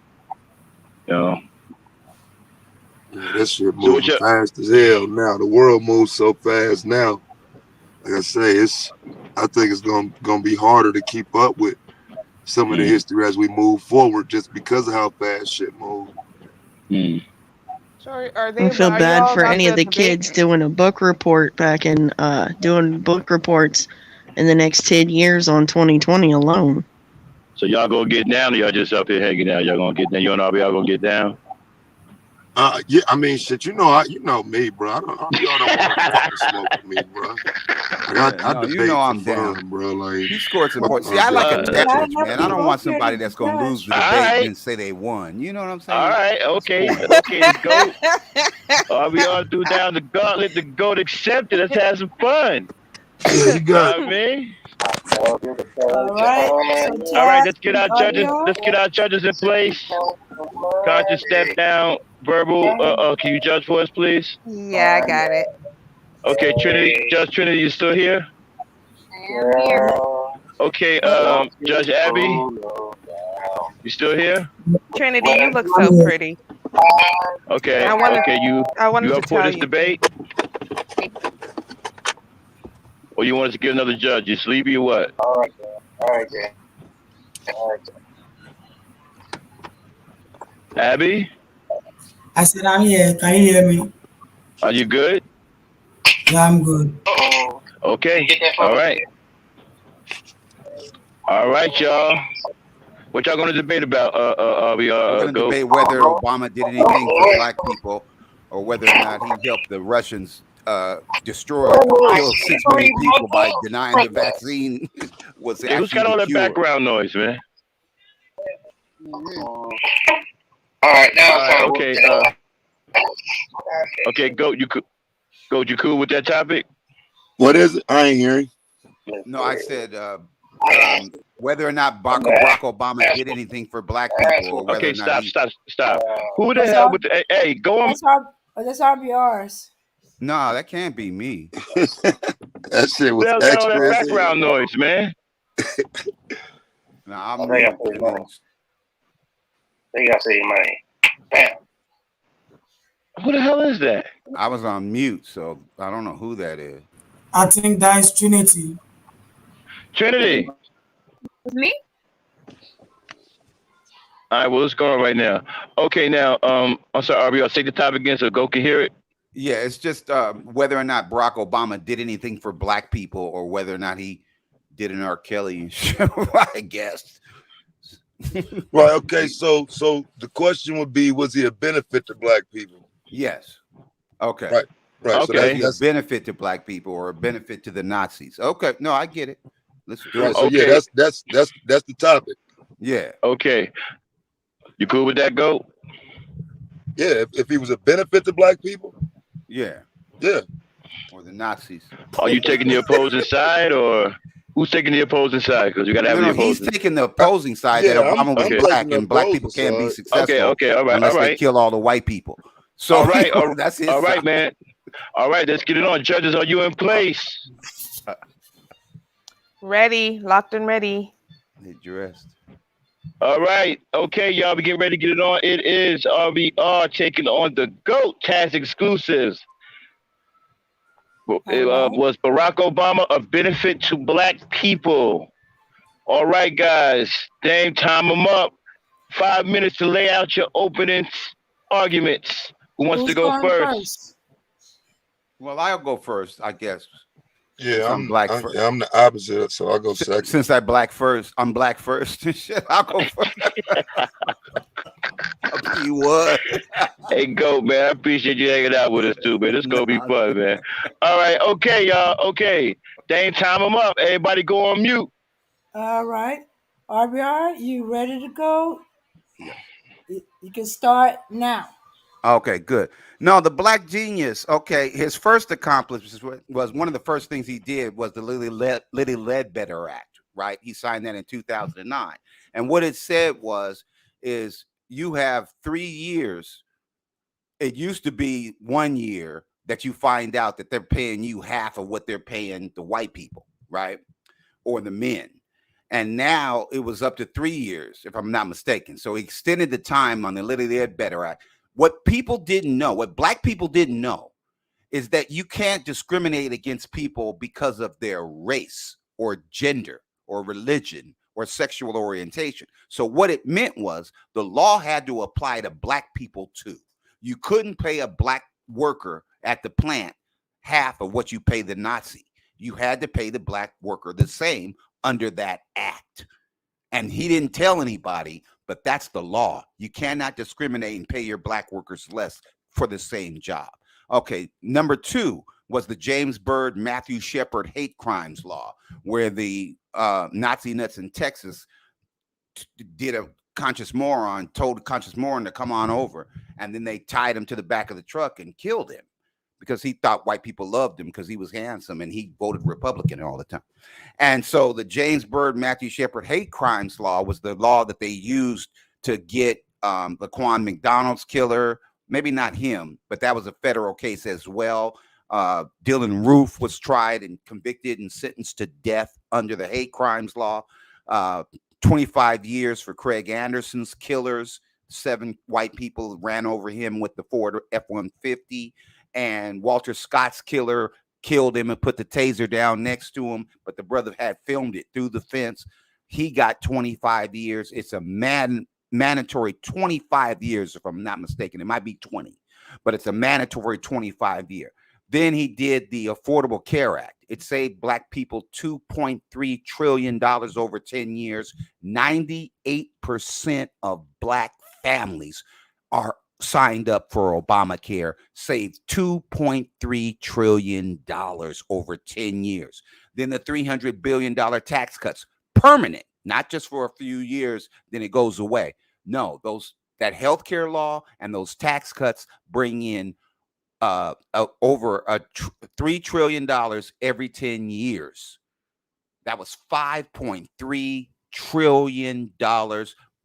You know. Yeah, that shit moving fast as hell now. The world moves so fast now. Like I say, I think it's gonna be harder to keep up with some of the history as we move forward, just because of how fast shit moves. So are I feel bad for any of the kids doing a book report back in doing book reports in the next 10 years on 2020 alone. So y'all gonna get down, or y'all just up here hanging out? Y'all gonna get down? You and y'all gonna get down? Yeah, I mean, shit, you know me, bro. Y'all don't want to fucking smoke with me, bro. Like, I debate I'm for fun, down, bro. Like, he scored some points. See, I like a Tetridge, man. I don't want somebody that's gonna lose the debate and then say they won. You know what I'm saying? All right, okay, the goat. We all threw down the gauntlet. The goat accepted. Let's have some fun. Yeah, you got me. All right. All right, let's get our judges. Let's get our judges in place. Conscious, step down. Verbal. Can you judge for us, please? Yeah, I got it. Okay, Trinity. Judge Trinity, you still here? I am here. Okay, Judge Abby, you still here? Trinity, you look so pretty. Okay. I wanted you to up for tell this you. debate? Or you want us to get another judge? You sleepy or what? All right. Abby? I said I'm here. Can you hear me? Are you good? Yeah, I'm good. Okay. All right. All right, y'all. What y'all gonna debate about? We're gonna debate whether Obama did anything for black people, or whether or not he helped the Russians destroy, kill 6 million people by denying the vaccine was actually who's got all the that cure. background noise, man? All right, now. Okay. Okay, Goat, you cool with that topic? What is it? I ain't hearing. No, I said whether or not Barack Obama did anything for black people, or whether Okay, or not stop. Who the hell with the hey, go on? That's RBRs. No, that can't be me. That shit was Got all that background noise, man. No, I'm They gotta say your name. Bam. Who the hell is that? I was on mute, so I don't know who that is. I think that is Trinity. Trinity. It's me? All right, well, let's go on right now. Okay, now, I'm sorry, RB, I'll say the topic again so Go can hear it. Yeah, it's just whether or not Barack Obama did anything for black people, or whether or not he did an R. Kelly show, I guess. Right. Okay. So the question would be, was he a benefit to black people? Yes. Okay. Right. Right. So Was he a that's benefit to black people or a benefit to the Nazis? Okay. No, I get it. Let's do right. it. So yeah, Okay. that's the topic. Yeah. Okay. You cool with that, Goat? Yeah. If he was a benefit to black people, Yeah. yeah. Or the Nazis. Are you taking the opposing side, or who's taking the opposing side? Because you got to have No, the no, he's opposing. taking the opposing side Yeah, that I'm Obama was Okay. black taking the and black people opposing can't be side. successful Okay. All right. unless All they right. kill all the white people. So All right. that's his All right, side. man. All right. Let's get it on. Judges, are you in place? Ready, locked and ready. They dressed. All right. Okay, y'all. We getting ready to get it on. It is RBR taking on the GOAT Taz exclusives. Was Barack Obama a benefit to black people? All right, guys. Dame, time them up. 5 minutes to lay out your opening arguments. Who wants Who's to go going first? first? Well, I'll go first, I guess. Yeah, I'm black first. Yeah, I'm the opposite, so I'll go second. Since I'm black first. Shit, I'll go first. You would. Hey, Goat, man. I appreciate you hanging out with us too, man. This gonna be fun, man. All right, okay, y'all. Okay. Dame, time them up. Everybody go on mute. All right. RBR, you ready to go? Yeah. You can start now. Okay, good. No, the Black Genius. Okay, his first accomplishment was one of the first things he did was the Lilly Ledbetter Act. Right, he signed that in 2009, and what it said is you have 3 years. It used to be 1 year that you find out that they're paying you half of what they're paying the white people, right, or the men. And now it was up to 3 years, if I'm not mistaken. So he extended the time on the Lilly Ledbetter Act. What people didn't know, what black people didn't know, is that you can't discriminate against people because of their race or gender or religion or sexual orientation. So what it meant was the law had to apply to black people too. You couldn't pay a black worker at the plant half of what you pay the Nazi. You had to pay the black worker the same under that act. And he didn't tell anybody, but that's the law. You cannot discriminate and pay your black workers less for the same job. Okay, number 2 was the James Byrd, Matthew Shepard hate crimes law, where the Nazi nuts in Texas did a told a conscious moron to come on over, and then they tied him to the back of the truck and killed him because he thought white people loved him because he was handsome and he voted Republican all the time. And so the James Byrd, Matthew Shepard hate crimes law was the law that they used to get Laquan McDonald's killer. Maybe not him, but that was a federal case as well. Dylan Roof was tried and convicted and sentenced to death under the hate crimes law. 25 years for Craig Anderson's killers. 7 white people ran over him with the Ford F-150. And Walter Scott's killer killed him and put the taser down next to him, but the brother had filmed it through the fence. He got 25 years. It's a mandatory 25 years, if I'm not mistaken. It might be 20, but it's a mandatory 25 year. Then he did the Affordable Care Act. It saved black people $2.3 trillion over 10 years. 98% of black families are signed up for Obamacare, saved $2.3 trillion over 10 years. Then the $300 billion tax cuts, permanent, not just for a few years, then it goes away. No, that healthcare law and those tax cuts bring in over $3 trillion every 10 years. That was $5.3 trillion.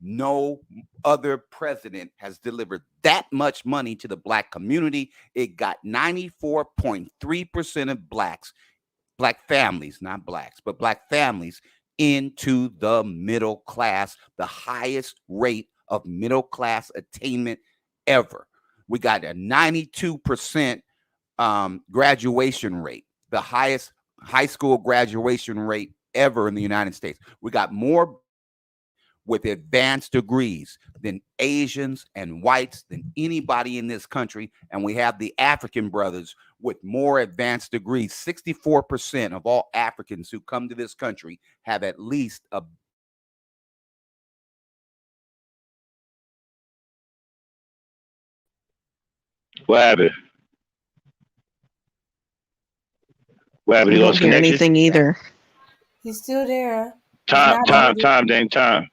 No other president has delivered that much money to the black community. It got 94.3% of black families, not blacks, but black families into the middle class, the highest rate of middle class attainment ever. We got a 92% graduation rate, the highest high school graduation rate ever in the United States. We got more with advanced degrees than Asians and whites than anybody in this country. And we have the African brothers with more advanced degrees. 64% of all Africans who come to this country have at least a What happened? What happened? We He don't lost hear connection? anything either. He's still there. He's Time, not time, muted. time, dang time.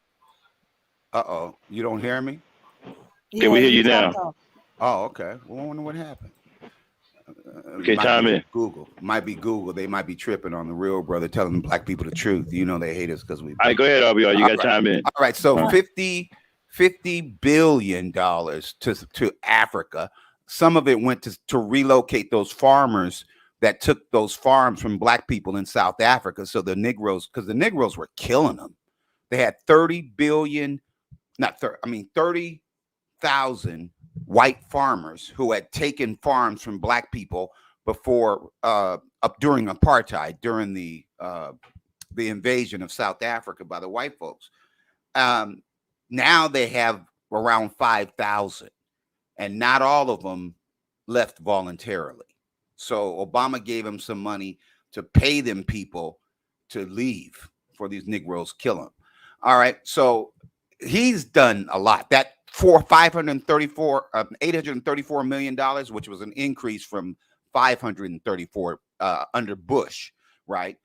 Uh-oh. You don't hear me? Okay, we hear you now. talked off. Oh, okay. Well, I wonder what happened. Okay, Might time be in. Google. Might be Google. They might be tripping on the real brother, telling black people the truth. You know they hate us because we. All right, go ahead, RBR. You got time in. All right. So All right. $50 billion to Africa. Some of it went to relocate those farmers that took those farms from black people in South Africa. So the Negroes, because the Negroes were killing them. They had 30,000 white farmers who had taken farms from black people before up during apartheid, during the invasion of South Africa by the white folks. Now they have around 5,000, and not all of them left voluntarily. So Obama gave them some money to pay them people to leave for these Negroes kill them. All right, so he's done a lot. That $834 million, which was an increase from 534 under Bush, right?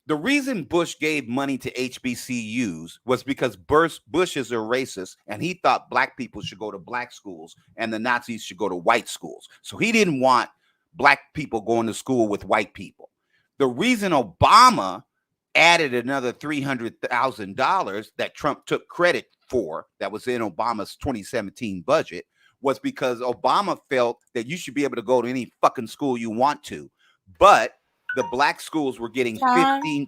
The reason Bush gave money to HBCUs was because Bush is a racist, and he thought black people should go to black schools and the Nazis should go to white schools. So he didn't want black people going to school with white people. The reason Obama added another $300,000 that Trump took credit for, that was in Obama's 2017 budget, was because Obama felt that you should be able to go to any fucking school you want to, but the black schools were getting 15.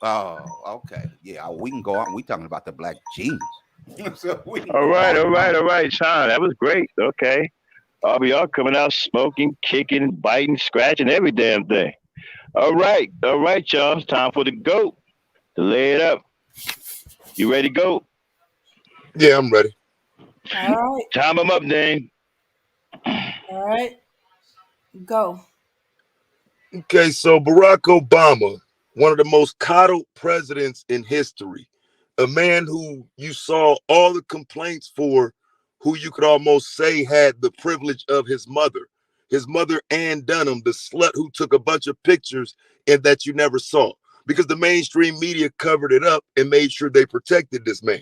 Oh, okay. Yeah, we can go on. We talking about the black genius. So all right, Sean. That was great. Okay. RBR coming out smoking, kicking, biting, scratching, every damn thing. All right, y'all. It's time for the GOAT to lay it up. You ready to go? Yeah, I'm ready. All right. Time them up, Dane. All right. Go. Okay, so Barack Obama, one of the most coddled presidents in history, a man who you saw all the complaints for, who you could almost say had the privilege of his mother Ann Dunham, the slut who took a bunch of pictures and that you never saw, because the mainstream media covered it up and made sure they protected this man.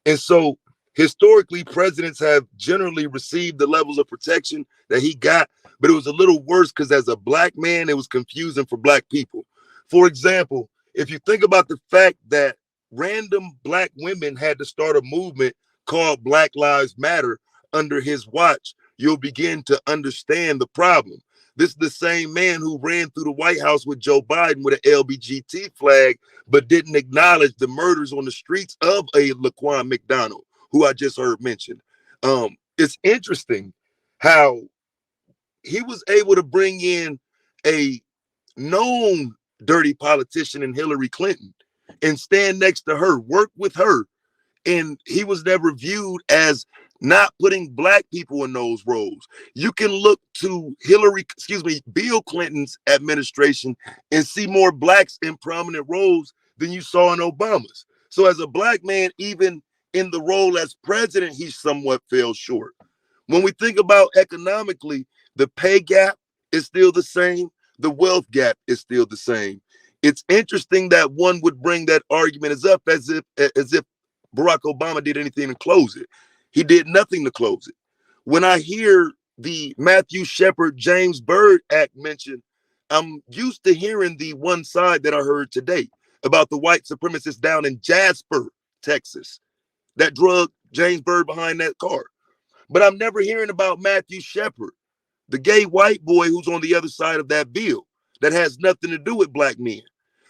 And so historically, presidents have generally received the levels of protection that he got, but it was a little worse because as a black man, it was confusing for black people. For example, if you think about the fact that random black women had to start a movement called Black Lives Matter under his watch, you'll begin to understand the problem. This is the same man who ran through the White House with Joe Biden with an LBGT flag, but didn't acknowledge the murders on the streets of a Laquan McDonald, who I just heard mentioned. It's interesting how he was able to bring in a known dirty politician in Hillary Clinton and stand next to her, work with her. And he was never viewed as not putting black people in those roles. You can look to Bill Clinton's administration and see more blacks in prominent roles than you saw in Obama's. So as a black man, even in the role as president, he somewhat fell short. When we think about economically, the pay gap is still the same. The wealth gap is still the same. It's interesting that one would bring that argument as if Barack Obama did anything to close it. He did nothing to close it. When I hear the Matthew Shepard, James Byrd Act mentioned, I'm used to hearing the one side that I heard today about the white supremacists down in Jasper, Texas, that drug James Byrd behind that car. But I'm never hearing about Matthew Shepard, the gay white boy who's on the other side of that bill that has nothing to do with black men.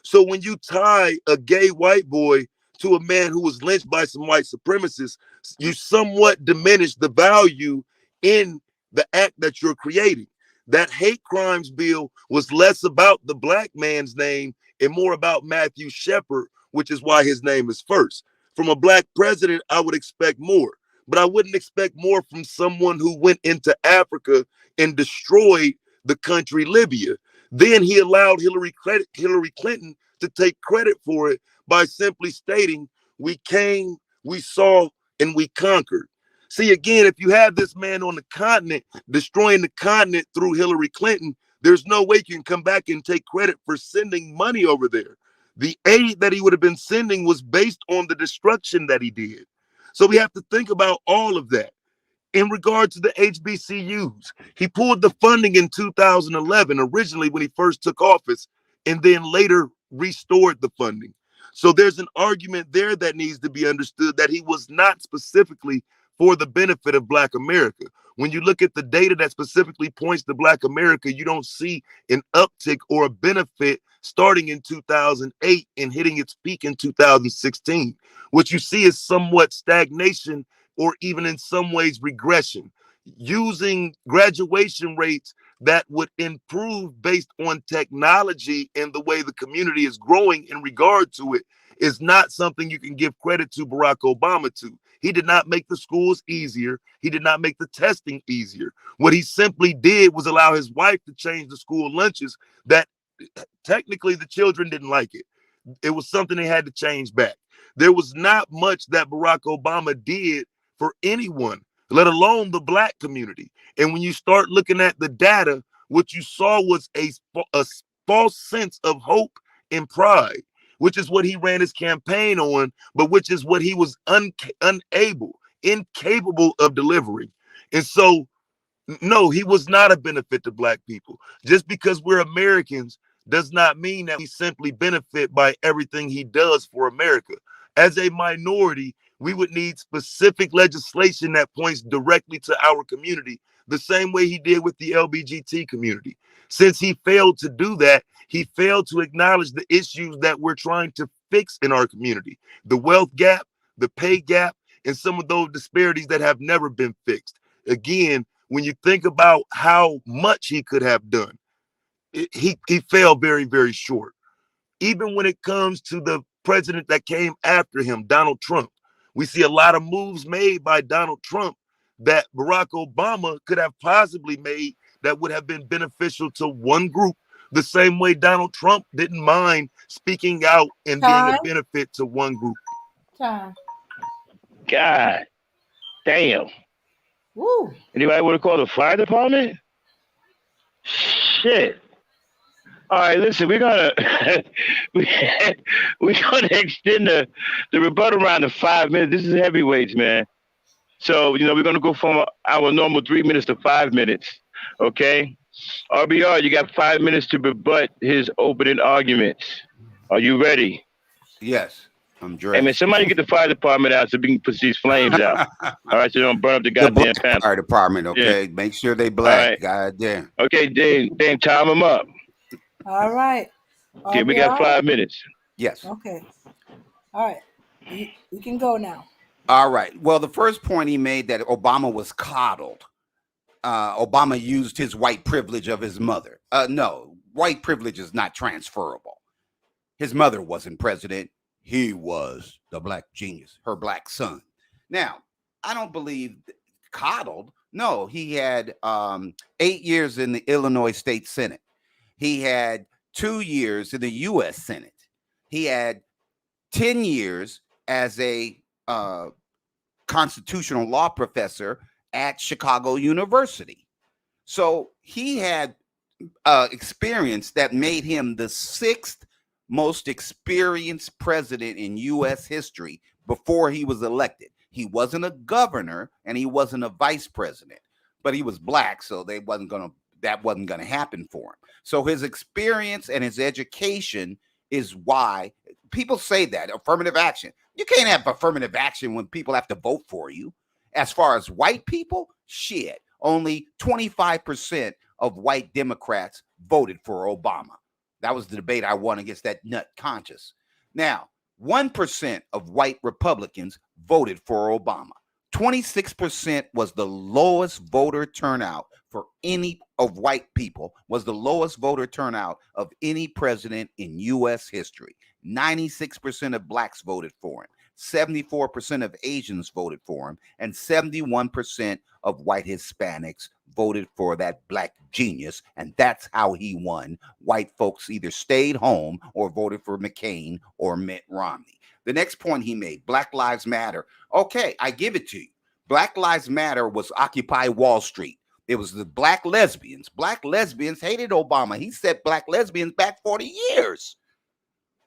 So when you tie a gay white boy to a man who was lynched by some white supremacists, you somewhat diminish the value in the act that you're creating. That hate crimes bill was less about the black man's name and more about Matthew Shepard, which is why his name is first. From a black president, I would expect more, but I wouldn't expect more from someone who went into Africa and destroyed the country Libya. Then he allowed Hillary Clinton to take credit for it by simply stating, we came, we saw, and we conquered. See, again, if you have this man on the continent destroying the continent through Hillary Clinton, there's no way you can come back and take credit for sending money over there. The aid that he would have been sending was based on the destruction that he did. So we have to think about all of that. In regard to the HBCUs, he pulled the funding in 2011, originally when he first took office, and then later restored the funding. So there's an argument there that needs to be understood that he was not specifically for the benefit of Black America. When you look at the data that specifically points to Black America, you don't see an uptick or a benefit starting in 2008 and hitting its peak in 2016. What you see is somewhat stagnation or even in some ways regression, using graduation rates that would improve based on technology and the way the community is growing in regard to it is not something you can give credit to Barack Obama to. He did not make the schools easier. He did not make the testing easier. What he simply did was allow his wife to change the school lunches that technically the children didn't like it. It was something they had to change back. There was not much that Barack Obama did for anyone, let alone the Black community. And when you start looking at the data, what you saw was a false sense of hope and pride, which is what he ran his campaign on, but which is what he was incapable of delivering. And so, no, he was not a benefit to Black people. Just because we're Americans does not mean that we simply benefit by everything he does for America. As a minority, we would need specific legislation that points directly to our community, the same way he did with the LGBT community. Since he failed to do that, he failed to acknowledge the issues that we're trying to fix in our community, the wealth gap, the pay gap, and some of those disparities that have never been fixed. Again, when you think about how much he could have done, he fell very, very short. Even when it comes to the president that came after him, Donald Trump, we see a lot of moves made by Donald Trump that Barack Obama could have possibly made that would have been beneficial to one group, the same way Donald Trump didn't mind speaking out and being a benefit to one group. Time. God damn. Woo. Anybody want to call the fire department? Shit. All right, listen, we're gonna extend the rebuttal round to 5 minutes. This is heavyweights, man. So we're gonna go from our normal 3 minutes to 5 minutes. Okay, RBR, you got 5 minutes to rebut his opening arguments. Are you ready? Yes, I'm dressed. Hey man, somebody get the fire department out so we can put these flames out. All right, so don't burn up the goddamn panel. Fire department, okay. Yeah. Make sure they black. Right. Goddamn. Okay, Dame, time them up. All right. Okay, we got 5 minutes. Yes. Okay. All right. You can go now. All right. Well, the first point he made that Obama was coddled. Obama used his white privilege of his mother. No, white privilege is not transferable. His mother wasn't president. He was the black genius, her black son. Now, I don't believe coddled. No, he had 8 years in the Illinois State Senate. He had 2 years in the U.S. Senate. He had 10 years as a constitutional law professor at Chicago University. So he had experience that made him the 6th most experienced president in U.S. history before he was elected. He wasn't a governor and he wasn't a vice president, but he was black, so that wasn't going to happen for him. So his experience and his education is why people say that affirmative action. You can't have affirmative action when people have to vote for you. As far as white people, shit, only 25% of white Democrats voted for Obama. That was the debate I won against that nut conscious. Now, 1% of white Republicans voted for Obama. 26% was the lowest voter turnout for any of white people, was the lowest voter turnout of any president in U.S. history. 96% of blacks voted for him. 74% of Asians voted for him. And 71% of white Hispanics voted for that black genius. And that's how he won. White folks either stayed home or voted for McCain or Mitt Romney. The next point he made, Black Lives Matter. Okay, I give it to you. Black Lives Matter was Occupy Wall Street. It was the black lesbians. Black lesbians hated Obama. He set black lesbians back 40 years.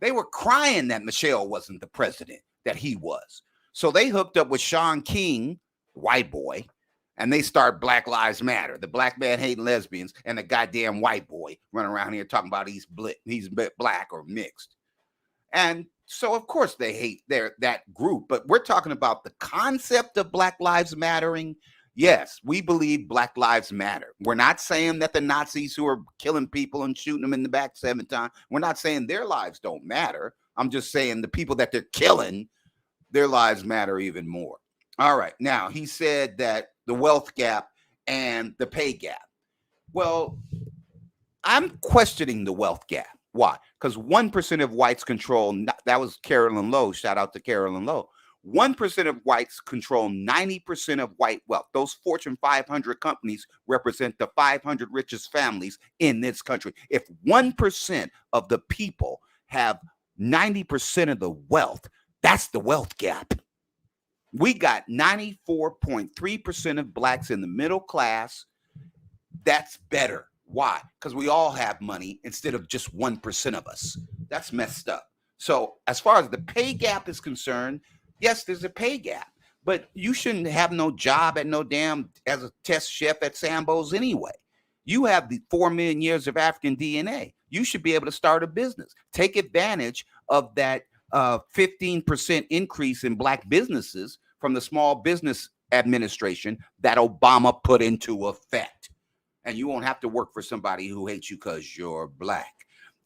They were crying that Michelle wasn't the president, that he was. So they hooked up with Sean King, white boy, and they start Black Lives Matter. The black man hating lesbians and the goddamn white boy running around here talking about he's black or mixed. And so, of course, they hate that group. But we're talking about the concept of Black Lives Mattering. Yes, we believe Black Lives Matter. We're not saying that the Nazis who are killing people and shooting them in the back 7 times, we're not saying their lives don't matter. I'm just saying the people that they're killing, their lives matter even more. All right. Now, he said that the wealth gap and the pay gap. Well, I'm questioning the wealth gap. Why? Because 1% of whites control, that was Carolyn Lowe. Shout out to Carolyn Lowe. 1% of whites control 90% of white wealth. Those Fortune 500 companies represent the 500 richest families in this country. If 1% of the people have 90% of the wealth, that's the wealth gap. We got 94.3% of blacks in the middle class. That's better. Why? Because we all have money instead of just 1% of us. That's messed up. So as far as the pay gap is concerned, yes, there's a pay gap, but you shouldn't have no job at no damn as a test chef at Sambo's anyway. You have the 4 million years of African DNA. You should be able to start a business. Take advantage of that 15% increase in black businesses from the Small Business Administration that Obama put into effect. And you won't have to work for somebody who hates you because you're black.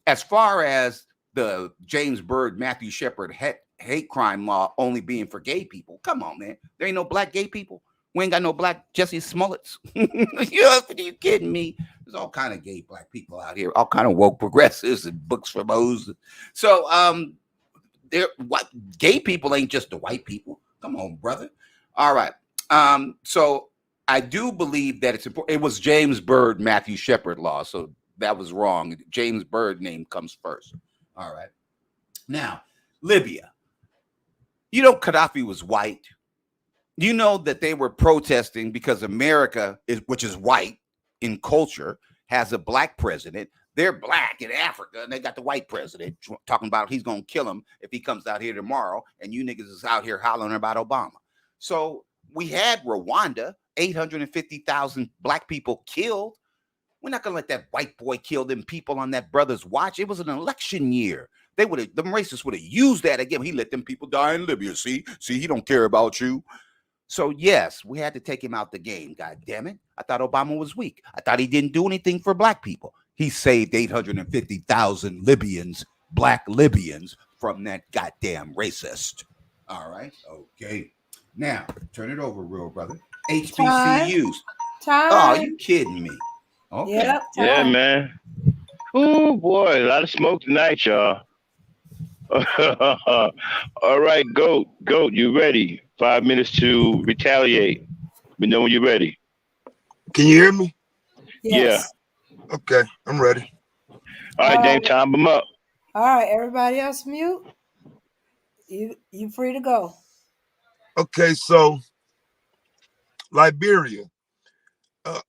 As far as the James Byrd, Matthew Shepard hate crime law only being for gay people, come on, man. There ain't no black gay people. We ain't got no black Jesse Smollets. You kidding me? There's all kind of gay black people out here, all kind of woke progressives and books for those. So what gay people ain't just the white people. Come on, brother. All right. So I do believe that it's important. It was James Byrd, Matthew Shepard law. So that was wrong. James Byrd name comes first. All right. Now, Libya. You know, Gaddafi was white. You know that they were protesting because America, which is white in culture, has a black president. They're black in Africa, and they got the white president talking about he's going to kill him if he comes out here tomorrow, and you niggas is out here hollering about Obama. So we had Rwanda, 850,000 black people killed. We're not going to let that white boy kill them people on that brother's watch. It was an election year. The racists would have used that again. He let them people die in Libya. See, he don't care about you. So yes, we had to take him out the game. God damn it. I thought Obama was weak. I thought he didn't do anything for black people. He saved 850,000 Libyans, black Libyans, from that goddamn racist. All right. Okay. Now, turn it over, real brother. HBCUs. Time. Oh, you kidding me? Okay. Yep, yeah, man. Oh, boy. A lot of smoke tonight, y'all. All right, Goat, you ready? 5 minutes to retaliate. We know when you're ready. Can you hear me? Yes. Yeah. Okay, I'm ready. All right, Dame, time them up. All right, everybody else mute. You free to go. Okay, so Liberia.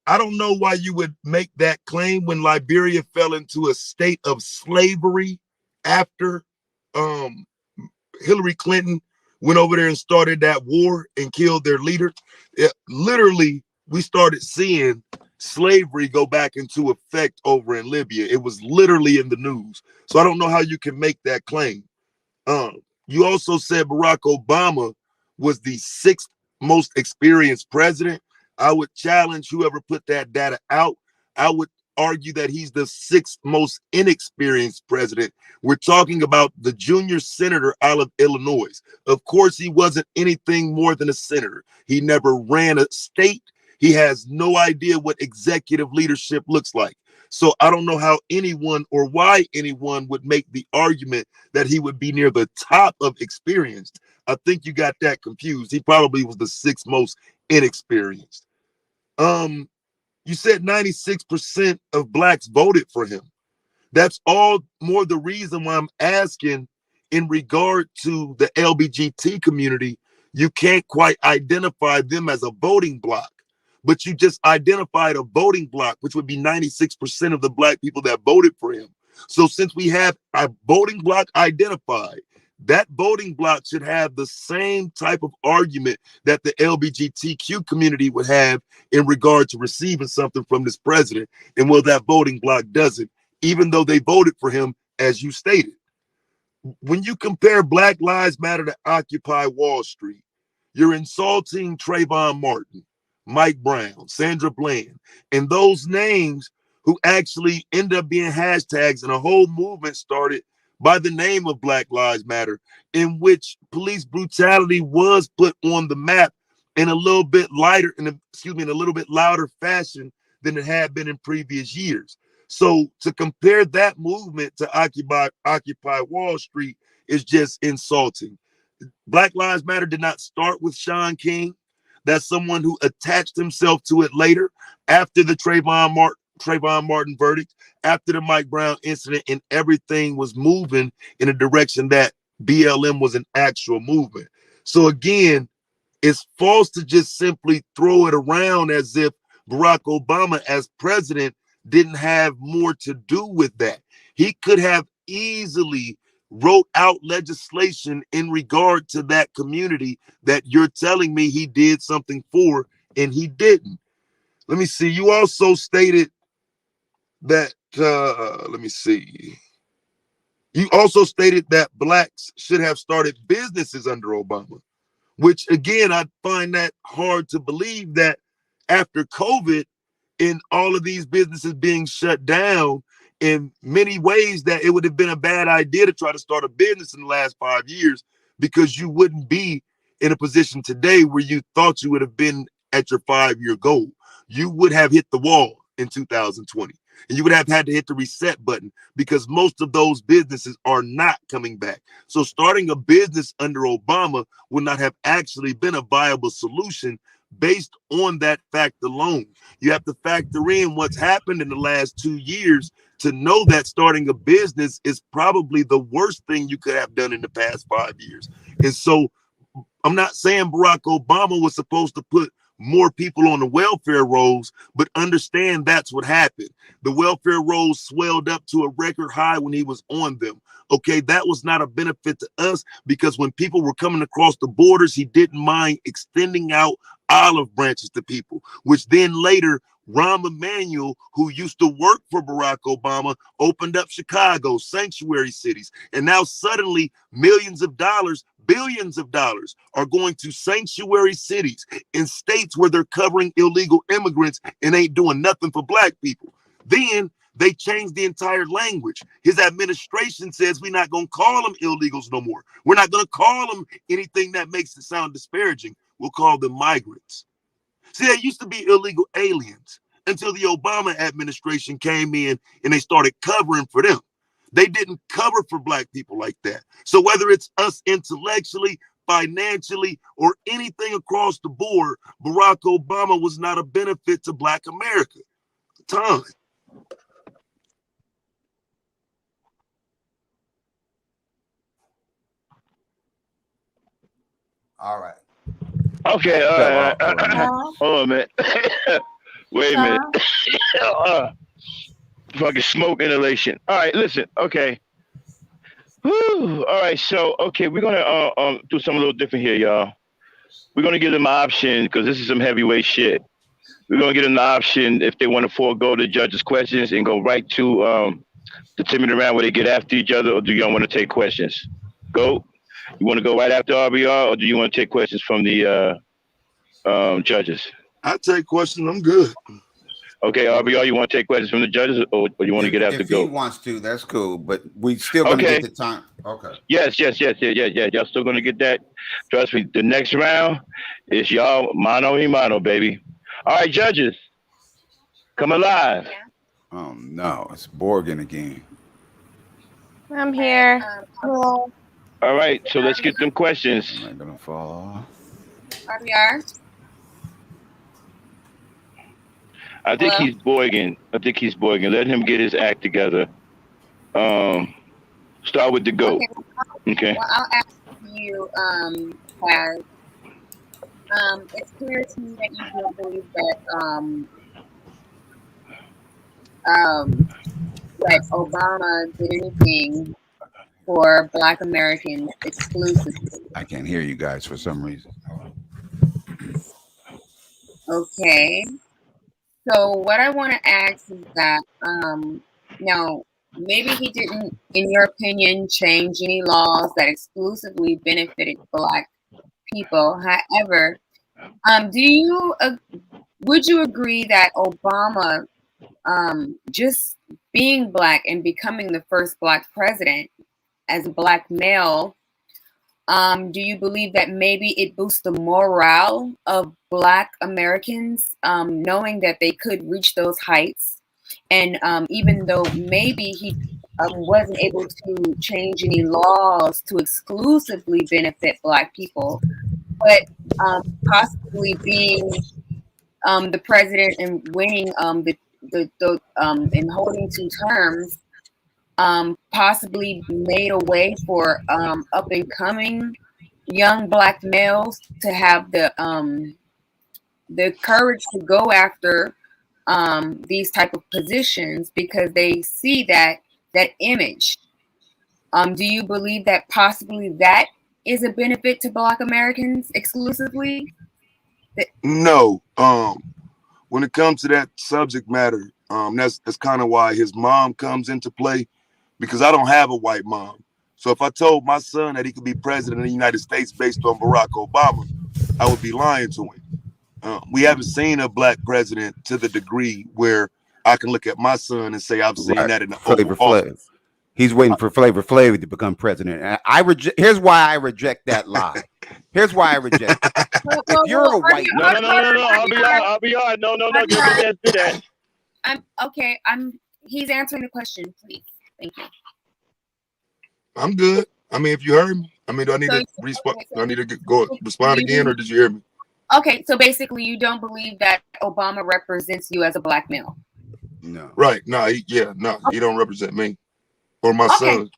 I don't know why you would make that claim when Liberia fell into a state of slavery after Hillary Clinton went over there and started that war and killed their leader. Literally, we started seeing slavery go back into effect over in Libya. It was literally in the news. So I don't know how you can make that claim. You also said Barack Obama was the 6th most experienced president. I would challenge whoever put that data out. I would argue that he's the 6th most inexperienced president. We're talking about the junior senator out of Illinois. Of course, he wasn't anything more than a senator. He never ran a state. He has no idea what executive leadership looks like. So I don't know how anyone or why anyone would make the argument that he would be near the top of experienced. I think you got that confused. He probably was the 6th most inexperienced. You said 96% of blacks voted for him. That's all more the reason why I'm asking in regard to the LBGT community. you can't quite identify them as a voting block, but you just identified a voting block, which would be 96% of the black people that voted for him. So since we have a voting block identified, that voting block should have the same type of argument that the LGBTQ community would have in regard to receiving something from this president. And well, that voting block doesn't, even though they voted for him, as you stated. When you compare Black Lives Matter to Occupy Wall Street, you're insulting Trayvon Martin, Mike Brown, Sandra Bland, and those names who actually end up being hashtags, and a whole movement started by the name of Black Lives Matter, in which police brutality was put on the map in a little bit lighter, in a little bit louder fashion than it had been in previous years. So to compare that movement to Occupy Wall Street is just insulting. Black Lives Matter did not start with Shaun King. That's someone who attached himself to it later, after the Trayvon Martin verdict, after the Mike Brown incident, and everything was moving in a direction that BLM was an actual movement. So again, it's false to just simply throw it around as if Barack Obama as president didn't have more to do with that. He could have easily wrote out legislation in regard to that community that you're telling me he did something for, and he didn't. Let me see. You also stated that, let me see. You also stated that blacks should have started businesses under Obama, which again, I find that hard to believe, that after COVID and all of these businesses being shut down, in many ways that it would have been a bad idea to try to start a business in the last 5 years, because you wouldn't be in a position today where you thought you would have been at your 5-year goal. You would have hit the wall in 2020, and you would have had to hit the reset button, because most of those businesses are not coming back. So starting a business under Obama would not have actually been a viable solution based on that fact alone. You have to factor in what's happened in the last 2 years to know that starting a business is probably the worst thing you could have done in the past 5 years. And so I'm not saying Barack Obama was supposed to put more people on the welfare rolls, but understand that's what happened. The welfare rolls swelled up to a record high when he was on them. Okay, that was not a benefit to us, because when people were coming across the borders, he didn't mind extending out olive branches to people, which then later Rahm Emanuel, who used to work for Barack Obama, opened up Chicago, sanctuary cities. And now suddenly millions of dollars, billions of dollars are going to sanctuary cities in states where they're covering illegal immigrants and ain't doing nothing for black people. Then they changed the entire language. His administration says we're not going to call them illegals no more. We're not going to call them anything that makes it sound disparaging. We'll call them migrants. See, they used to be illegal aliens until the Obama administration came in and they started covering for them. They didn't cover for black people like that. So whether it's us intellectually, financially, or anything across the board, Barack Obama was not a benefit to black America. Time. All right. Okay. Hold on a minute. Wait a minute. Fucking smoke inhalation. All right, listen. Okay. Whew. All right. So, okay, we're gonna do something a little different here, y'all. We're gonna give them an option, because this is some heavyweight shit. We're gonna give them the option if they want to forego the judges' questions and go right to the timid around where they get after each other, or do y'all want to take questions? Go. You want to go right after RBR, or do you want to take questions from the judges? I take questions. I'm good. Okay, RBR, you want to take questions from the judges, or you want to get after Go? If he wants to, that's cool. But we still going to get the time. Okay. Yes. Y'all still going to get that. Trust me. The next round is y'all mano y mano, baby. All right, judges, come alive. Oh no, it's Borgen again. I'm here. All right, so let's get them questions. Am I gonna fall? RBR. I think he's Borgen. Let him get his act together. Start with the GOAT. Okay. Well, I'll ask you, Kaz. It's clear to me that you don't believe that Obama did anything for Black Americans exclusively. I can't hear you guys for some reason. Okay. So what I want to ask is that now maybe he didn't, in your opinion, change any laws that exclusively benefited Black people. However, would you agree that Obama, just being Black and becoming the first Black president as a Black male, do you believe that maybe it boosts the morale of Black Americans, knowing that they could reach those heights? And even though maybe he wasn't able to change any laws to exclusively benefit Black people, but possibly being the president and winning and holding 2 terms, possibly made a way for up and coming young Black males to have the courage to go after these type of positions because they see that image. Do you believe that possibly that is a benefit to Black Americans exclusively? No. When it comes to that subject matter, that's kind of why his mom comes into play, because I don't have a white mom. So if I told my son that he could be president of the United States based on Barack Obama, I would be lying to him. We haven't seen a Black president to the degree where I can look at my son and say I've seen that in the Oval Office. He's waiting for Flavor Flav to become president. And here's why I reject that lie. Here's why I reject it. If you're a white no, I'll be on. No, just do that. Okay. He's answering the question, please. Thank you. I'm good. I mean, if you heard me, I mean, do I need to respond? Do I need to respond again, or did you hear me? Okay, so basically, you don't believe that Obama represents you as a Black male. No. Right. No. He don't represent me or my son.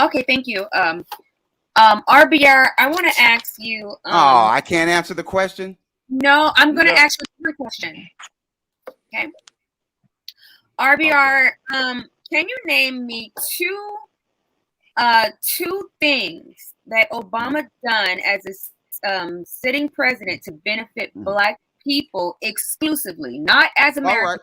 Okay. Thank you. RBR, I want to ask you. I can't answer the question. No, I'm going to ask you a question. Okay. RBR, can you name me two things that Obama done as a sitting president to benefit Black people exclusively, not as Americans?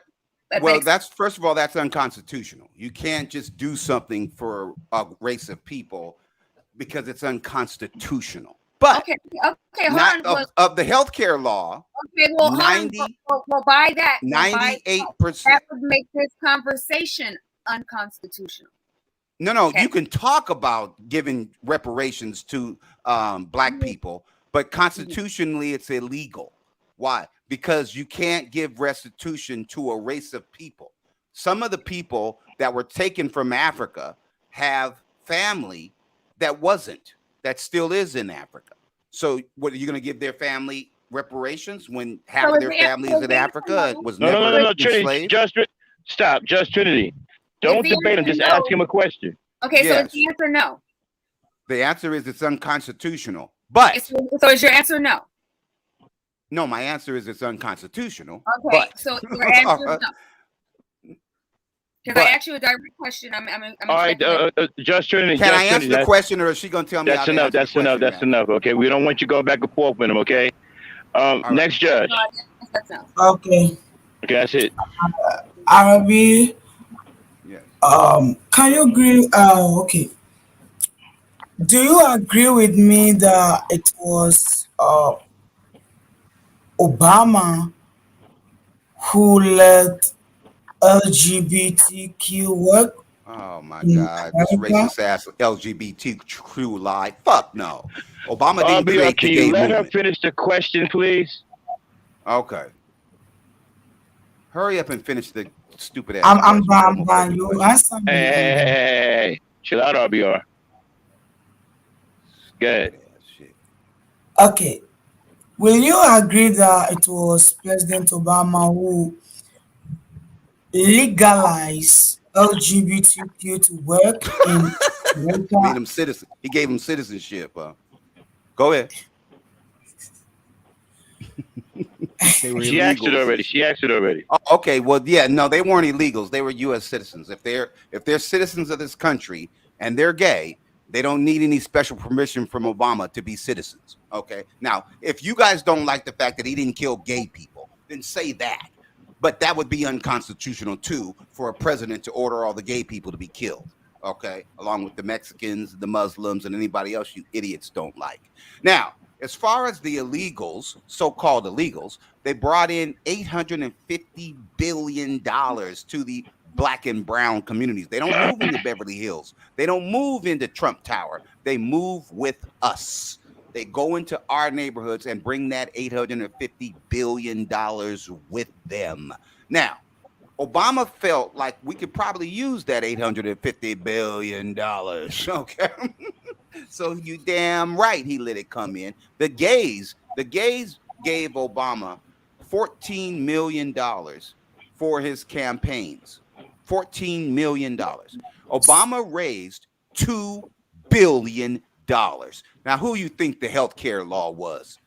Well, first of all, that's unconstitutional. You can't just do something for a race of people because it's unconstitutional. But hold on. Of the healthcare law, well, 98%. That would make this conversation unconstitutional. No, you can talk about giving reparations to Black people, but constitutionally it's illegal. Why? Because you can't give restitution to a race of people. Some of the people that were taken from Africa have family that still is in Africa. So what are you going to give their family reparations when half of their family is in Africa? Was never enslaved? Trinity, stop. Just Trinity. Don't debate him. Just ask him a question. Okay, so it's the answer no. The answer is it's unconstitutional. But so is your answer no? No, my answer is it's unconstitutional. Okay, so your answer is no. Because I asked you a direct question. I'm all right, Just Trinity. Can I answer the question, or is she going to tell me? That's enough. That's enough. Okay, we don't want you going back and forth with him. Okay. Next judge. Okay. Okay, that's it. Arabi. Can you agree? Okay. Do you agree with me that it was Obama who led LGBTQ work? Oh my God, this racist ass LGBTQ lie. Fuck no. Obama didn't create the gay movement. Let her finish the question, please. Okay. Hurry up and finish the stupid ass. I'm you answer me. Hey, chill out, RBR. Good. Okay. Will you agree that it was President Obama who legalized LGBTQ to work in America? He gave him citizenship. Go ahead. They were She asked it illegals. already. She asked it already. Oh, okay, well, yeah, no, they weren't illegals. They were U.S. citizens. If they're citizens of this country and they're gay, they don't need any special permission from Obama to be citizens. Okay. Now, if you guys don't like the fact that he didn't kill gay people, then say that. But that would be unconstitutional too for a president to order all the gay people to be killed. Okay, along with the Mexicans, the Muslims, and anybody else you idiots don't like. Now, as far as the illegals, so-called illegals, they brought in $850 billion to the black and brown communities. They don't move into Beverly Hills. They don't move into Trump Tower. They move with us. They go into our neighborhoods and bring that $850 billion with them. Now, Obama felt like we could probably use that $850 billion. Okay. So you damn right he let it come in. The gays gave Obama $14 million for his campaigns. $14 million. Obama raised $2 billion. Now, who you think the health care law was?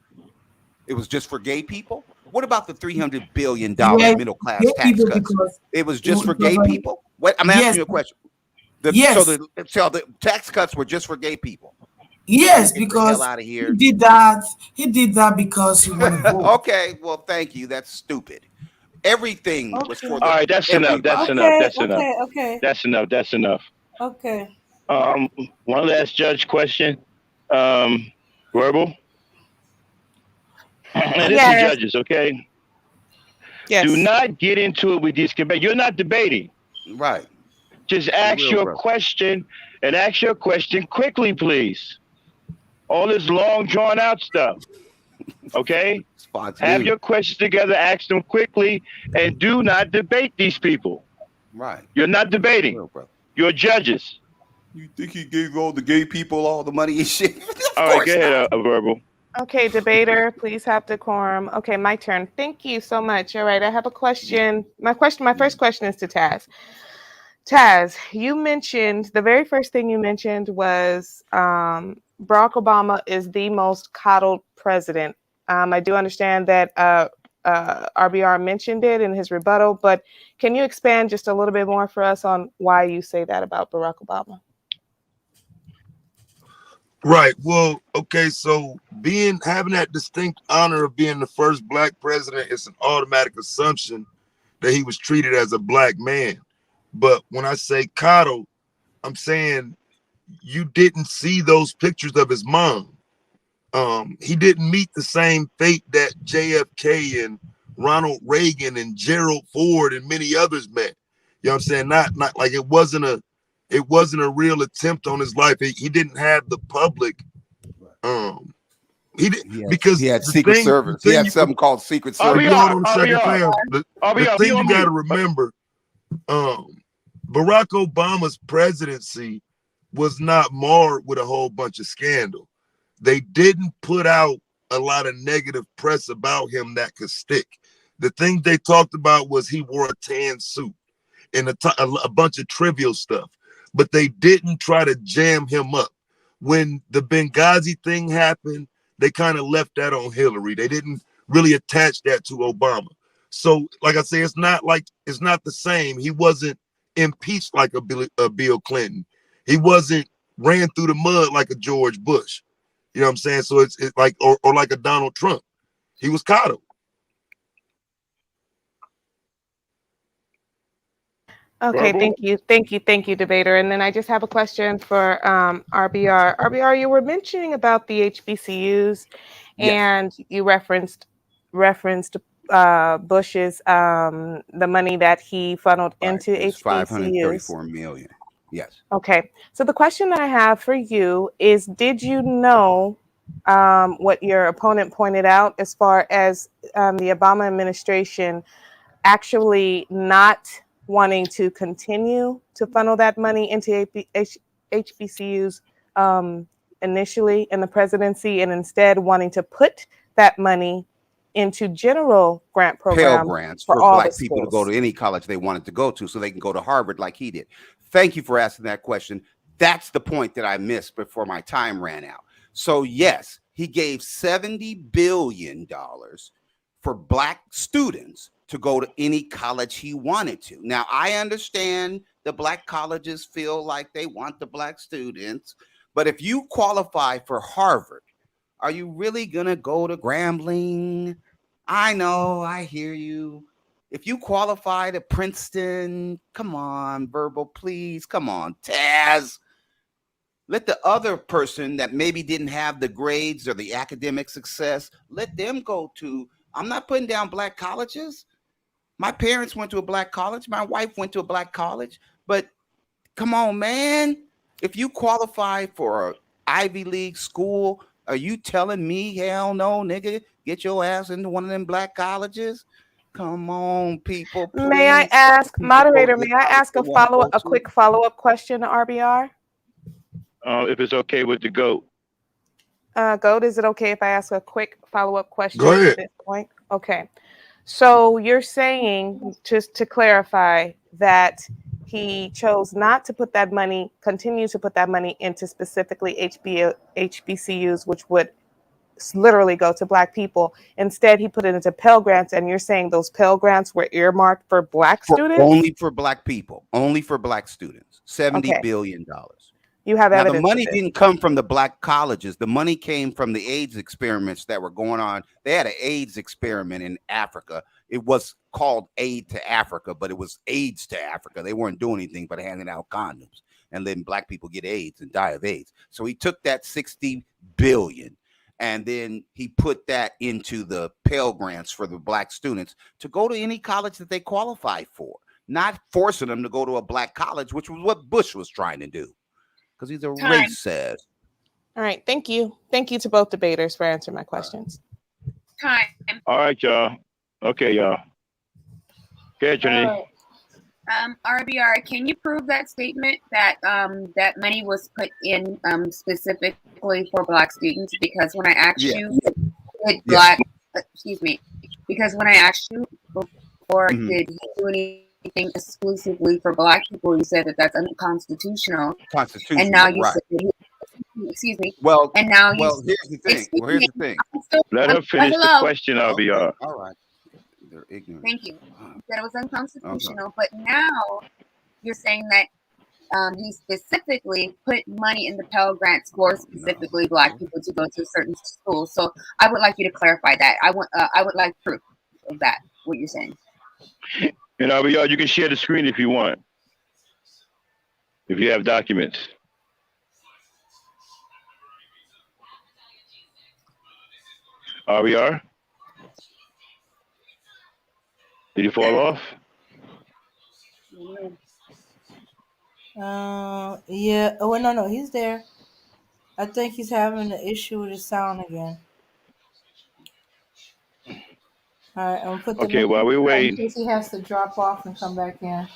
It was just for gay people? What about the $300 billion middle class tax cuts? It was just for gay people? What? I'm asking you a question. So the tax cuts were just for gay people. Yes, because he did that. He did that because he wanted to vote. Okay, well, thank you. That's stupid. Everything was for the. All right, that's enough. That's enough. That's enough. Okay. That's enough. That's enough. Okay. One last judge question. Verbal. And this is judges, okay? Yes. Do not get into it with these debates. You're not debating. Right. Just ask your question and ask your question quickly, please. All this long, drawn out stuff. Okay? Have your questions together, ask them quickly, and do not debate these people. Right. You're not debating. You're judges. You think he gave all the gay people all the money and shit? All right, go ahead, Verbal. Okay, debater, please have decorum. Okay, my turn. Thank you so much. All right, I have a question. My first question is to Taz. Taz, you mentioned, the very first thing you mentioned was Barack Obama is the most coddled president. I do understand that RBR mentioned it in his rebuttal, but can you expand just a little bit more for us on why you say that about Barack Obama? Right. Well, okay. So having that distinct honor of being the first black president, it's an automatic assumption that he was treated as a black man. But when I say coddle, I'm saying you didn't see those pictures of his mom. He didn't meet the same fate that JFK and Ronald Reagan and Gerald Ford and many others met. You know what I'm saying? Not like it wasn't a real attempt on his life. He didn't have the public. He didn't because he had Secret Service. He had something called Secret Service. The thing you got to remember, Barack Obama's presidency was not marred with a whole bunch of scandal. They didn't put out a lot of negative press about him that could stick. The thing they talked about was he wore a tan suit and a bunch of trivial stuff, but they didn't try to jam him up. When the Benghazi thing happened, they kind of left that on Hillary. They didn't really attach that to Obama. So, like I say, it's not the same. He wasn't impeached like a Bill Clinton. He wasn't ran through the mud like a George Bush. You know what I'm saying? So it's like, or like a Donald Trump. He was coddled. Okay, thank you, debater. And then I just have a question for RBR. RBR, you were mentioning about the HBCUs, and you referenced Bush's the money that he funneled into HBCUs. 534 million. Yes. Okay. So the question that I have for you is, did you know what your opponent pointed out as far as the Obama administration actually not wanting to continue to funnel that money into HBCUs initially in the presidency, and instead wanting to put that money into general grant programs, Pell Grants for black people to go to any college they wanted to go to, so they can go to Harvard like he did. Thank you for asking that question. That's the point that I missed before my time ran out. So yes, he gave $70 billion for black students to go to any college he wanted to. Now, I understand the black colleges feel like they want the black students, but if you qualify for Harvard, are you really going to go to Grambling? I know, I hear you. If you qualify to Princeton, come on, Verbal, please. Come on, Taz. Let the other person that maybe didn't have the grades or the academic success, let them go to. I'm not putting down black colleges. My parents went to a black college. My wife went to a black college. But come on, man. If you qualify for an Ivy League school, are you telling me, hell no, nigga, get your ass into one of them black colleges? Come on, people, please. May I ask, moderator, may I ask a quick follow-up question to RBR? If it's okay with the GOAT. Goat, is it okay if I ask a quick follow-up question Go ahead. at this point? Okay. So you're saying, just to clarify, that he chose not to put that money, continue to put that money into specifically HBCUs, which would literally go to black people. Instead, he put it into Pell Grants, and you're saying those Pell Grants were earmarked for black students? Only for black people, only for black students, $70 billion. You have evidence. Now, the money didn't come from the black colleges. The money came from the AIDS experiments that were going on. They had an AIDS experiment in Africa. It was called Aid to Africa, but it was AIDS to Africa. They weren't doing anything but handing out condoms and letting black people get AIDS and die of AIDS. So he took that $60 billion and then he put that into the Pell Grants for the black students to go to any college that they qualify for, not forcing them to go to a black college, which was what Bush was trying to do. Because he's a racist. All right. Thank you. Thank you to both debaters for answering my questions. Time. All right, y'all. Okay, y'all. Okay, Trinity. RBR, can you prove that statement that that money was put in specifically for black students? Because when I asked you, because when I asked you before, did he do anything exclusively for black people? You said that that's unconstitutional. Constitutional, and now you right. said, excuse me. Well, and now here's the thing. Let her finish the question, RBR. Okay. All right. They're ignorant. Thank you. That it was unconstitutional, but now you're saying that he specifically put money in the Pell Grants for specifically black people to go to certain schools. So I would like you to clarify that. I would like proof of that. What you're saying. And RBR, you can share the screen if you want. If you have documents. RBR? Did he fall off? Yeah. Oh, no, he's there. I think he's having an issue with his sound again. All right, I'm gonna put the Okay, while we wait. in case he has to drop off and come back in.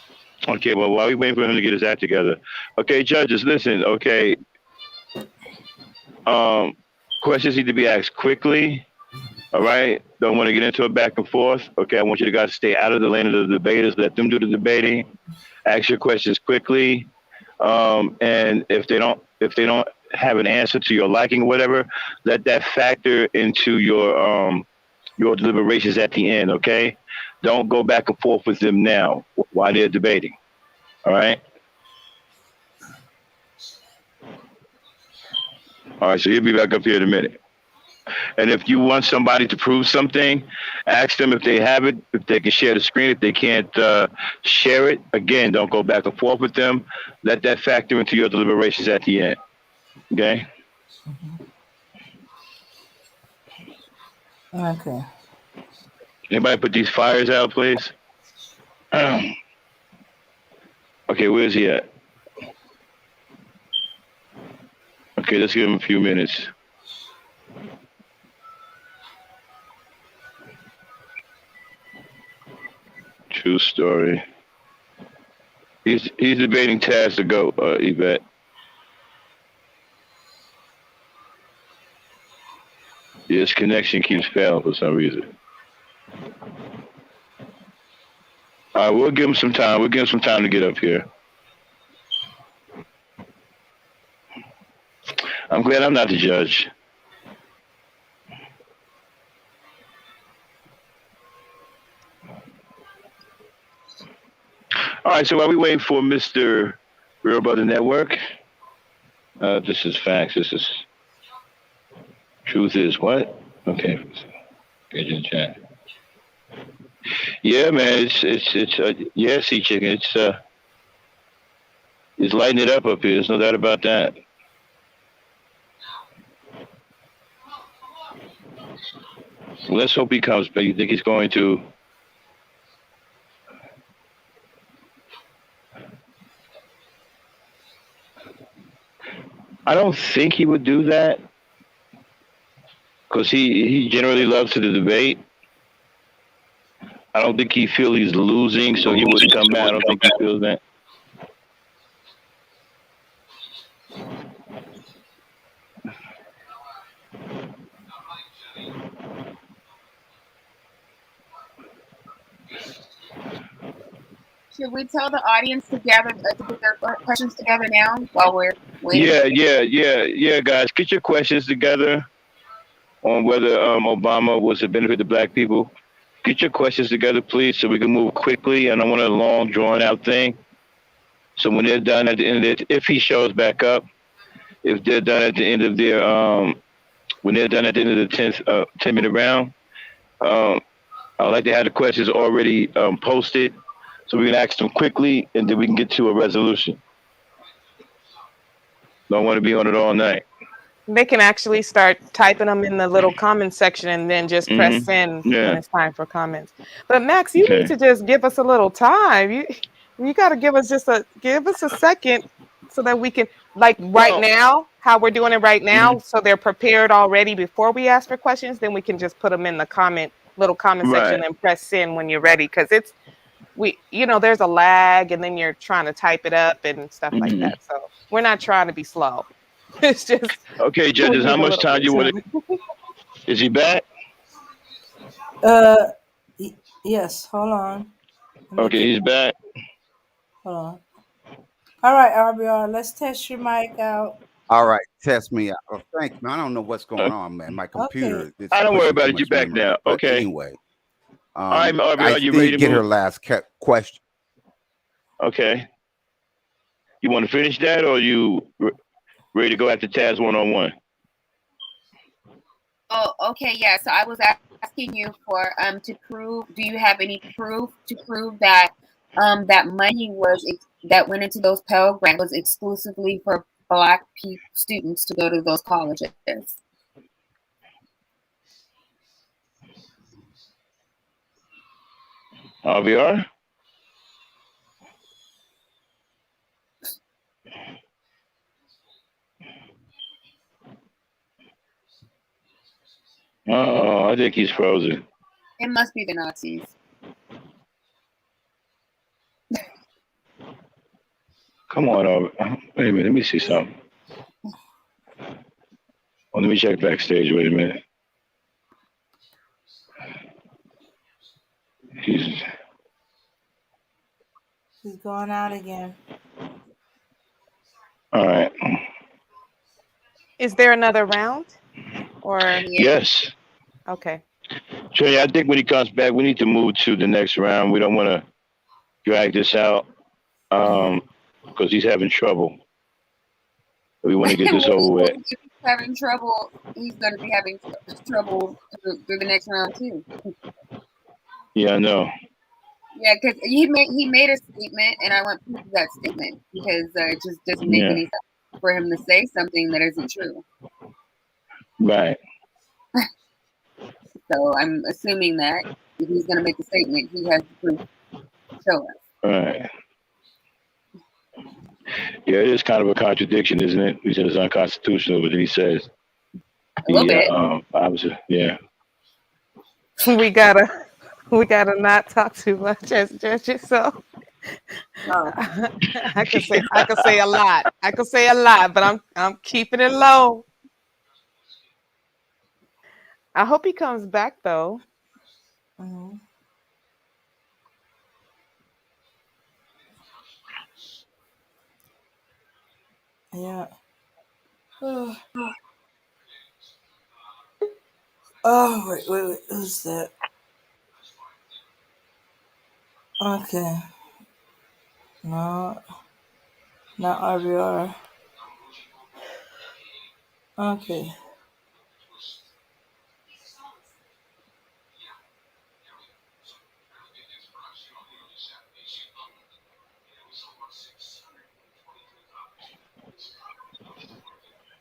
Okay, well, while we wait for him to get his act together. Okay, judges, listen, okay. Questions need to be asked quickly. All right. Don't want to get into a back and forth. Okay. I want you guys to stay out of the lane of the debaters. Let them do the debating. Ask your questions quickly. And if they don't have an answer to your liking or whatever, let that factor into your deliberations at the end. Okay. Don't go back and forth with them now while they're debating. All right. All right. So you'll be back up here in a minute. And if you want somebody to prove something, ask them if they have it, if they can share the screen. If they can't share it, again, don't go back and forth with them. Let that factor into your deliberations at the end. Okay? Okay. Anybody put these fires out, please? Okay, where's he at? Okay, let's give him a few minutes. True story. He's debating Taz to go, Yvette. His connection keeps failing for some reason. All right, we'll give him some time. We'll give him some time to get up here. I'm glad I'm not the judge. All right, so while we wait for Mr. Real Brother Network, this is facts. This is truth is what? Okay, page in the chat. Yeah, man, it's yeah, sea chicken. It's lighting it up here. There's no doubt about that. Let's hope he comes back. You think he's going to? I don't think he would do that because he generally loves to debate. I don't think he feels he's losing, so he wouldn't come back. I don't think he feels that. Should we tell the audience to gather to put their questions together now while we're waiting? Yeah, guys, get your questions together on whether Obama was a benefit to black people. Get your questions together, please, so we can move quickly. I don't want a long, drawn-out thing. So when they're done at the end of it, if he shows back up, if they're done at the end of their when they're done at the end of the 10-minute round, I'd like to have the questions already posted so we can ask them quickly and then we can get to a resolution. Don't want to be on it all night. They can actually start typing them in the little comment section and then just press send when it's time for comments. But Max, you need to just give us a little time. You got to give us a second so that we can, like now, how we're doing it right now, so they're prepared already before we ask for questions. Then we can just put them in the little comment section and press send when you're ready, because there's a lag and then you're trying to type it up and stuff like that. So we're not trying to be slow. It's just okay, judges. How much time do you want to? Is he back? Yes. Hold on. Okay, he's back. Hold on. All right, RBR. Let's test your mic out. All right, test me out. Oh, thank you. I don't know what's going on, man. My computer. Okay. I don't worry about it. You're back now. Okay. Anyway, all right, RBR, I you ready to get move? her last question. Okay. You want to finish that, or you ready to go after Taz one-on-one? Oh, okay, yeah. So I was asking you for to prove. Do you have any proof to prove that that money that went into those Pell Grants was exclusively for Black students to go to those colleges? RBR? Oh, I think he's frozen. It must be the Nazis. Come on, wait a minute. Let me see something. Oh, let me check backstage. Wait a minute. He's going out again. All right. Is there another round? Or yes. Okay. Trini, I think when he comes back, we need to move to the next round. We don't want to drag this out because he's having trouble. We want to get this over with. If he's having trouble, he's going to be having trouble through the next round too. Yeah, I know. Yeah, because he made a statement, and I want proof of that statement because it just doesn't make any sense for him to say something that isn't true. Right. So I'm assuming that if he's going to make a statement, he has the proof to show us. Right. Yeah, it is kind of a contradiction, isn't it? He said it's unconstitutional, but then he says, a little bit. Obviously, yeah. We gotta not talk too much as judges. So I could say a lot. I could say a lot, but I'm keeping it low. I hope he comes back though. Mm-hmm. Yeah. Oh, wait. Who's that? Okay. No, not RBR. Okay.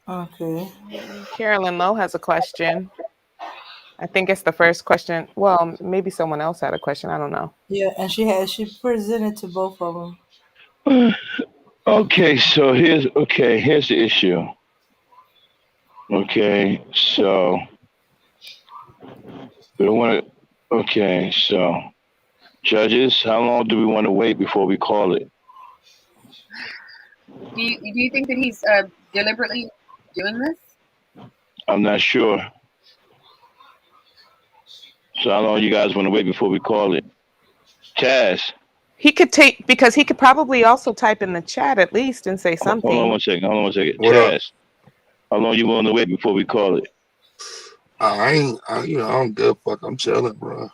Okay. Carolyn Lowe has a question. I think it's the first question. Well, maybe someone else had a question. I don't know. Yeah, and she presented to both of them. Okay, so here's the issue. Okay, so we don't want to. Okay, so judges, how long do we want to wait before we call it? Do you think that he's deliberately doing this? I'm not sure. So how long you guys want to wait before we call it? Chaz. He could take, because he could probably also type in the chat at least and say something. Hold on one second. What Chaz, how long you want to wait before we call it? I don't give a fuck. I'm chilling, bro.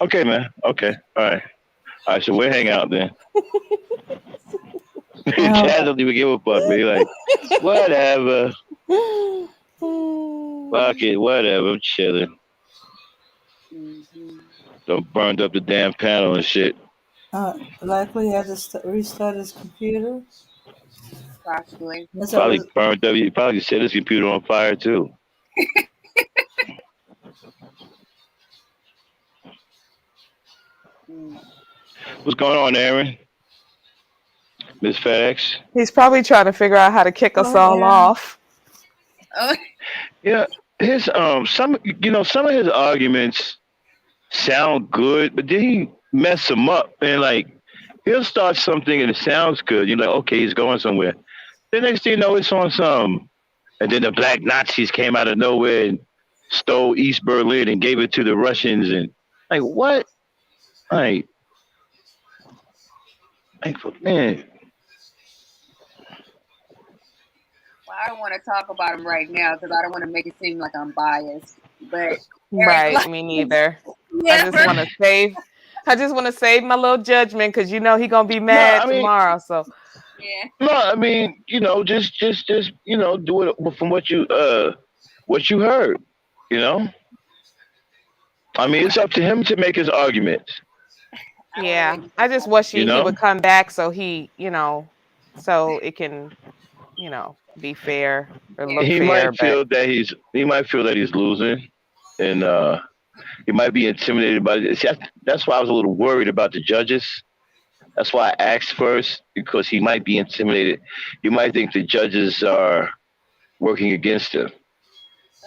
Okay, man. Okay. All right. So we'll hang out then. Chaz don't even give a fuck, man. He like, whatever. Fuck it, whatever. I'm chilling. Don't burned up the damn panel and shit. Likely had to restart his computer. Possibly. Probably burned up. He probably set his computer on fire too. What's going on, Aaron? Miss FedEx? He's probably trying to figure out how to kick us all off. Yeah, his some of his arguments sound good, but then he mess them up and like he'll start something and it sounds good. You're like, okay, he's going somewhere. The next thing you know, it's on some, and then the black Nazis came out of nowhere and stole East Berlin and gave it to the Russians and like what? Like man. Well, I don't want to talk about him right now because I don't want to make it seem like I'm biased. But Right, me neither. Yeah, I just want to save my little judgment because he gonna be mad tomorrow. So yeah. No, I mean, just do it from what you heard, I mean, it's up to him to make his arguments. yeah, I just wish he would come back so so it can, be fair or look He fair. might feel that he's losing, and he might be intimidated by it. See, that's why I was a little worried about the judges. That's why I asked first, because he might be intimidated. You might think the judges are working against him.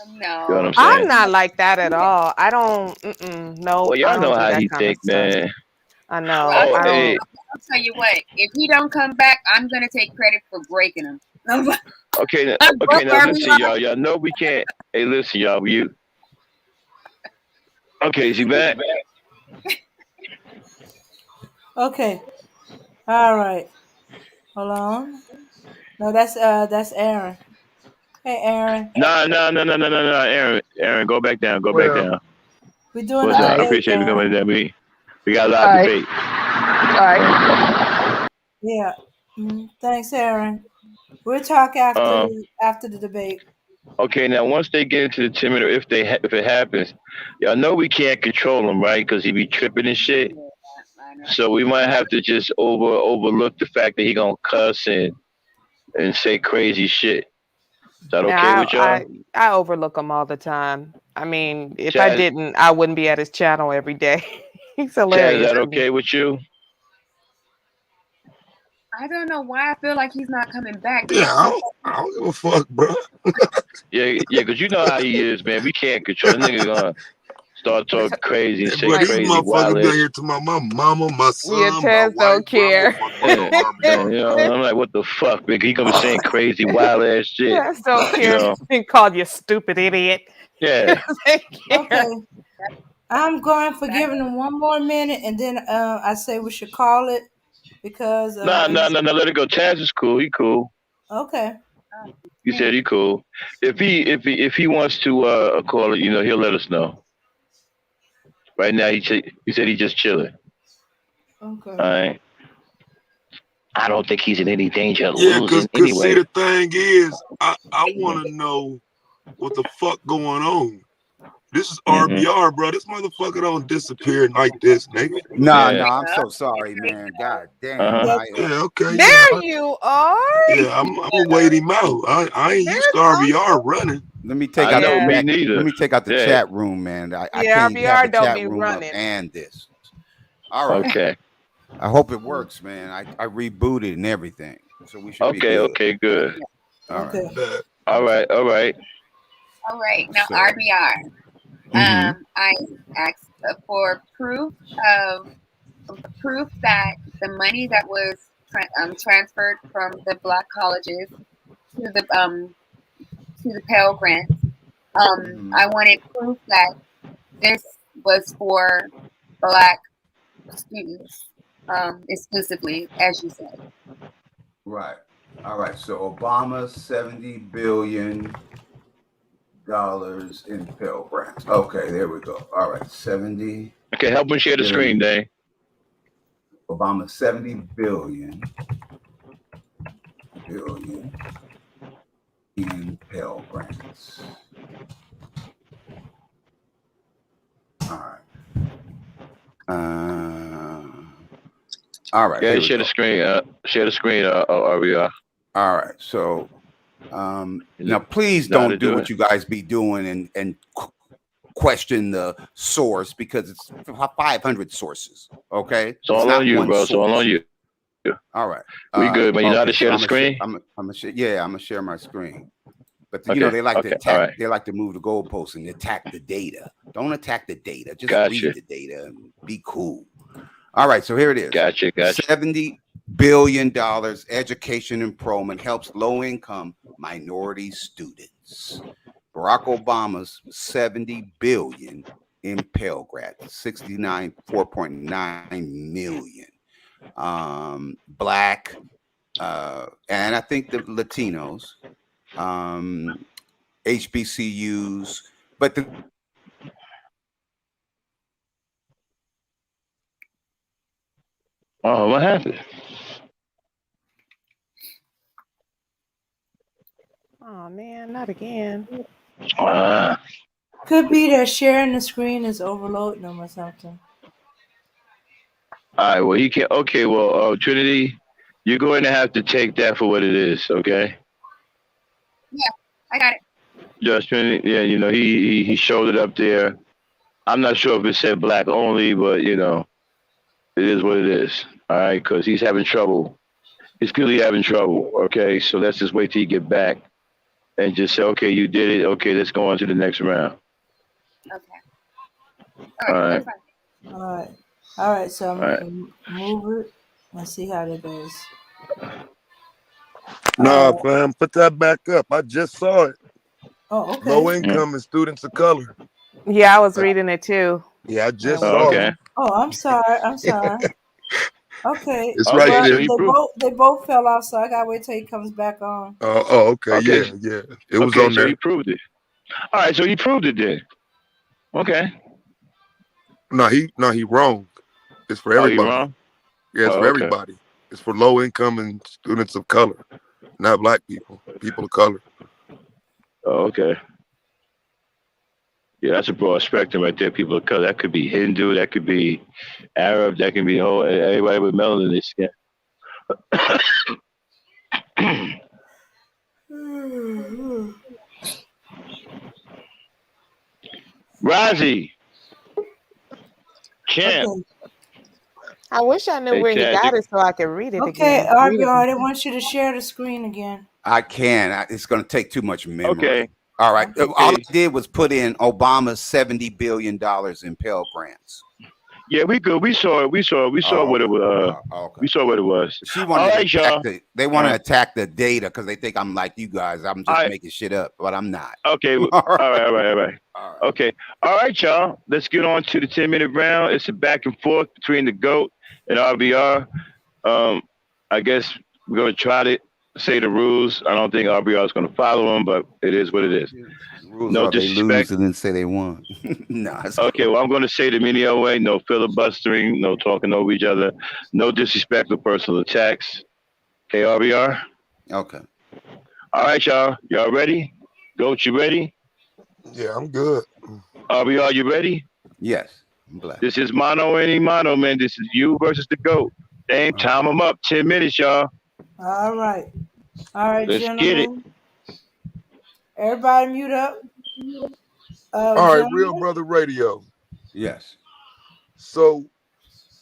No, you know what I'm saying? I'm not like that at all. I don't. No. Well, y'all know how he think, man. I know. Well, I don't. Hey. I'll tell you what. If he don't come back, I'm gonna take credit for breaking him. Okay, now listen, y'all. Y'all know we can't. Hey, listen, y'all. Okay, is he back? Okay. All right. Hold on. No, that's Aaron. Hey, Aaron. No, Aaron, go back down. Back down. We're doing What's a up? I debate. appreciate you coming down. We got a lot of debate. All right. Yeah. Thanks, Aaron. We'll talk after the debate. Okay, now once they get into the timid, if it happens, y'all know we can't control him, right? Because he be tripping and shit. So we might have to just overlook the fact that he gonna cuss and say crazy shit. Is that okay with y'all? I overlook him all the time. I mean, if Chaz, I didn't, I wouldn't be at his channel every day. He's hilarious. Chaz, is that okay with you? I don't know why I feel like he's not coming back. Yeah, I don't give a fuck, bro. yeah, because you know how he is, man. We can't control. The nigga gonna start talking crazy and say Bro, these crazy motherfuckers wild be out here to my mama, my son, Yeah, Taz don't care. I'm like, what the fuck, man? He gonna be saying crazy wild ass shit. Taz don't care. He called you stupid idiot. Yeah. Okay. I'm going for giving him one more minute, and then I say we should call it because. No. Let it go. Chaz is cool. He cool. Okay. He said he cool. If he wants to call it, he'll let us know. Right now, he said he just chilling. Okay. All right. I don't think he's in any danger of Yeah, losing cause see anyway. the thing is, I want to know what the fuck going on. This is RBR, bro. This motherfucker don't disappear like this, nigga. No, Yeah. no, I'm so sorry, man. God damn. Uh-huh. Yeah, okay, There you are. yeah. I'm gonna wait him out. I ain't used to RBR running. Let me take I out know, the me chat. neither. Let me take out the Yeah. chat room, man. I Yeah, can't have the RBR don't chat be room up running. and this. All right. Okay. I hope it works, man. I rebooted and everything, so we should be Okay. good. Okay. Good. All right. Bet. All right. All right. All right, now So- RBR. Mhm. I asked for proof that the money that was transferred from the Black colleges to the Pell Grant. I wanted proof that this was for Black students exclusively, as you said. Right. All right. So Obama $70 billion in Pell Grants. Okay, there we go. All right, 70. Okay. Help me share the screen, Dave. Obama $70 billion in Pell Grants. All right. All right. Yeah. here we Share go. the screen. Share the screen. RBR. All right. So now please don't do what you guys be doing and question the source, because it's 500 sources. Okay. It's all on you, bro. It's all on you. All right. We good, man. You know how to share the so screen? I'm gonna share my screen. But you Okay, know, they like to okay, attack. all right. They like to move the goalposts and attack the data. Don't attack the data. Just Gotcha. read the data and be cool. All right. So here it is. Gotcha. $70 billion education improvement helps low-income minority students. Barack Obama's $70 billion in Pell Grant, 4.9 million. Black, and I think the Latinos, HBCUs, but the Oh, what happened? Oh man, not again. Could be that sharing the screen is overloading them or something. All right. Well, he can't. Okay. Well, Trinity, you're going to have to take that for what it is. Okay. Yeah, I got it. Just Trinity. Yeah. You know, he showed it up there. I'm not sure if it said black only, but you know, it is what it is. All right. Because he's having trouble. He's clearly having trouble. Okay. So let's just wait till you get back and just say, okay, you did it. Okay, let's go on to the next round. Okay. All right. All right. So I'm gonna move it and see how that goes. Nah, fam, put that back up. I just saw it. Oh, okay. Low income and students of color. Yeah, I was reading it too. Yeah, I just Oh, saw okay. it. Oh, I'm sorry. Okay. It's right there. They both fell off, so I gotta wait till he comes back on. Oh, okay. Yeah. It was on so there. he proved it. All right, so he proved it then. Okay. No, he wrong. It's for Oh, he everybody. wrong? Yeah, it's Oh, for okay. everybody. It's for low income and students of color, not black people. People of color. Oh, okay. Yeah, that's a broad spectrum right there. People of color. That could be Hindu. That could be Arab. That can be everybody with melanin in their skin. Razi. Champ. Okay. I wish I knew where he got it so I could read it Okay, again. RBR, they want you to share the screen again. I can. It's going to take too much memory. Okay. All right. Okay. All I did was put in Obama's $70 billion in Pell Grants. Yeah, we good. We saw it. We saw what it was. Okay. We saw what it was. She wanted All to right, attack y'all. they want to attack the data because they think I'm like you guys. I'm just making shit up, but I'm not. Okay. All right. Okay. All right, y'all. Let's get on to the 10-minute round. It's a back and forth between the GOAT and RBR. I guess we're going to try to say the rules. I don't think RBR is going to follow them, but it is what it is. Rules No are they disrespect. lose and then say they won. Nah, it's Okay, cool. well, I'm going to say the mini way. No filibustering, no talking over each other, no disrespectful personal attacks. Hey, RBR. Okay. All right, y'all. Y'all ready? Goat, you ready? Yeah, I'm good. RBR, you ready? Yes. I'm glad. This is mono any mono, man. This is you versus the goat. Dame, time them up. 10 minutes, y'all. All right. All right, Let's get it. gentlemen. Everybody mute up. All right, Real Gentlemen. Brother Radio. Yes. So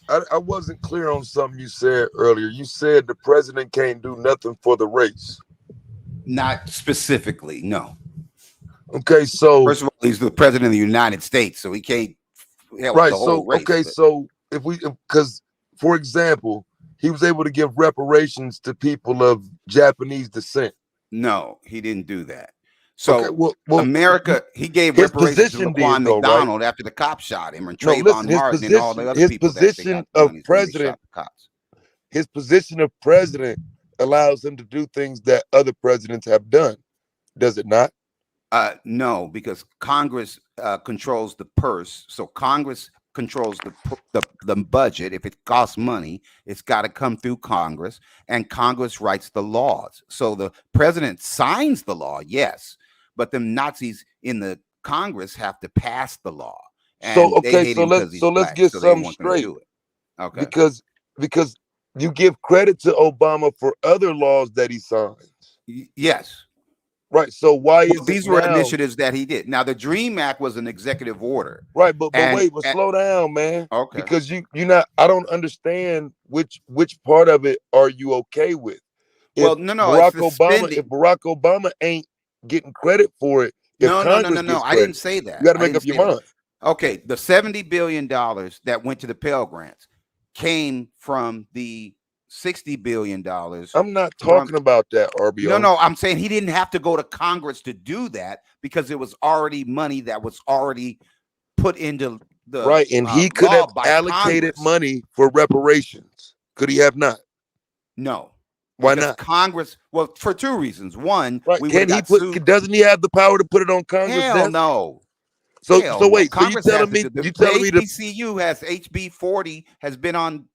I wasn't clear on something you said earlier. You said the president can't do nothing for the race. Not specifically, no. Okay, so first of all, he's the president of the United States, so he can't help right. the whole So race. okay, but- so because for example, he was able to give reparations to people of Japanese descent. No, he didn't do that. So okay, well, America, he gave his reparations to position Laquan did though, right? McDonald after the cop shot him, and No, Trayvon listen, Martin and all the other his people that they position got of monies when they president, shot the cops. his position of president allows him to do things that other presidents have done. Does it not? No, because Congress controls the purse. So Congress controls the budget. If it costs money, it's got to come through Congress, and Congress writes the laws. So the president signs the law, yes, but the Nazis in the Congress have to pass the law. And So they okay, hate so him because he's let's black, get so they something weren't going to straight. do it. Okay. Because you give credit to Obama for other laws that he signed. Yes. Right. So why Well, is these it were now? initiatives that he did. Now, the DREAM Act was an executive order. Right, but And- wait, but and- slow down, man. Okay. Because you not. I don't understand which part of it are you okay with? Well, If no, Barack it's the Obama, spending. if Barack Obama ain't getting credit for it, if No. Congress gets I credit, didn't say that. you got to I make didn't up your say that. mind. Okay, the $70 billion that went to the Pell Grants came from the $60 billion. I'm not talking about that, RBO. No, I'm saying he didn't have to go to Congress to do that because it was already money that was already put into the Right, and he could law have by allocated Congress. money for reparations. Could he have not? No. Why Because not? Congress, well, for two reasons. One, Right, we would have can he got put? sued. Doesn't he have the power to put it on Congress? Hell no. So Hell so no. wait, so you Congress telling has me the you telling me that HBCU has HB 40 has been on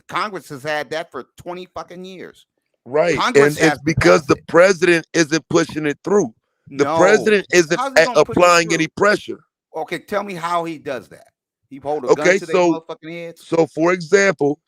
Congress has had that for 20 fucking years. right? Congress And has it's to because pass the it. president isn't pushing it through. The No. president isn't How's he gonna push it applying through? any pressure. Okay, tell me how he does that. He hold a gun Okay, to their so motherfucking heads. so for example,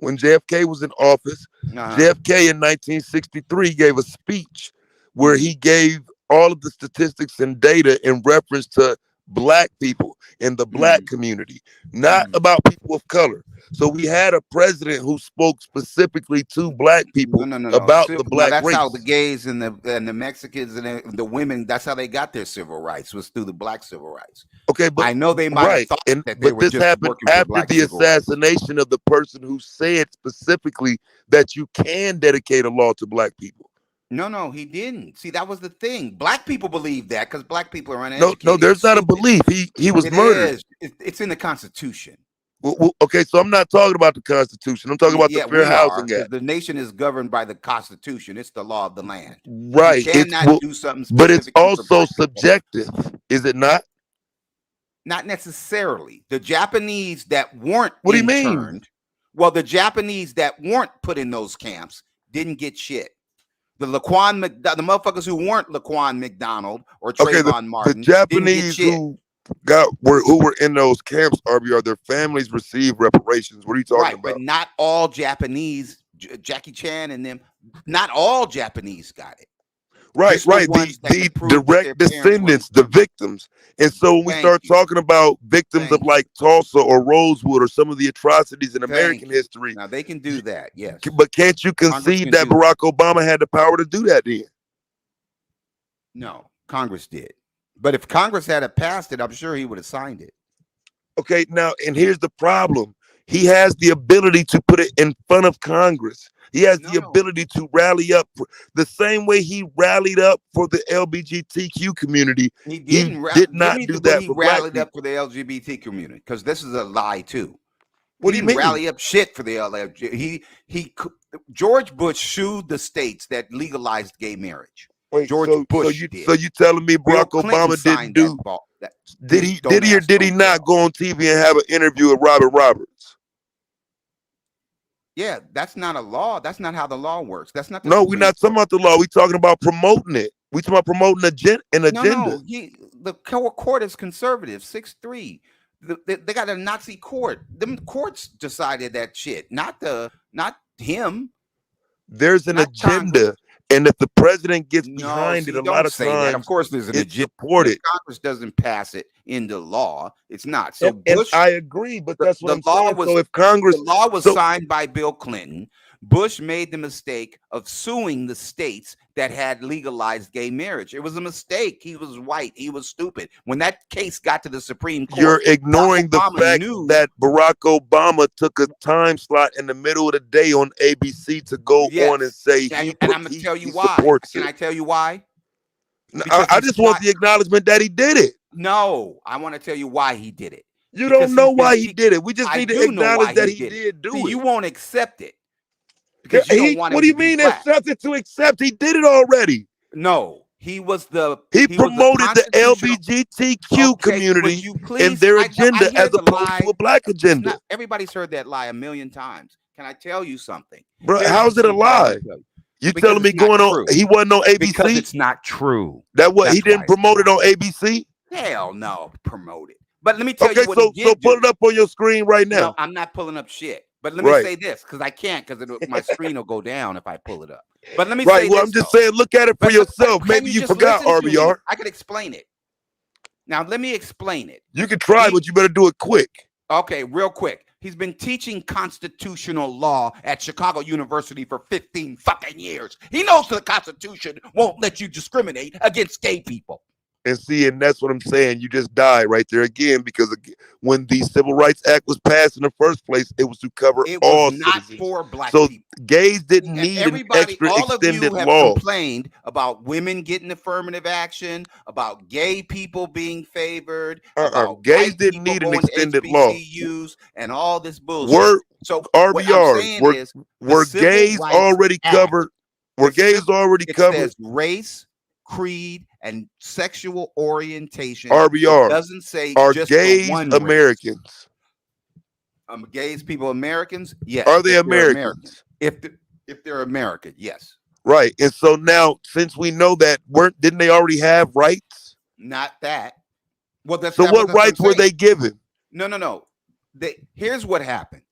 when JFK was in office, JFK in 1963 gave a speech where he gave all of the statistics and data in reference to black people in the black community, not about people of color. So we had a president who spoke specifically to black people No. about the Now black that's race. how the gays and the Mexicans and the women. That's how they got their civil rights was through the black civil rights. Okay, but I know they might have right, thought and that they but were this just happened working for after black the civil rights. assassination of the person who said specifically that you can dedicate a law to black people. No, he didn't. See, that was the thing. Black people believe that because black people are No, uneducated. there's not a stupid. belief. He was It murdered. is. It's in the Constitution. Well, okay, so I'm not talking about the Constitution. I'm talking about the Fair We are Housing because Act. the nation is governed by the Constitution. It's the law of the land. Right. You cannot do something but it's specifically for also black people. subjective, is it not? Not necessarily. The Japanese that weren't What do you mean? interned, well, the Japanese that weren't put in those camps didn't get shit. The motherfuckers who weren't Laquan McDonald or Okay, Trayvon Martin the didn't get Japanese shit. who were in those camps, RBR, their families received reparations. What are you talking Right, about? but not all Japanese, Jackie Chan and them, not all Japanese got it. Right, Just the right. ones that The could prove that direct their parents descendants, the victims. And so when we Thank start you. talking about victims of like Tulsa or Rosewood or some of the atrocities in American you. history, Now they can do that, yes. but can't you Congress concede can that do Barack Obama had the power to do that then? No, Congress did. But if Congress had passed it, I'm sure he would have signed it. Okay, now, and here's the problem. He has the ability to put it in front of Congress. He has the ability to rally up the same way he rallied up for the LGBTQ community. He didn't did not do that he for black rallied people. up for the LGBT community, because this is a lie too. What he do you didn't mean? rally up shit for the LGBT. George Bush sued the states that legalized gay marriage. Wait, George Bush did. So you telling me Bill Barack Clinton Obama didn't signed do? Did he or did he not go on TV and have an interview with Robert Roberts? Yeah, that's not a law. That's not how the law works. That's not the No, we're not talking about the law. We're talking about promoting it. We're talking about promoting an agenda. No. The court is conservative, 6-3. They got a Nazi court. Them courts decided that shit, not him. There's an agenda, and if the president gets behind it, a lot of times, of course, there's an agenda. Congress doesn't pass it into law. It's not. So Bush, I agree, but that's what I'm saying. So if Congress, the law was signed by Bill Clinton, Bush made the mistake of suing the states that had legalized gay marriage. It was a mistake. He was white. He was stupid. When that case got to the Supreme Court, you're ignoring the fact that Barack Obama took a time slot in the middle of the day on ABC to go on and say, and I'm going to tell you why. Can I tell you why? I just want the acknowledgement that he did it. No, I want to tell you why he did it. You don't know why he did it. We just need to acknowledge that he did do it. You won't accept it. What do you mean accepted to accept? He did it already. No, he promoted the LGBTQ community and their agenda as opposed to a black agenda. Everybody's heard that lie a million times. Can I tell you something? Bro, how's it a lie? You telling me he wasn't on ABC? Because it's not true. He didn't promote it on ABC? Hell no, promote it. But let me tell you what he did. So put it up on your screen right now. No, I'm not pulling up shit. But let me say this, because I can't, because my screen will go down if I pull it up. But let me say this. I'm just saying, look at it for yourself. Maybe you forgot, RBR. I could explain it. Now, let me explain it. You can try, but you better do it quick. Okay, real quick. He's been teaching constitutional law at Chicago University for 15 fucking years. He knows the Constitution won't let you discriminate against gay people. And that's what I'm saying. You just died right there again, because when the Civil Rights Act was passed in the first place, it was to cover all citizens. Not for black people. So gays didn't need an extra all extended of you have law. Complained about women getting affirmative action, about gay people being favored. Gays didn't need an extended law. And all this bullshit. So RBR, were gays already covered? Were gays already covered? It says race, creed, and sexual orientation. RBR, it doesn't say are just gays one Americans? Gays people Americans? Yes. Are they Americans? If they're American, yes. Right. And so now, since we know that, didn't they already have rights? Not that. Well, that's so. What rights were they given? No. Here's what happened.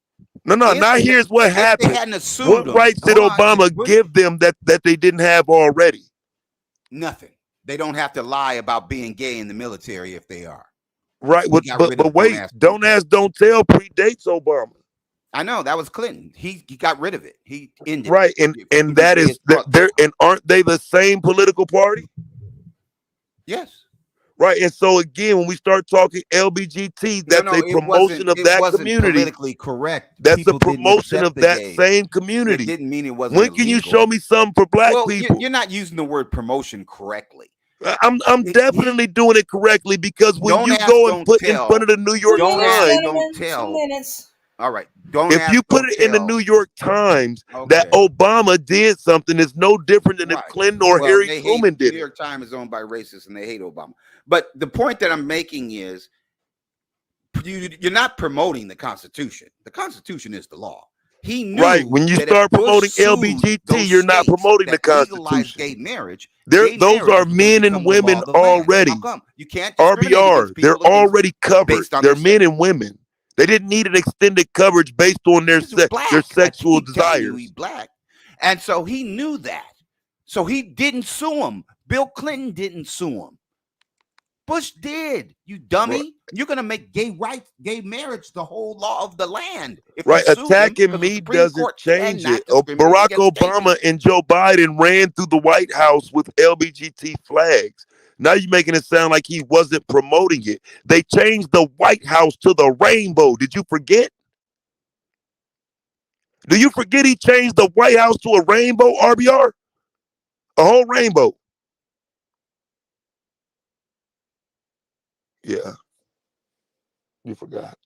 Here's what happened. They hadn't assumed what rights did Obama give them that they didn't have already? Nothing. They don't have to lie about being gay in the military if they are. Right. But wait, don't ask, don't tell predates Obama. I know that was Clinton. He got rid of it. He ended right. it. And that is and aren't they the same political party? Yes. Right. And so again, when we start talking LBGT, that's a promotion of that community. Politically correct. That's a promotion of that same community. It didn't mean it wasn't. When can you show me something for black people? You're not using the word promotion correctly. I'm definitely doing it correctly, because when you go and put in front of the New York Times, don't tell. 2 minutes. All right. If you put it in the New York Times that Obama did something, it's no different than if Clinton or Harry Truman did it. The New York Times is owned by racists and they hate Obama. But the point that I'm making is you're not promoting the Constitution. The Constitution is the law. He knew when you start promoting LBGT, you're not promoting the Constitution. Gay marriage. Those are men and women already. You can't RBR. They're already covered. They're men and women. They didn't need an extended coverage based on their sexual desires. He's black, and so he knew that. So he didn't sue him. Bill Clinton didn't sue him. Bush did. You dummy! Right. You're gonna make gay marriage the whole law of the land. Attacking me doesn't change it. Barack Obama and Joe Biden ran through the White House with LBGT flags. Now you're making it sound like he wasn't promoting it. They changed the White House to the rainbow. Did you forget? Do you forget he changed the White House to a rainbow, RBR? A whole rainbow. Yeah. You forgot.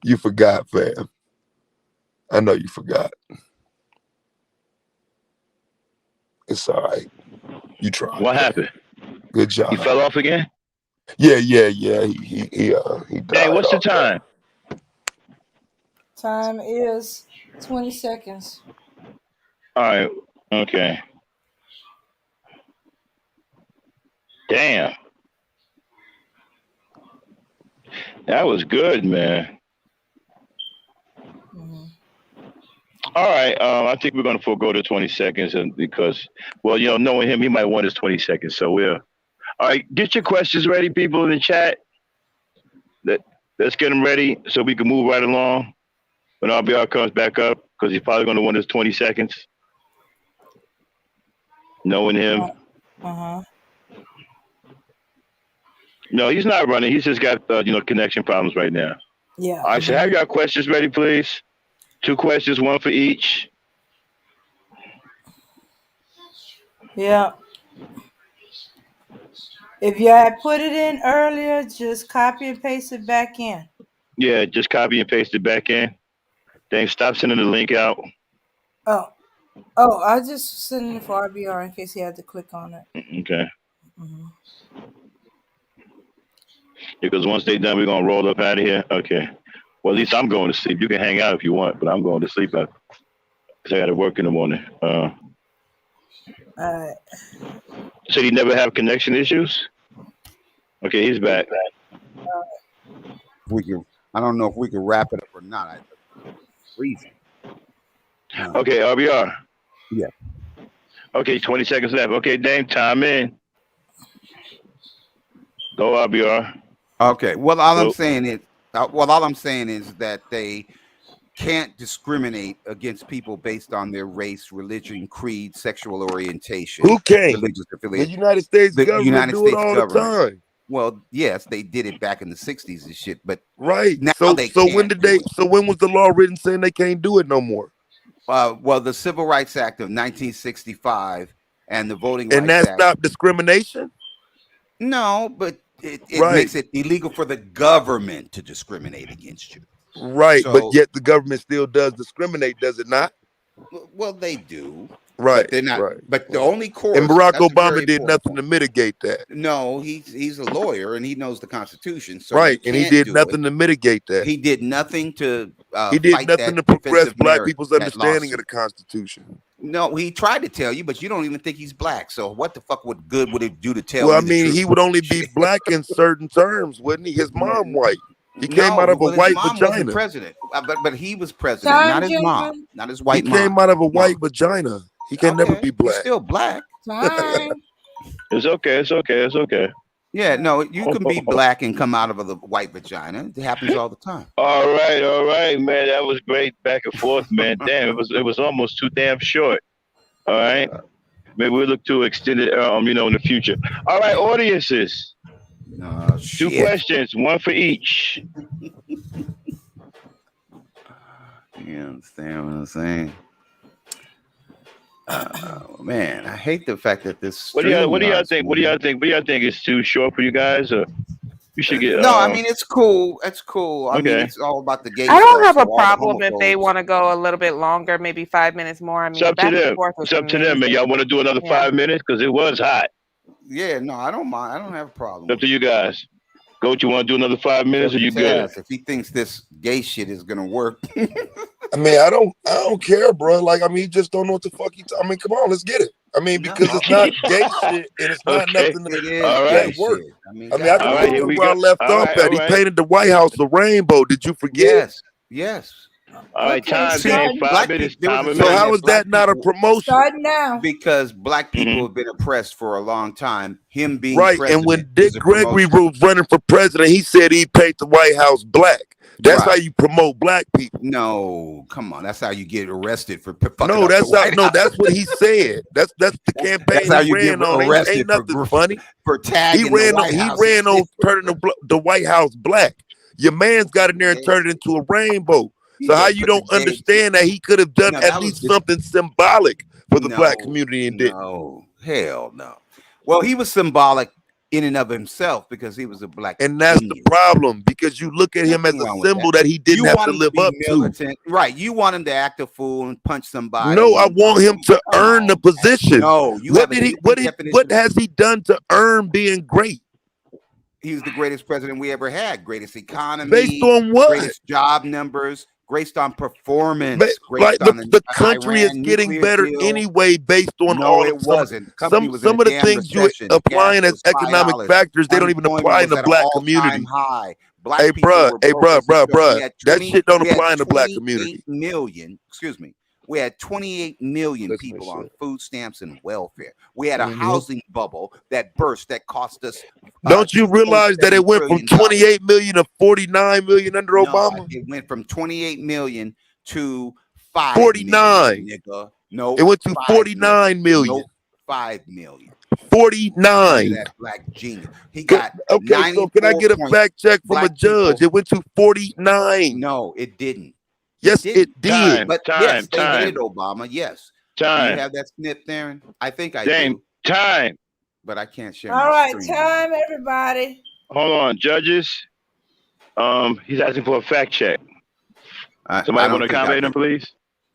You forgot, fam. I know you forgot. It's all right. You tried. What happened? Good job. You fell off again? Yeah. He Dang, died what's the off that. time? Time is 20 seconds. All right. Okay. Damn. That was good, man. All right. I think we're going to forego the 20 seconds because, well, knowing him, he might want his 20 seconds. So we'll. All right. Get your questions ready, people in the chat. Let's get them ready so we can move right along when RBR comes back up because he's probably going to want his 20 seconds. Knowing him. No, he's not running. He's just got connection problems right now. Yeah. All right, so have your questions ready, please. 2 questions, 1 for each. Yeah. If you had put it in earlier, just copy and paste it back in. Yeah, just copy and paste it back in. Dang, stop sending the link out. Oh, I just sent it for RBR in case he had to click on it. Okay. Because once they're done, we're going to roll up out of here. Okay. Well, at least I'm going to sleep. You can hang out if you want, but I'm going to sleep because I got to work in the morning. All right. So you never have connection issues? Okay, he's back. I don't know if we can wrap it up or not. Freezing. Okay, RBR. Yeah. Okay, 20 seconds left. Okay, Dame, time in. Go, RBR. Okay. Well, all I'm saying is that they can't discriminate against people based on their race, religion, creed, sexual orientation. Who can't? Religious affiliation. The United States government do it all the time. Well, yes, they did it back in the 60s and shit, but right now so they so can't. when was the law written saying they can't do it no more? Well, the Civil Rights Act of 1965 and the Voting and Rights that Act. stopped discrimination? No, but it makes it illegal for the government to discriminate against you. Right, So, but yet the government still does discriminate, does it not? well, they do. Right, but they're not. right. But the only course. And Barack that's a Obama very did important nothing to mitigate that. No, he's a lawyer and he knows the Constitution. So Right, you and he can't did do nothing it. to mitigate that. He did nothing to. He did fight nothing that to progress defensive black merit, people's that understanding of lawsuit. the Constitution. No, he tried to tell you, but you don't even think he's black. So what the fuck would it do to tell Well, I you the mean, truth? he would only be black in certain terms, wouldn't he? His mom white. He came out of a well, his white mom wasn't vagina. president, but he was president, Time, not his mom, gentlemen. not his He white mom. came out of a white vagina. He can never be He's black. still black. Time. It's okay. It's okay. It's okay. Yeah, no, you can be black and come out of a white vagina. It happens all the time. All right, man. That was great back and forth, man. Damn, it was almost too damn short. All right. Maybe we'll look to extend it, in the future. All right, audiences. 2 questions, 1 for each. You understand what I'm saying? Man, I hate the fact that this. What do y'all think? What do y'all think? It's too short for you guys, or you should get? No, I mean it's cool. It's cool. I mean Okay. it's all about the gay. I don't stuff, have a so all the problem if they homophobes. want to go a little bit longer, maybe 5 minutes more. I mean, It's up to back and them. forth was It's up to them, man. amazing. Y'all want to do another 5 minutes because it was hot. Yeah, no, I don't mind. I don't have a problem. It's up to you guys. Coach, you want to do another 5 minutes, or you good? If he thinks this gay shit is gonna work, I mean, I don't care, bro. Like, I mean, he just don't know what the fuck I mean, come on, let's get it. I mean, because it's not gay shit and it's not Okay. nothing it is All gay right. work. shit. I mean, I can All right, pick here up we where I go. left All off right, at. all He right. painted the White House a rainbow. Did you forget? yes. All right, Okay, time, so Dan. 5 black minutes. people- there Time was and a So time minute. how is that not a promotion? Start now. Because black people Mhm. have been oppressed for a long time. Him being Right, president and when is Dick a Gregory promotion. was running for president, he said he'd paint the White House black. That's how Right. you promote black people. No, come on. That's how you get arrested for fucking No, up that's the how. White No, House. that's what he said. That's the campaign That's how he you get ran on. arrested Ain't nothing for funny. for He tagging the ran on. White He House. ran on turning the White House black. Your man's got in there and turned it into a rainbow. So how you don't understand that he could have done No, at that was least just- something symbolic for the black No, community and didn't? No, hell no. Well, he was symbolic in and of himself because he was a black And that's genius. the problem, because you look at him as Nothing a wrong with symbol that he didn't You have want to him live be up to. militant. Right. You want him to act a fool and punch somebody. No, I want him to Come earn on, the position. No, you What have a did he? different definition. What has he done to earn being great? he was the greatest president we ever had. Greatest economy. Based on what? Greatest job numbers. Based on performance. Like Based on the country is Iran getting nuclear better deal. anyway, based on No, all it of some wasn't. The company was in some a of the damn things you recession. applying Gas as was economic $5. factors. They don't even Unemployment apply in was the at an black all-time community. high. Black Hey, people bruh, were hey, broke. bruh. We had That shit don't we had apply in the black 28 community. million. Excuse me. We had 28 million Listen to people on shit. food stamps and welfare. We had a Mhm. housing bubble that burst that cost us. Don't you realize that it went from 28 million to 49 million under Obama? It went from 28 million to 5 49. million, nigga. No, It went to 5 49 million. Nope, 5 million. 49. That black genius. He got Okay, so can I get a 94 fact check from a black judge? people. It went to 49. No, it didn't. Yes, it did. But yes, they hated Obama. Yes. Do you have that snip, Darren? I think I do. Time. But I can't share All my right, screen. time, everybody. Hold on, judges. He's asking for a fact check. Somebody want to accommodate him, please?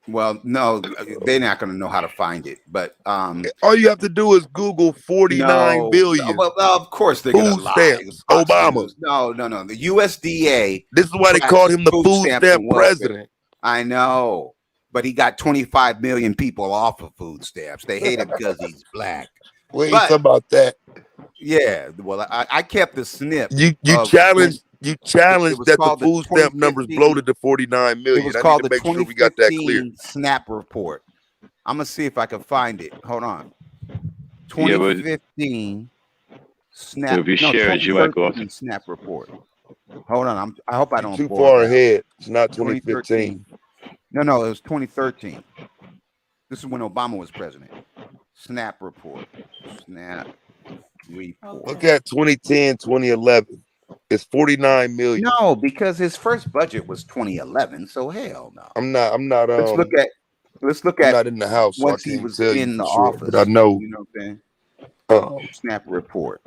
Well, no, they're not going to know how to find it. But all you have to do is Google 49 billion. Well, of course they're going to food lie. stamps. Obama. No. The USDA. This is why they called him the food stamps stamp and welfare. president. I know, but he got 25 million people off of food stamps. They hate him because he's black. We ain't talking about that. Yeah, well, I kept the snip. You challenged that the food stamp numbers bloated to 49 million. It was I called need to the make sure we got that clear. 2015 SNAP report. I'm gonna see if I can find it. Hold on. Yeah, but 2015 SNAP. if you share it, you might go off. 2013 SNAP report. Hold on. I hope I don't. Too bore far it out. ahead. It's not 2015. No, it was 2013. This is when Obama was president. SNAP report. SNAP report. Look at 2010, 2011. It's 49 million. No, because his first budget was 2011. So hell no. I'm not. Let's look at. I'm not in the house. So once I he can't was tell you in the for sure, office. but I know. You know what I'm saying? Snap report.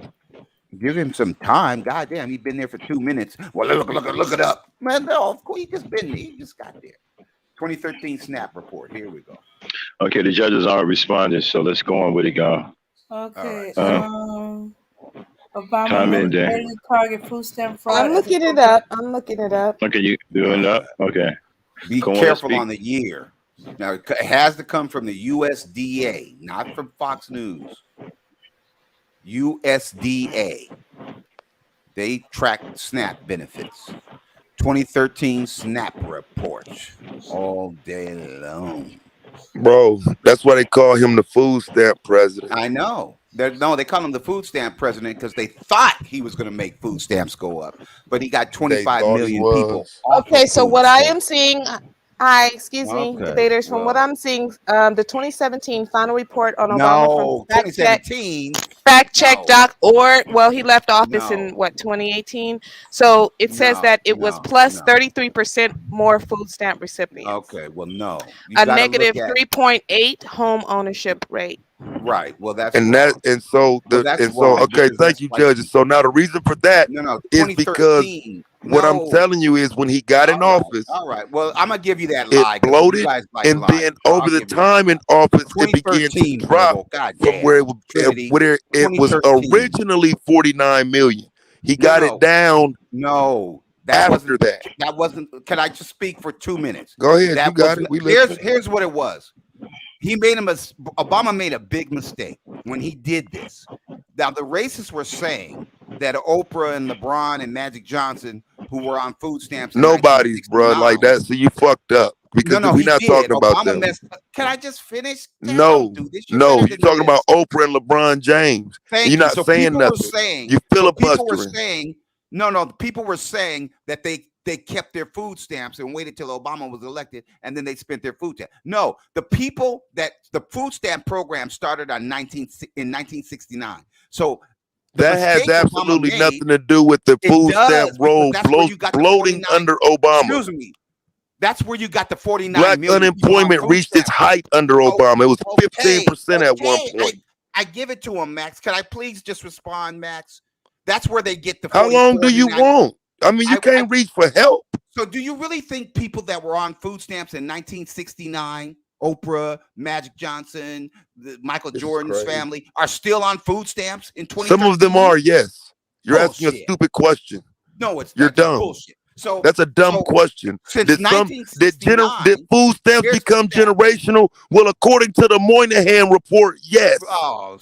Give him some time. God damn, he's been there for 2 minutes. Well, look it up. Man, no, of course he just been there. He just got there. 2013 Snap report. Here we go. Okay, the judges are responding, so let's go on with it, y'all. Okay. Time Obama in there. ready to target food stamp fraud. I'm looking it up. Okay, you doing that? Okay. Be Go on, careful speak. on the year. Now, it has to come from the USDA, not from Fox News. USDA. They track SNAP benefits. 2013 SNAP report. All day long. Bro, that's why they call him the food stamp president. I know. They call him the food stamp president because they thought he was going to make food stamps go up, but he got 25 million people. Okay, so what I am seeing, excuse me, Okay, debaters, from what I'm seeing, the 2017 final report on Obama from 2017. factcheck.org. Well, he left office in what, 2018? So it says that it was plus 33% more food stamp recipients. Okay, well, no. A negative 3.8 home ownership rate. Right. Well, that's and that and so the and so okay, thank you, judges. So now the reason for that is because what I'm telling you is when he got in office, all right. Well, I'm gonna give you that lie. it bloated, and then over the time in office, it began to drop from where it was originally 49 million. He got it down. No, after that. That wasn't. Can I just speak for 2 minutes? Go ahead. You got it. Here's what it was. Obama made a big mistake when he did this. Now, the racists were saying that Oprah and LeBron and Magic Johnson, who were on food stamps, nobody's, bro, like that. So you fucked up because we're not talking about them. Can I just finish? No, you're talking about Oprah and LeBron James. You're not saying nothing. You filibustering. No. People were saying that they kept their food stamps and waited till Obama was elected, and then they spent their food stamps. No, the food stamp program started in 1969. So that has absolutely nothing to do with the food stamp roll bloating under Obama. Excuse me. That's where you got the 49 Black million unemployment reached its height under Obama. It was 15% at one point. I give it to him, Max. Can I please just respond, Max? That's where they get the. How long do you want? I mean, you can't reach for help. So do you really think people that were on food stamps in 1969, Oprah, Magic Johnson, Michael Jordan's family, are still on food stamps in 2013? Some of them are, yes. You're asking a stupid question. No, You're dumb. Bullshit. So that's a dumb question. Since Did 1969, did food stamps become generational? Well, according to the Moynihan report, yes.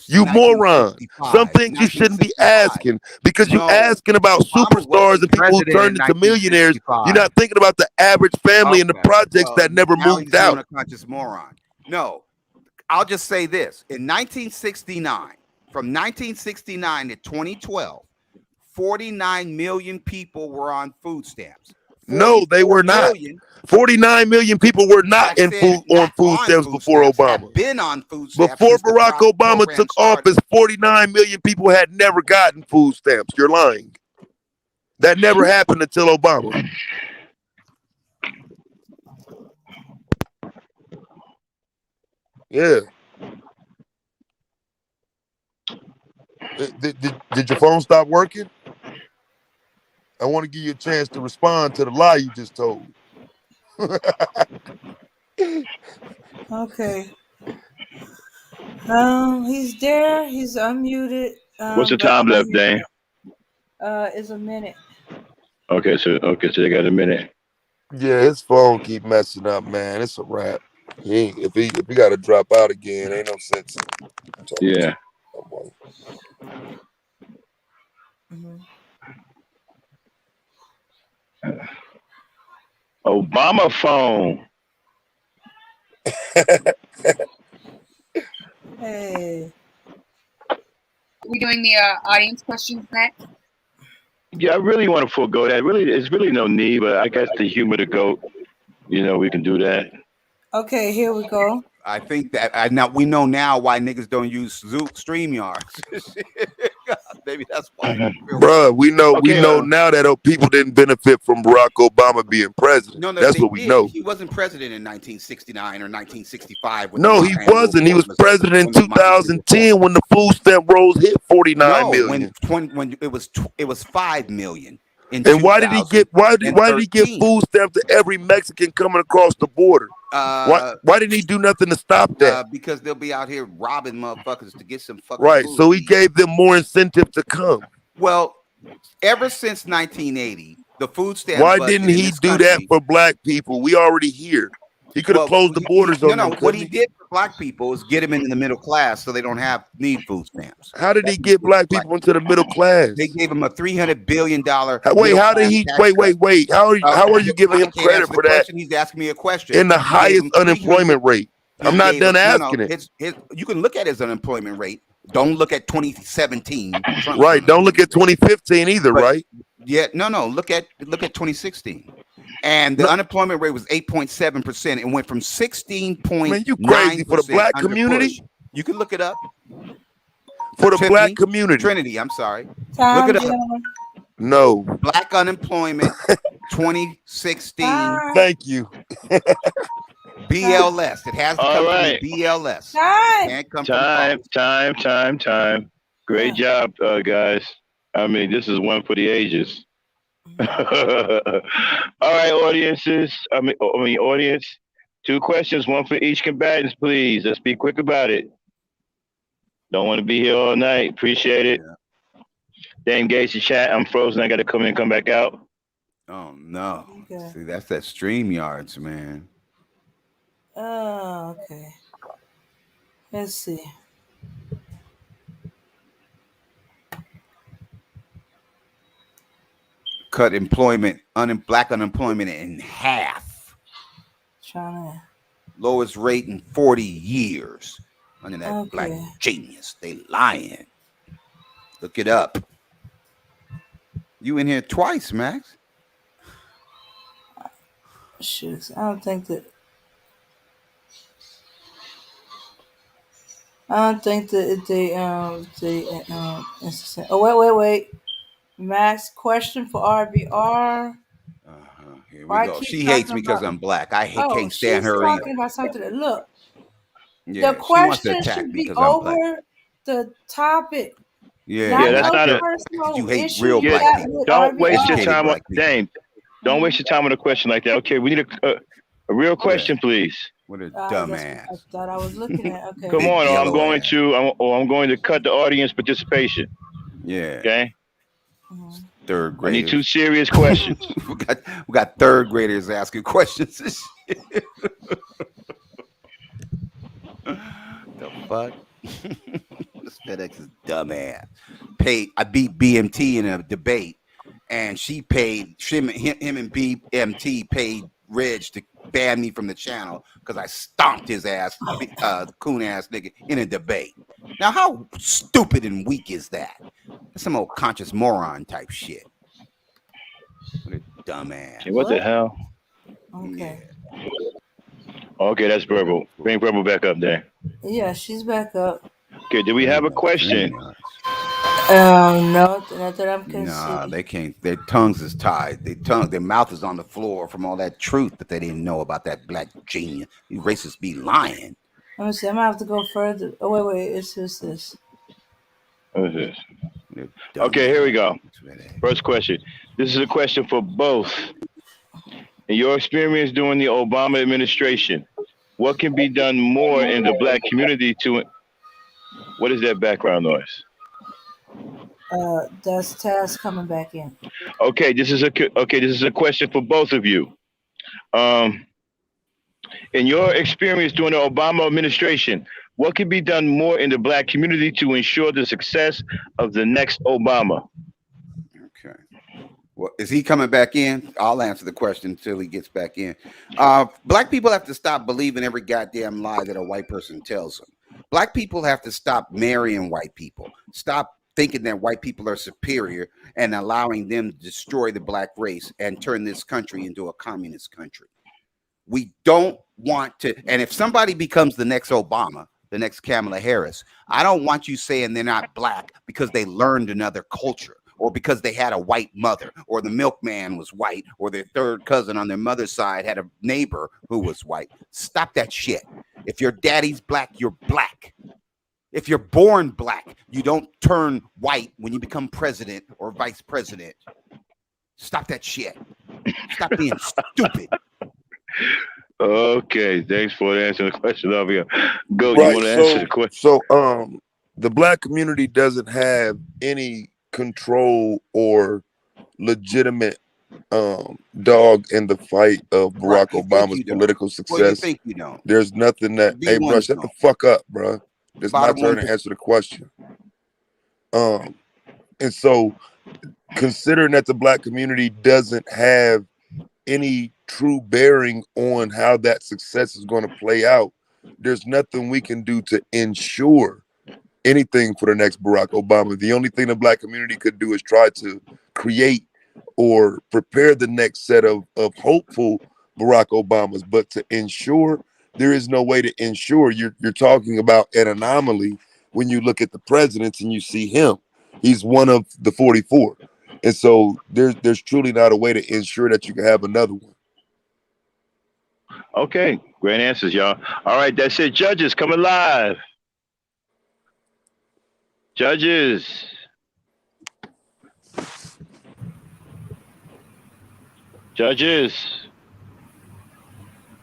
You moron. Some things you shouldn't be asking because you're asking about superstars and people who turned into millionaires. You're not thinking about the average family and the projects that never moved out. A conscious moron. No, I'll just say this: in 1969, from 1969 to 2012. 49 million people were on food stamps. No, they were not. 49 million people were not on food stamps before Obama. Been on food stamps before Barack Obama took office. 49 million people had never gotten food stamps. You're lying. That never happened until Obama. Yeah. Did your phone stop working? I want to give you a chance to respond to the lie you just told. Okay. He's there. He's unmuted. What's the time left, Dane? It's a minute. Okay, so they got a minute. Yeah, his phone keep messing up, man. It's a wrap. If he got to drop out again, ain't no sense. Yeah. Obama phone. Hey. Are we doing the audience questions next? Yeah, I really want to forego that. It's really no need, but I guess the humor to go, we can do that. Okay, here we go. I think that now we know now why niggas don't use StreamYards. Maybe that's why. Bruh, we know now that people didn't benefit from Barack Obama being president. No, that's what we know. He wasn't president in 1969 or 1965. No, he wasn't. He was president in 2010 when the food stamp rolls hit 49 million. When it was 5 million. And why did he get food stamps to every Mexican coming across the border? Why didn't he do nothing to stop that? Because they'll be out here robbing motherfuckers to get some fucking food. So he gave them more incentive to come. Well, ever since 1980, the food stamp. Why didn't he do that for black people? We already here. He could have closed the borders on them. What he did for black people is get them into the middle class so they don't need food stamps. How did he get black people into the middle class? They gave him a $300 billion. Wait, how did he? Wait. How are you giving him credit for that? He's asking me a question. In the highest unemployment rate. I'm not done asking it. You can look at his unemployment rate. Don't look at 2017. Right. Don't look at 2015 either, right? Yeah. No. Look at 2016. And the unemployment rate was 8.7%. It went from 16.9%. Man, you crazy for the black community? You can look it up. For the black community. Trinity, I'm sorry. Time look it up. No. Black unemployment 2016. Thank you. BLS. It has to come from BLS. Time. Great job, guys. I mean, this is one for the ages. All right, audiences. Audience. 2 questions, 1 for each combatant, please. Let's be quick about it. Don't want to be here all night. Appreciate it. They engage the chat. I'm frozen. I got to come in and come back out. Oh, no. Okay. See, that's that StreamYards, man. Oh, okay. Let's see. Cut black unemployment in half. Lowest rate in 40 years. Under that black genius. They lying. Look it up. You in here twice, Max. Shoot, I don't think that they oh wait. Max, question for RBR. Here we go. She hates me because I'm black. Can't stand her either. Talking about something that Yeah, the question should be over the topic. Yeah, that's not you hate real black people. Don't waste your time on Dame. Don't waste your time on a question like that. Okay, we need a real question, please. What a dumbass. I thought I was looking at. Okay. Come on, I'm going to cut the audience participation. Yeah. Okay. Third I need graders. 2 serious questions. we got third graders asking questions. And shit. The fuck? This FedEx is dumbass. I beat BMT in a debate, and she paid him and BMT paid Reg to ban me from the channel because I stomped his ass, coon ass nigga, in a debate. Now, how stupid and weak is that? That's some old conscious moron type shit. What a dumbass. Okay, what the hell? Okay. Yeah. Okay, that's Purple. Bring Purple back up there. Yeah, she's back up. Okay, do we have a question? No, not that I'm conceding. Nah, they can't. Their tongues is tied. Their mouth is on the floor from all that truth that they didn't know about that black genius. You racists be lying. Let me see. I'm gonna have to go further. Oh wait. It's just this. What is this? Okay, here we go. First question. This is a question for both. In your experience during the Obama administration, what can be done more in the black community to... What is that background noise? That's Taz coming back in. Okay, this is a question for both of you. In your experience during the Obama administration, what can be done more in the black community to ensure the success of the next Obama? Okay. Well, is he coming back in? I'll answer the question until he gets back in. Black people have to stop believing every goddamn lie that a white person tells them. Black people have to stop marrying white people. Stop thinking that white people are superior and allowing them to destroy the black race and turn this country into a communist country. We don't want to. And if somebody becomes the next Obama, the next Kamala Harris, I don't want you saying they're not black because they learned another culture, or because they had a white mother, or the milkman was white, or their third cousin on their mother's side had a neighbor who was white. Stop that shit. If your daddy's black, you're black. If you're born black, you don't turn white when you become president or vice president. Stop that shit. Stop being stupid. Okay, thanks for answering the question over here. Go, Right, you want to answer the question? So, the black community doesn't have any control or legitimate dog in the fight of Barack Obama's political success. Well, you think you don't. There's nothing that. Hey, bro, shut the fuck up, bro. It's my turn to answer the question. And so, considering that the black community doesn't have any true bearing on how that success is going to play out, there's nothing we can do to ensure anything for the next Barack Obama. The only thing the black community could do is try to create or prepare the next set of hopeful Barack Obamas. But to ensure, there is no way to ensure. You're talking about an anomaly when you look at the presidents and you see him. He's one of the 44. And so there's truly not a way to ensure that you can have another one. Okay, great answers, y'all. All right, that's it. Judges, coming live. Judges.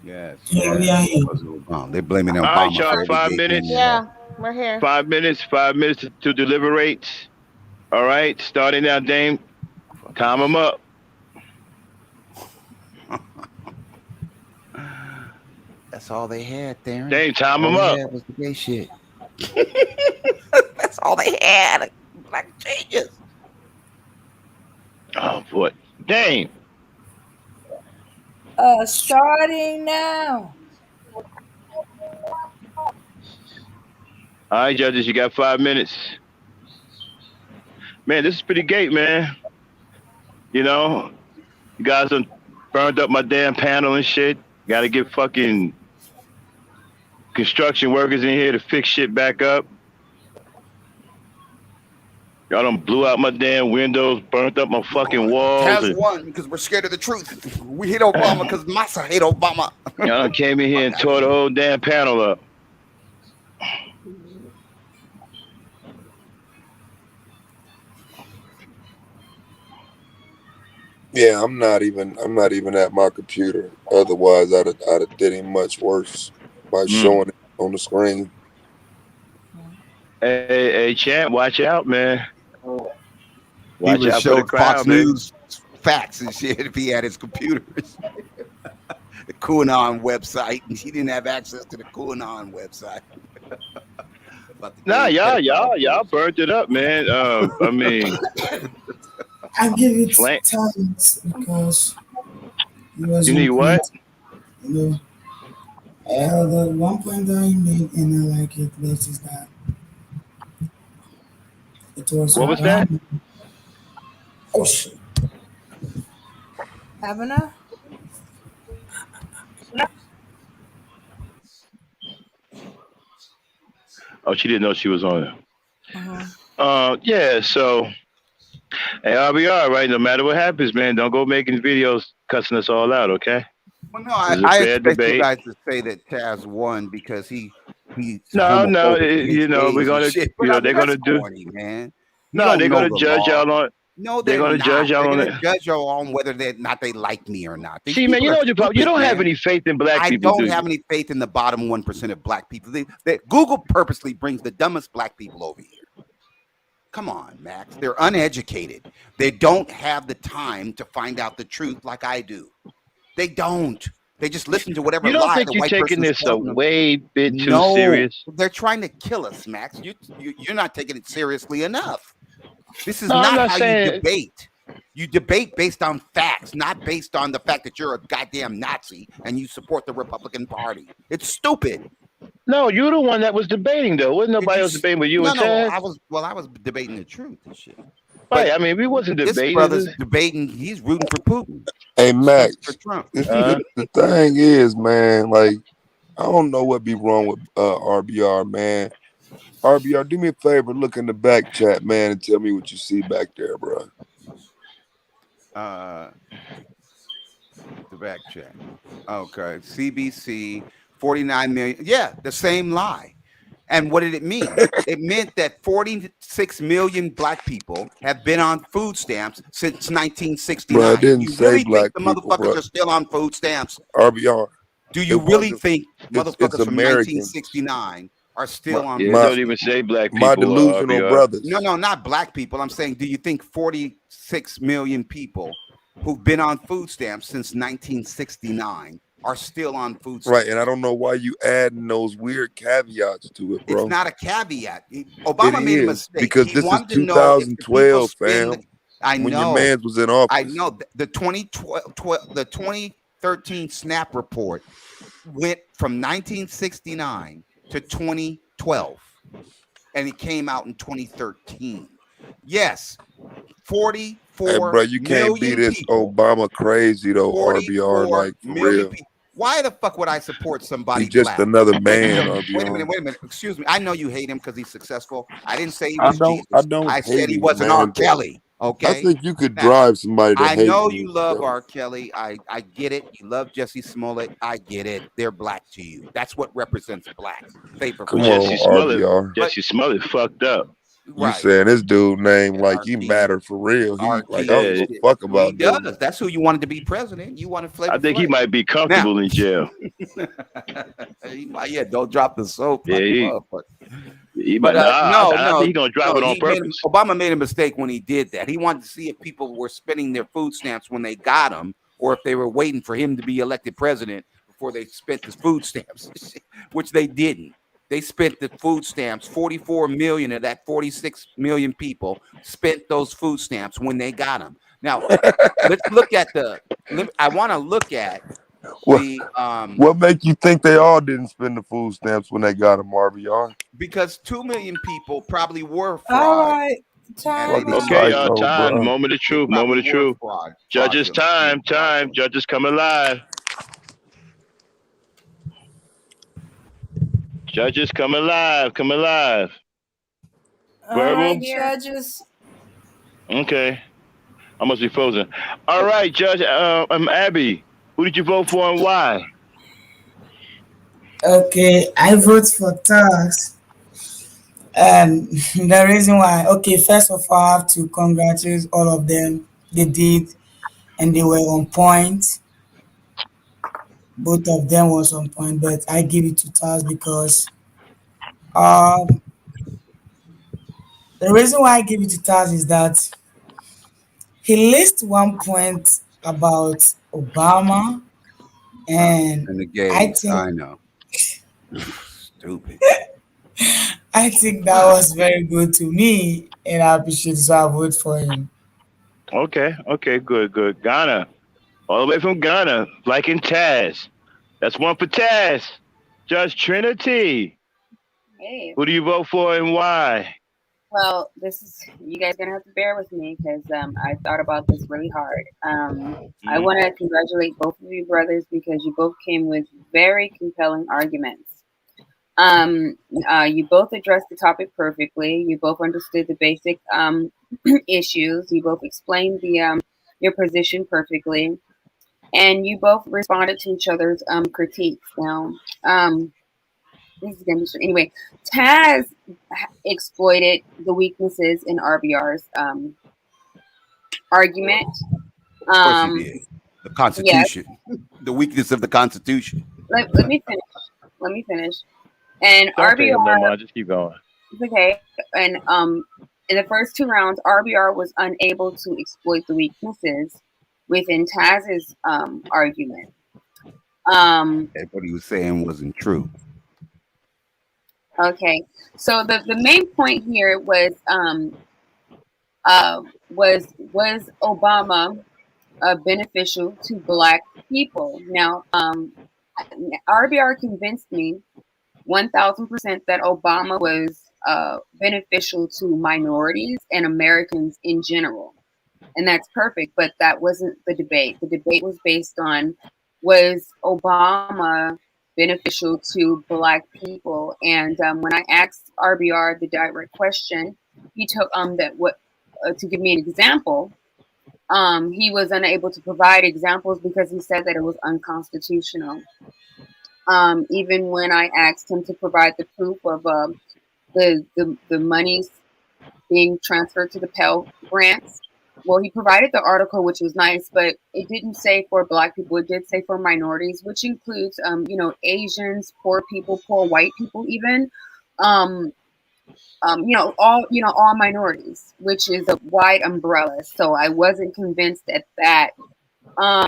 Yes. Yeah, we are here. They're blaming Obama. All right, y'all, 5 minutes. Yeah, we're here. 5 minutes to deliberate. All right, starting now, Dame. Time them up. That's all they had, Darren. Dame, time them up. Was the gay shit. That's all they had. Black genius. Oh boy, Dame. Starting now. All right, judges, you got 5 minutes. Man, this is pretty gay, man. You know, you guys done burned up my damn panel and shit. Got to get fucking construction workers in here to fix shit back up. Y'all done blew out my damn windows, burnt up my fucking walls. Has won because we're scared of the truth. We hate Obama because Massa hate Obama. Y'all done came in here and tore the whole damn panel up. Yeah, I'm not even at my computer. Otherwise, I'd have did him much worse by showing it on the screen. Hey, champ, watch out, man. He Watch would out for the show Fox crowd, man. News facts and shit if he had his computers. The QAnon website, and he didn't have access to the QAnon website. About the Nah, gay pedophile y'all bullshit. burnt it up, man. I mean, I give it Flan- talent because it was you on need what? point. You know, the one point that he made, and I like it, this is that it was What was that? Obama. Oh shit! Havana? Oh, she didn't know she was on it. Uh-huh. Yeah. So, hey, RBR, right? No matter what happens, man, don't go making videos cussing us all out, okay? Well, no, It was a I fair expect you debate. guys to say that Taz won because he's No, homophobic you against know, we're gays and gonna, shit. you But know, I mean, they're gonna that's do. corny, man. You No, don't they're know gonna the judge law. y'all on. No, They're they're gonna not. judge y'all They're on going it. to judge y'all on whether they like me or not. These See, man, people you know are what you stupid, don't have man. any faith in black I people, don't do have you? any faith in the bottom 1% of black people. Google purposely brings the dumbest black people over here. Come on, Max. They're uneducated. They don't have the time to find out the truth like I do. They don't. They just listen to whatever You don't lie think the you're white taking person's this a telling them. way bit too No, serious? they're trying to kill us, Max. You're not taking it seriously enough. This is No, I'm not not how you saying. debate. You debate based on facts, not based on the fact that you're a goddamn Nazi and you support the Republican Party. It's stupid. No, you're the one that was debating, though. Wasn't Did nobody you else s- debating with you No, and no. Taz? I was debating the truth and shit. Right. But I mean, we wasn't this debating. brother's debating. He's rooting for Putin. Hey Max, For Trump. the thing is, man, like I don't know what be wrong with RBR, man. RBR, do me a favor, look in the back chat, man, and tell me what you see back there, bro. The back check. Okay. CBC, 49 million. Yeah, the same lie. And what did it mean? It meant that 46 million black people have been on food stamps since Bro, it 1969. didn't You say really black think the people, motherfuckers bro. are still on food stamps? RBR. Do you It really wasn't. think It's motherfuckers from Americans. 1969 are still on Yeah, food don't stamps? even say black My people, delusional RBR. brothers. No, not black people. I'm saying, do you think 46 million people who've been on food stamps since 1969 are still on food stamps? Right, and I don't know why you adding those weird caveats to it, bro. It's not a caveat. Obama It made a is, mistake. because He this is wanted to know if the people 2012, spend. fam. I When your know. man was in office. I know. The 2013 SNAP report went from 1969 to 2012, and it came out in 2013. Yes, 44 Hey, bro, you can't be million this people. Obama crazy though, RBR. 44 Like for million real, people. Why the fuck would I support somebody he's just black? another That man, wait a RBR. minute. Excuse me. I know you hate him because he's successful. I didn't say he I was Jesus. don't I said hate he him, wasn't R. man. Kelly. I Okay. think you could Now, drive somebody to I hate know me, you love bro. R. Kelly. I get it. You love Jesse Smollett. I get it. They're black to you. That's what represents black. Favor Come flag. on, RBR. Jesse Smollett fucked up. You Right. saying this dude name Yeah, like he RT. matter for real? He RT. like I don't give a fuck He about dude. does. That's who you wanted to be president. You wanted Flavor I think he Flav. might be comfortable in jail. Yeah, don't drop the soap. Yeah, Like a he motherfucker. might. But I think he's gonna drop it on purpose. Obama made a mistake when he did that. He wanted to see if people were spending their food stamps when they got them, or if they were waiting for him to be elected president before they spent the food stamps, which they didn't. They spent the food stamps. 44 million of that 46 million people spent those food stamps when they got them. Now, let's look at I want to look at What make you think they all didn't spend the food stamps when they got them, RBR? because 2 million people probably were fraud. All right. Time. Okay, y'all. Time. Moment of truth. Moment of truth. Judges, time. Judges coming live. Judges coming live. All Verbal. right, judges. Okay. I must be frozen. All right, Judge. Abby. Who did you vote for and why? Okay, I vote for Taz. And the reason why, okay, first of all, I have to congratulate all of them. They did, and they were on point. Both of them was on point, but I give it to Taz because um the reason why I give it to Taz is that he lists one point about Obama, and And the I gays, think I know. Stupid. I think that was very good to me, and I appreciate it, so I vote for him. Okay, okay, good, good. Ghana, all the way from Ghana, like in Taz. That's one for Taz. Judge Trinity. Hey. Who do you vote for and why? Well, this is you guys gonna have to bear with me because I thought about this really hard. I want to congratulate both of you brothers because you both came with very compelling arguments. You both addressed the topic perfectly. You both understood the basic issues. You both explained the your position perfectly, and you both responded to each other's critiques. Now, this is gonna be anyway. Taz exploited the weaknesses in RBR's argument. Of course he did. The Constitution, Yes. the weakness of the Constitution. Let me finish. Let me finish. And Don't say no RBR, more. Just keep going. it's okay. And in the first two rounds, RBR was unable to exploit the weaknesses within Taz's argument. And what he was saying wasn't true. Okay, so the main point here was Obama beneficial to Black people? Now, RBR convinced me 1,000% that Obama was beneficial to minorities and Americans in general, and that's perfect. But that wasn't the debate. The debate was based on, was Obama beneficial to Black people? And when I asked RBR the direct question, he took that what to give me an example. He was unable to provide examples because he said that it was unconstitutional. Even when I asked him to provide the proof of the monies being transferred to the Pell grants, well, he provided the article, which was nice, but it didn't say for Black people. It did say for minorities, which includes, Asians, poor people, poor white people, even, all minorities, which is a wide umbrella. So I wasn't convinced at that. So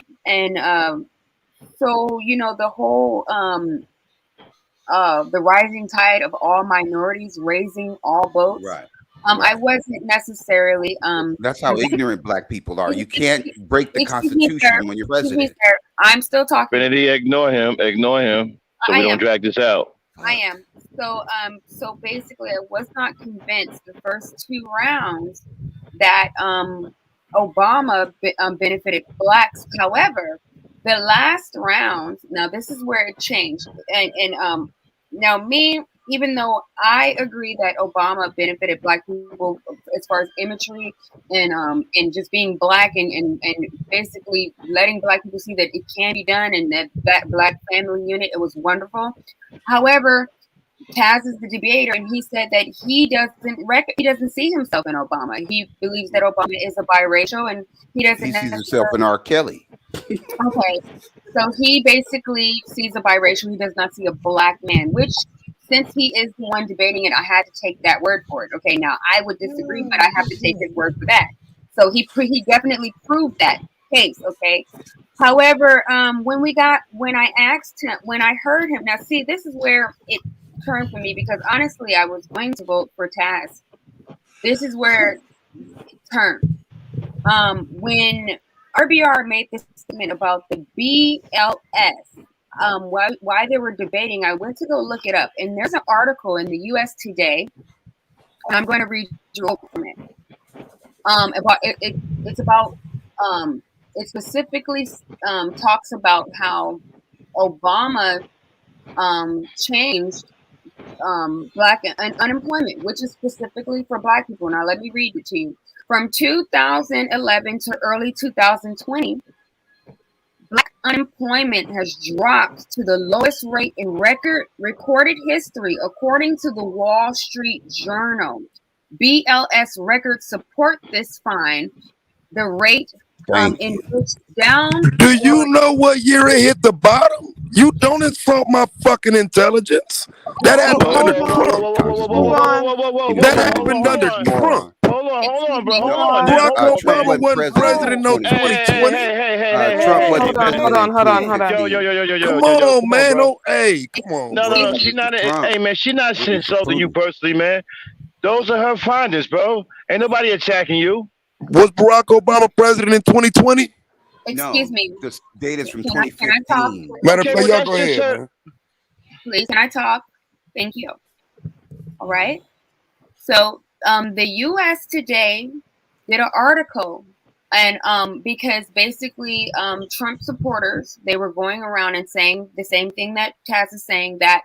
the whole the rising tide of all minorities raising all boats. Right. I wasn't necessarily That's how ignorant Black people are. You can't break the Excuse me, Constitution sir. when you're Excuse me, president. sir. I'm still talking. Trinity, ignore him, so we don't drag this out. I am. So basically, I was not convinced the first two rounds that Obama benefited Blacks. However, the last round, now this is where it changed, and now me, even though I agree that Obama benefited Black people as far as imagery and just being Black and basically letting Black people see that it can be done, and that Black family unit, it was wonderful. However, Taz is the debater, and he said that he doesn't see himself in Obama. He believes that Obama is a biracial, and he doesn't. He sees himself in R. Kelly. Okay, so he basically sees a biracial. He does not see a Black man, which, since he is the one debating it, I had to take that word for it. Okay, now I would disagree, but I have to take his word for that. So he definitely proved that case. Okay. However, when I heard him, now see, this is where it turned for me, because honestly, I was going to vote for Taz. This is where it turned. When RBR made this statement about the BLS, why they were debating, I went to go look it up, and there's an article in the U.S. Today, and I'm going to read you from it. It specifically talks about how Obama changed Black and unemployment, which is specifically for Black people. Now, let me read it to you. From 2011 to early 2020, Black unemployment has dropped to the lowest rate in recorded history, according to the Wall Street Journal. BLS records support this find. The rate in which down. Do you know what year it hit the bottom? You don't insult my fucking intelligence. That happened under Trump. That happened under Trump. Hold on, bro. Hold on, man. Barack Hold on, Obama man. wasn't president no 2020. Trump wasn't Hold president on. in Hold on. 2016. Come on, man. Oh, hey, come on. No. She not. Hey, man. She not insulting you personally, man. Those are her findings, bro. Ain't nobody attacking you. Was Barack Obama president in 2020? Excuse me. The data's from Can I 2015. Matter of fact, y'all go ahead, man. Please, can I talk? Thank you. All right. So, the U.S. today did an article, and because basically, Trump supporters, they were going around and saying the same thing that Taz is saying, that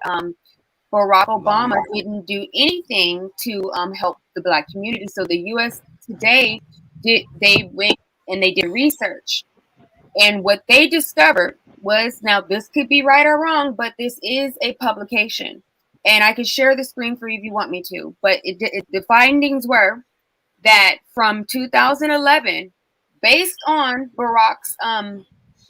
Barack Obama didn't do anything to help the Black community. So the U.S. today they went and they did research, and what they discovered was, now this could be right or wrong, but this is a publication, and I can share the screen for you if you want me to. But the findings were that from 2011, based on Barack's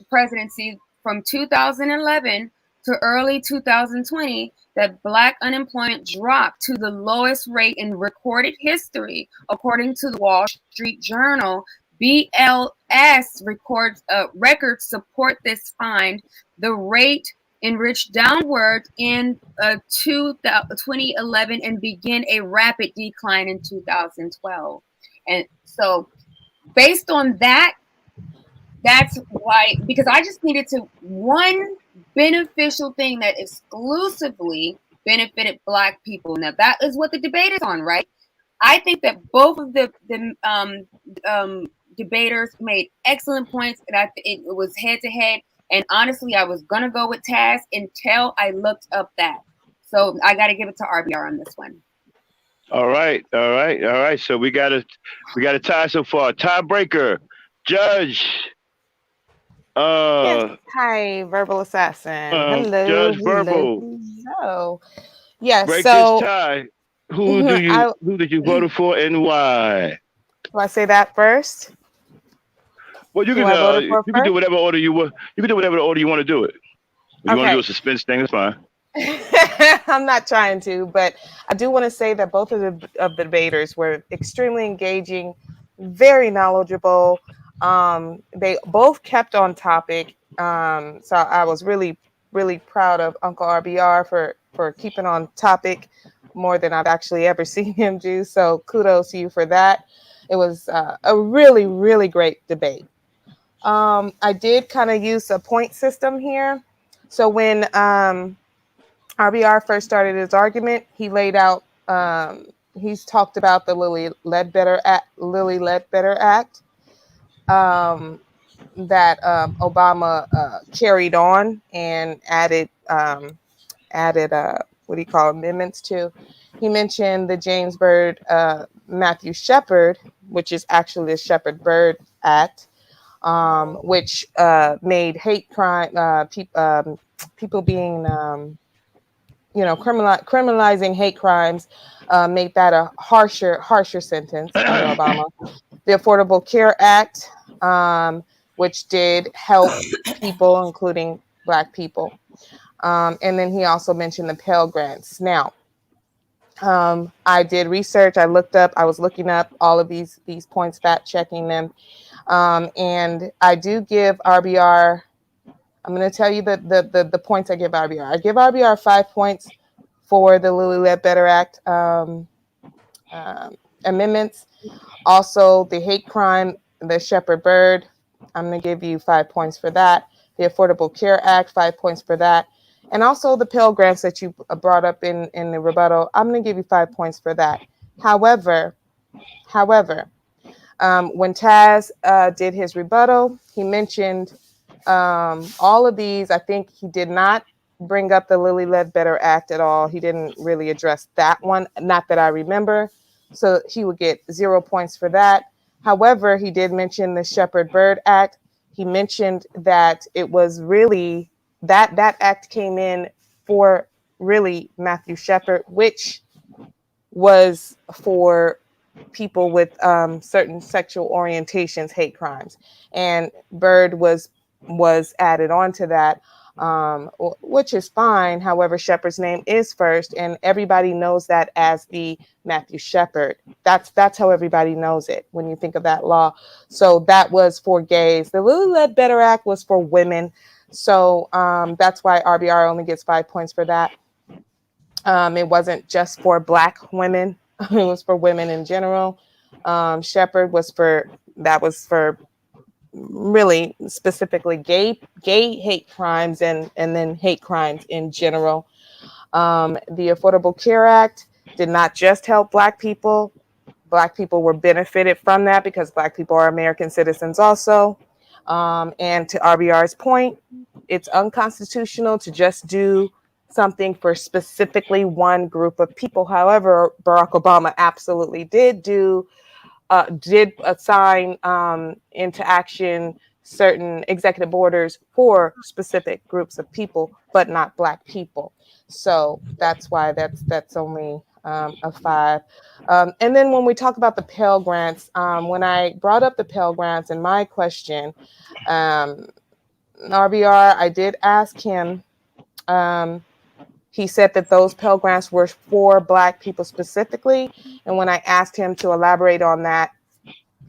presidency from 2011 to early 2020, that Black unemployment dropped to the lowest rate in recorded history, according to the Wall Street Journal. BLS records support this find. The rate enriched downward in 2011 and began a rapid decline in 2012. And so, based on that, that's why, because I just needed to one beneficial thing that exclusively benefited Black people. Now that is what the debate is on, right? I think that both of the debaters made excellent points, and it was head to head. And honestly, I was gonna go with Taz until I looked up that. So I got to give it to RBR on this one. All right. So we got a tie so far. Tiebreaker, Judge. Yes. Hi, Verbal Assassin. Hello. Judge Verbal. Hello. Yes. Break So this tie. Who did you vote for and why? Do I say that first? Well, you can do whatever order you want. You can do whatever order you want to do it. If you want to do a suspense thing, that's fine. I'm not trying to, but I do want to say that both of the debaters were extremely engaging, very knowledgeable. They both kept on topic. So I was really, really proud of Uncle RBR for keeping on topic more than I've actually ever seen him do. So kudos to you for that. It was a really, really great debate. I did kind of use a point system here. So when RBR first started his argument, he laid out, he's talked about the Lilly Ledbetter Act that Obama carried on and added amendments to. He mentioned the James Byrd Matthew Shepard, which is actually the Shepard-Byrd Act, which made hate crime, people being, criminalizing hate crimes, made that a harsher sentence under Obama. The Affordable Care Act, which did help people, including Black people. And then he also mentioned the Pell Grants. Now, I did research. I was looking up all of these points, fact checking them. And I do give RBR, I'm going to tell you the points I give RBR. I give RBR 5 points for the Lilly Ledbetter Act amendments. Also, the hate crime, the Shepard-Byrd, I'm going to give you 5 points for that. The Affordable Care Act, 5 points for that. And also the Pell Grants that you brought up in the rebuttal, I'm going to give you 5 points for that. However, when Taz did his rebuttal, he mentioned all of these. I think he did not bring up the Lilly Ledbetter Act at all. He didn't really address that one, not that I remember. So he would get 0 points for that. However, he did mention the Shepard-Byrd Act. He mentioned that it was really, that act came in for really Matthew Shepard, which was for people with certain sexual orientations, hate crimes. And Byrd was added on to that. which is fine. However, Shepard's name is first, and everybody knows that as the Matthew Shepard. That's how everybody knows it when you think of that law. So that was for gays. The Little Ledbetter Act was for women. So that's why RBR only gets 5 points for that. It wasn't just for Black women. It was for women in general. Shepard was for really specifically gay hate crimes and then hate crimes in general. The Affordable Care Act did not just help Black people. Black people were benefited from that because Black people are American citizens also. And to RBR's point, it's unconstitutional to just do something for specifically one group of people. However, Barack Obama absolutely did assign into action certain executive orders for specific groups of people, but not Black people. So that's why that's only a 5. And then when we talk about the Pell Grants, when I brought up the Pell Grants in my question, RBR, I did ask him. He said that those Pell Grants were for Black people specifically. And when I asked him to elaborate on that,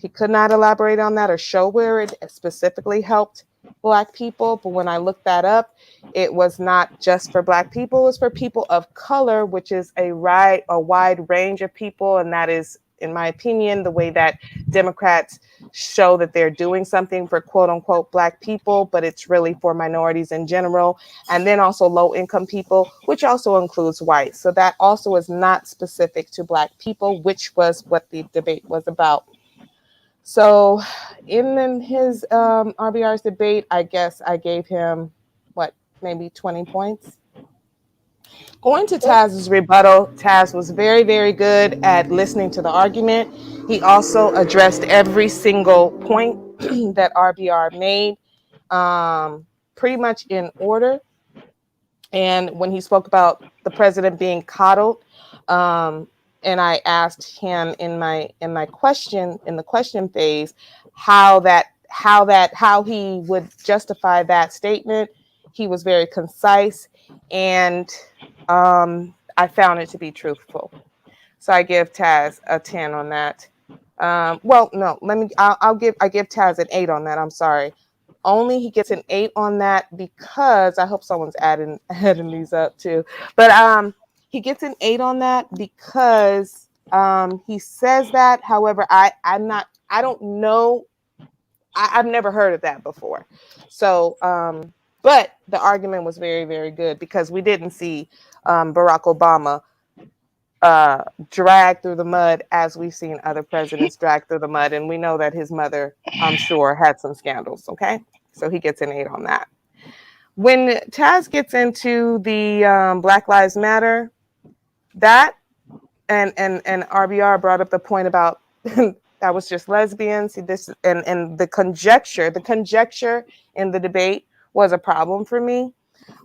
he could not elaborate on that or show where it specifically helped Black people. But when I looked that up, it was not just for Black people. It was for people of color, which is a wide range of people. And that is, in my opinion, the way that Democrats show that they're doing something for quote unquote Black people, but it's really for minorities in general. And then also low income people, which also includes whites. So that also is not specific to Black people, which was what the debate was about. So in his RBR's debate, I guess I gave him, maybe 20 points. Going to Taz's rebuttal, Taz was very, very good at listening to the argument. He also addressed every single point that RBR made, pretty much in order. And when he spoke about the president being coddled, and I asked him in the question phase how he would justify that statement, he was very concise, and I found it to be truthful. So I give Taz a 10 on that. Well, no, I give Taz an 8 on that. I'm sorry. Only he gets an 8 on that because I hope someone's adding these up too. But he gets an 8 on that because he says that. However, I don't know. I've never heard of that before. So, but the argument was very, very good because we didn't see Barack Obama drag through the mud as we've seen other presidents drag through the mud. And we know that his mother, I'm sure, had some scandals. Okay. So he gets an 8 on that. When Taz gets into the Black Lives Matter, that and RBR brought up the point about that was just lesbians. This and the conjecture in the debate was a problem for me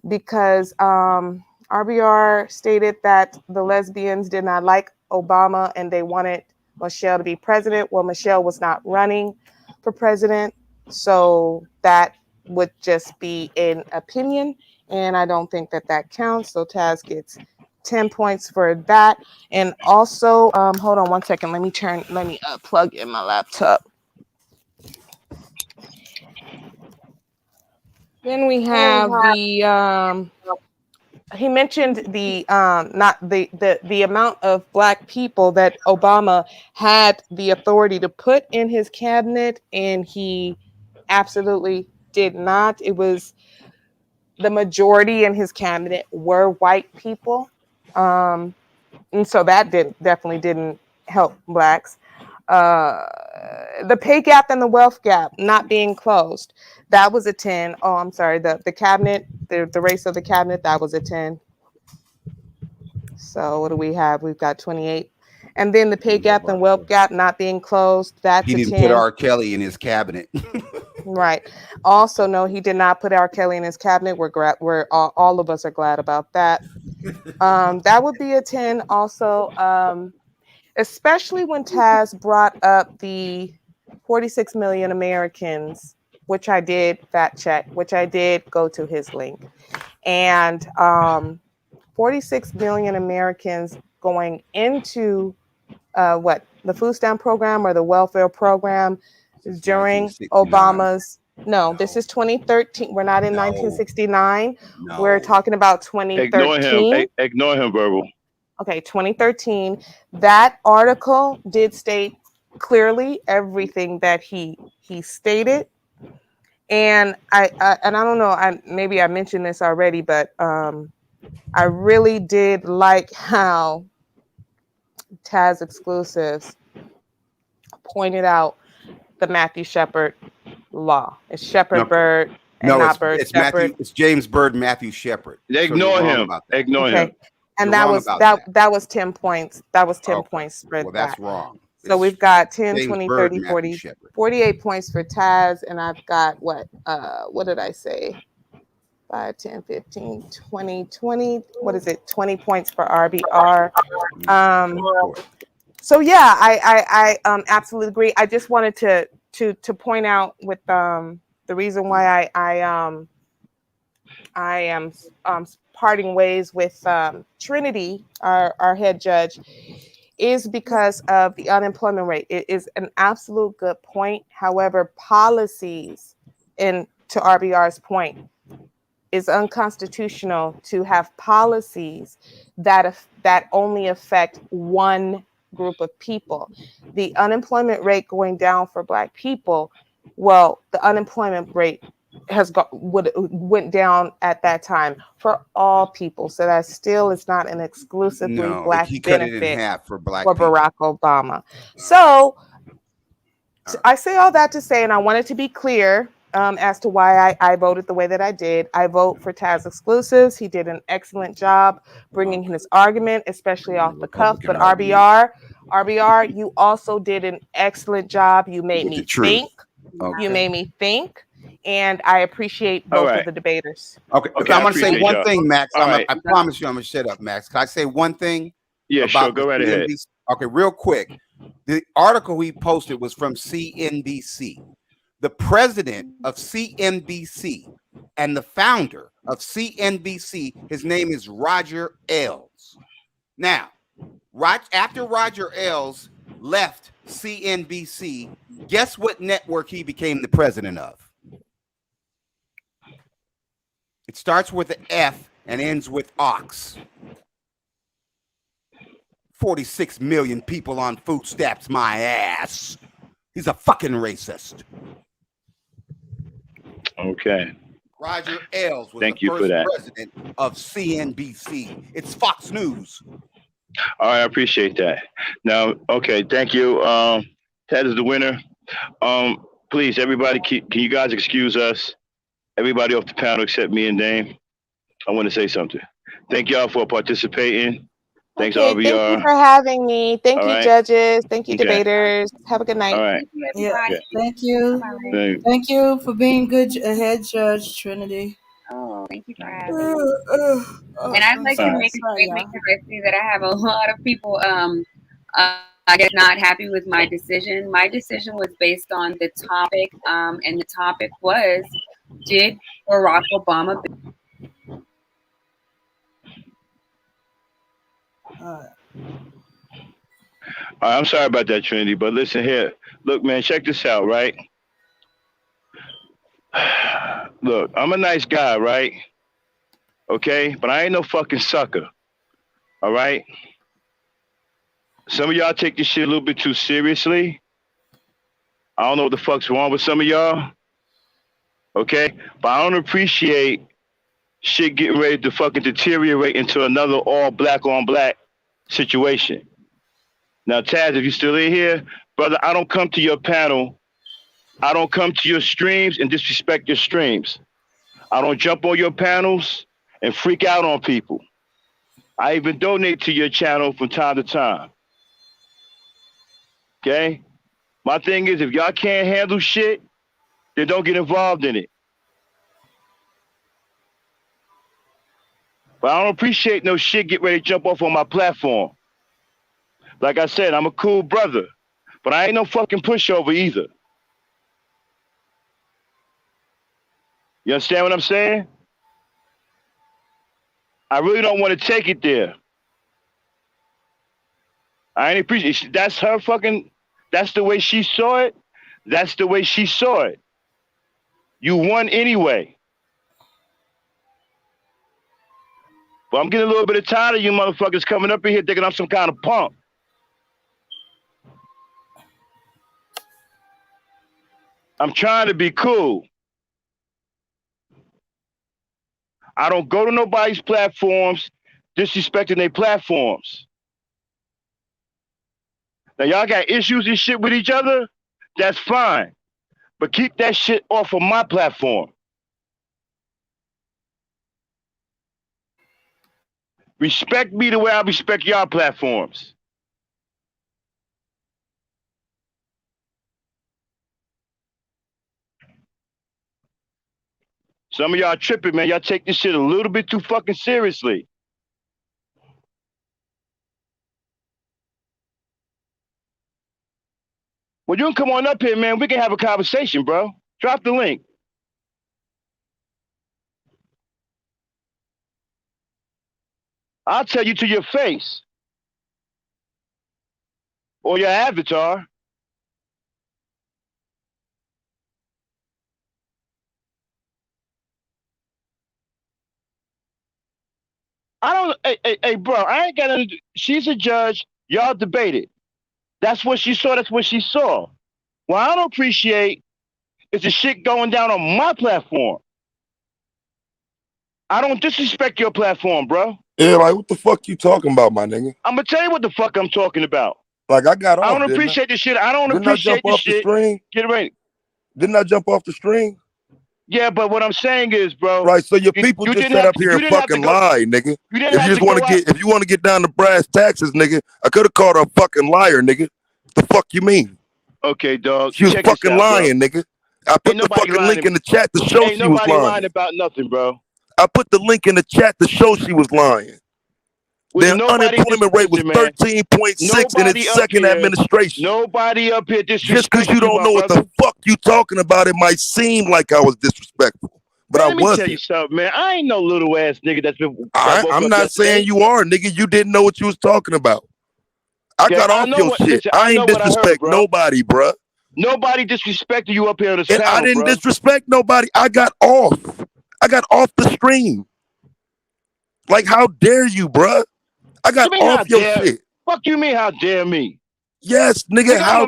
because RBR stated that the lesbians did not like Obama and they wanted Michelle to be president. Well, Michelle was not running for president, so that would just be an opinion, and I don't think that counts. So Taz gets 10 points for that. And also, hold on one second. Let me plug in my laptop. Then we have he mentioned the amount of Black people that Obama had the authority to put in his cabinet, and he absolutely did not. It was the majority in his cabinet were white people. And so that definitely didn't help Blacks. The pay gap and the wealth gap not being closed, that was a 10. Oh, I'm sorry. The cabinet, the race of the cabinet, that was a 10. So what do we have? We've got 28. And then the pay gap and wealth gap not being closed, that's he a 10. He didn't put R. Kelly in his cabinet. Right. Also, no, he did not put R. Kelly in his cabinet. We're all of us are glad about that. That would be a 10 also, especially when Taz brought up the 46 million Americans which I did fact check, which I did go to his link, and 46 million Americans going into the food stamp program or the welfare program during Obama's. No, this is 2013. We're not in 1969. We're talking about 2013. Ignore him, verbal. Okay, 2013. That article did state clearly everything that he stated, and I don't know. Maybe I mentioned this already, but I really did like how Taz Exclusives pointed out the Matthew Shepard law. It's Shepard Bird and not Bird it's Shepard. Matthew. It's James Bird, Matthew Shepard. Ignore him. Ignore him. And that was 10 points. That was 10 points for well, that's wrong. So we've got 10, James 20, Bird, 30, Matthew 40, Shepard. 48 points for Taz, and I've got what did I say? 5, 10, 15, 20, 20. What is it? 20 points for RBR. So yeah, I absolutely agree. I just wanted to point out with the reason why I am parting ways with Trinity, our head judge, is because of the unemployment rate. It is an absolute good point. However, policies, and to RBR's point, is unconstitutional to have policies that only affect one group of people. The unemployment rate going down for Black people, well, the unemployment rate went down at that time for all people. So that still is not an exclusively Black he cut benefit it in half for Black for people. Barack Obama. So I say all that to say, and I wanted to be clear as to why I voted the way that I did. I vote for Taz Exclusives. He did an excellent job bringing his argument, especially off the cuff. But RBR, you also did an excellent job. You made me think. You made me think. And I appreciate both of the debaters. Okay, I'm going to say one thing, Max. I promise you I'm going to shut up, Max. Can I say one thing? Yeah, sure. Go right ahead. Okay, real quick. The article he posted was from CNBC. The president of CNBC and the founder of CNBC, his name is Roger Ailes. Now, after Roger Ailes left CNBC, guess what network he became the president of? It starts with an F and ends with Ox. 46 million people on food stamps, my ass. He's a fucking racist. Okay. Roger Ailes was Thank the you for first that. president of CNBC. It's Fox News. All right, I appreciate that. Now, okay, thank you. Ted is the winner. Please, everybody, can you guys excuse us? Everybody off the panel except me and Dame. I want to say something. Thank y'all for participating. Thanks, Okay, RBR. thank you for having me. Thank All you, right. judges. Thank you, Okay. debaters. Have a good night. All right. Yeah, thank you. Thank- Thank you for being good head judge, Trinity. Oh, thank you for having me. And I'd like to make a statement because I see that I have a lot of people I guess not happy with my decision. My decision was based on the topic, and the topic was, did Barack Obama I'm sorry about that, Trinity, but listen here. Look, man, check this out, right? Look, I'm a nice guy, right? Okay? But I ain't no fucking sucker. All right? Some of y'all take this shit a little bit too seriously. I don't know what the fuck's wrong with some of y'all. Okay? But I don't appreciate shit getting ready to fucking deteriorate into another all black on black situation. Now, Taz, if you're still in here, brother, I don't come to your panel. I don't come to your streams and disrespect your streams. I don't jump on your panels and freak out on people. I even donate to your channel from time to time. Okay? My thing is, if y'all can't handle shit, then don't get involved in it. But I don't appreciate no shit get ready to jump off on my platform. Like I said, I'm a cool brother, but I ain't no fucking pushover either. You understand what I'm saying? I really don't want to take it there. I ain't appreciate it. That's her fucking, that's the way she saw it. That's the way she saw it. You won anyway. But I'm getting a little bit tired of you motherfuckers coming up in here thinking I'm some kind of punk. I'm trying to be cool. I don't go to nobody's platforms disrespecting their platforms. Now y'all got issues and shit with each other, that's fine. But keep that shit off of my platform. Respect me the way I respect y'all platforms. Some of y'all tripping, man. Y'all take this shit a little bit too fucking seriously. Well, you can come on up here, man. We can have a conversation, bro. Drop the link. I'll tell you to your face. Or your avatar. I don't, hey, bro, I ain't got nothing to do. She's a judge. Y'all debated. That's what she saw. That's what she saw. What I don't appreciate is the shit going down on my platform. I don't disrespect your platform, bro. Yeah, like what the fuck you talking about, my nigga? I'm gonna tell you what the fuck I'm talking about. Like I got off. I don't appreciate this shit. I don't appreciate this shit. Get it right. Didn't I jump off the string? Yeah, but what I'm saying is, bro. Right, so your people just sat up here and fucking lie, nigga. If you want to get down to brass taxes, nigga, I could have called her a fucking liar, nigga. The fuck you mean? Okay, dog. She was fucking lying, nigga. I put the fucking link in the chat to show she was lying. Ain't nobody lying about nothing, bro. I put the link in the chat to show she was lying. Their unemployment rate was 13.6 in its second administration. Nobody up here disrespecting. Just because you don't know what the fuck you talking about, it might seem like I was disrespectful, but I wasn't. Let me tell you something, man. I ain't no little ass nigga that's been. I'm not saying you are, nigga. You didn't know what you was talking about. I got off your shit. I ain't disrespect nobody, bruh. Nobody disrespected you up here on this panel, I didn't disrespect nobody. I got off. I got off the stream. Like, how dare you, bruh? I got off your shit. Fuck you mean, how dare me? Yes, nigga, how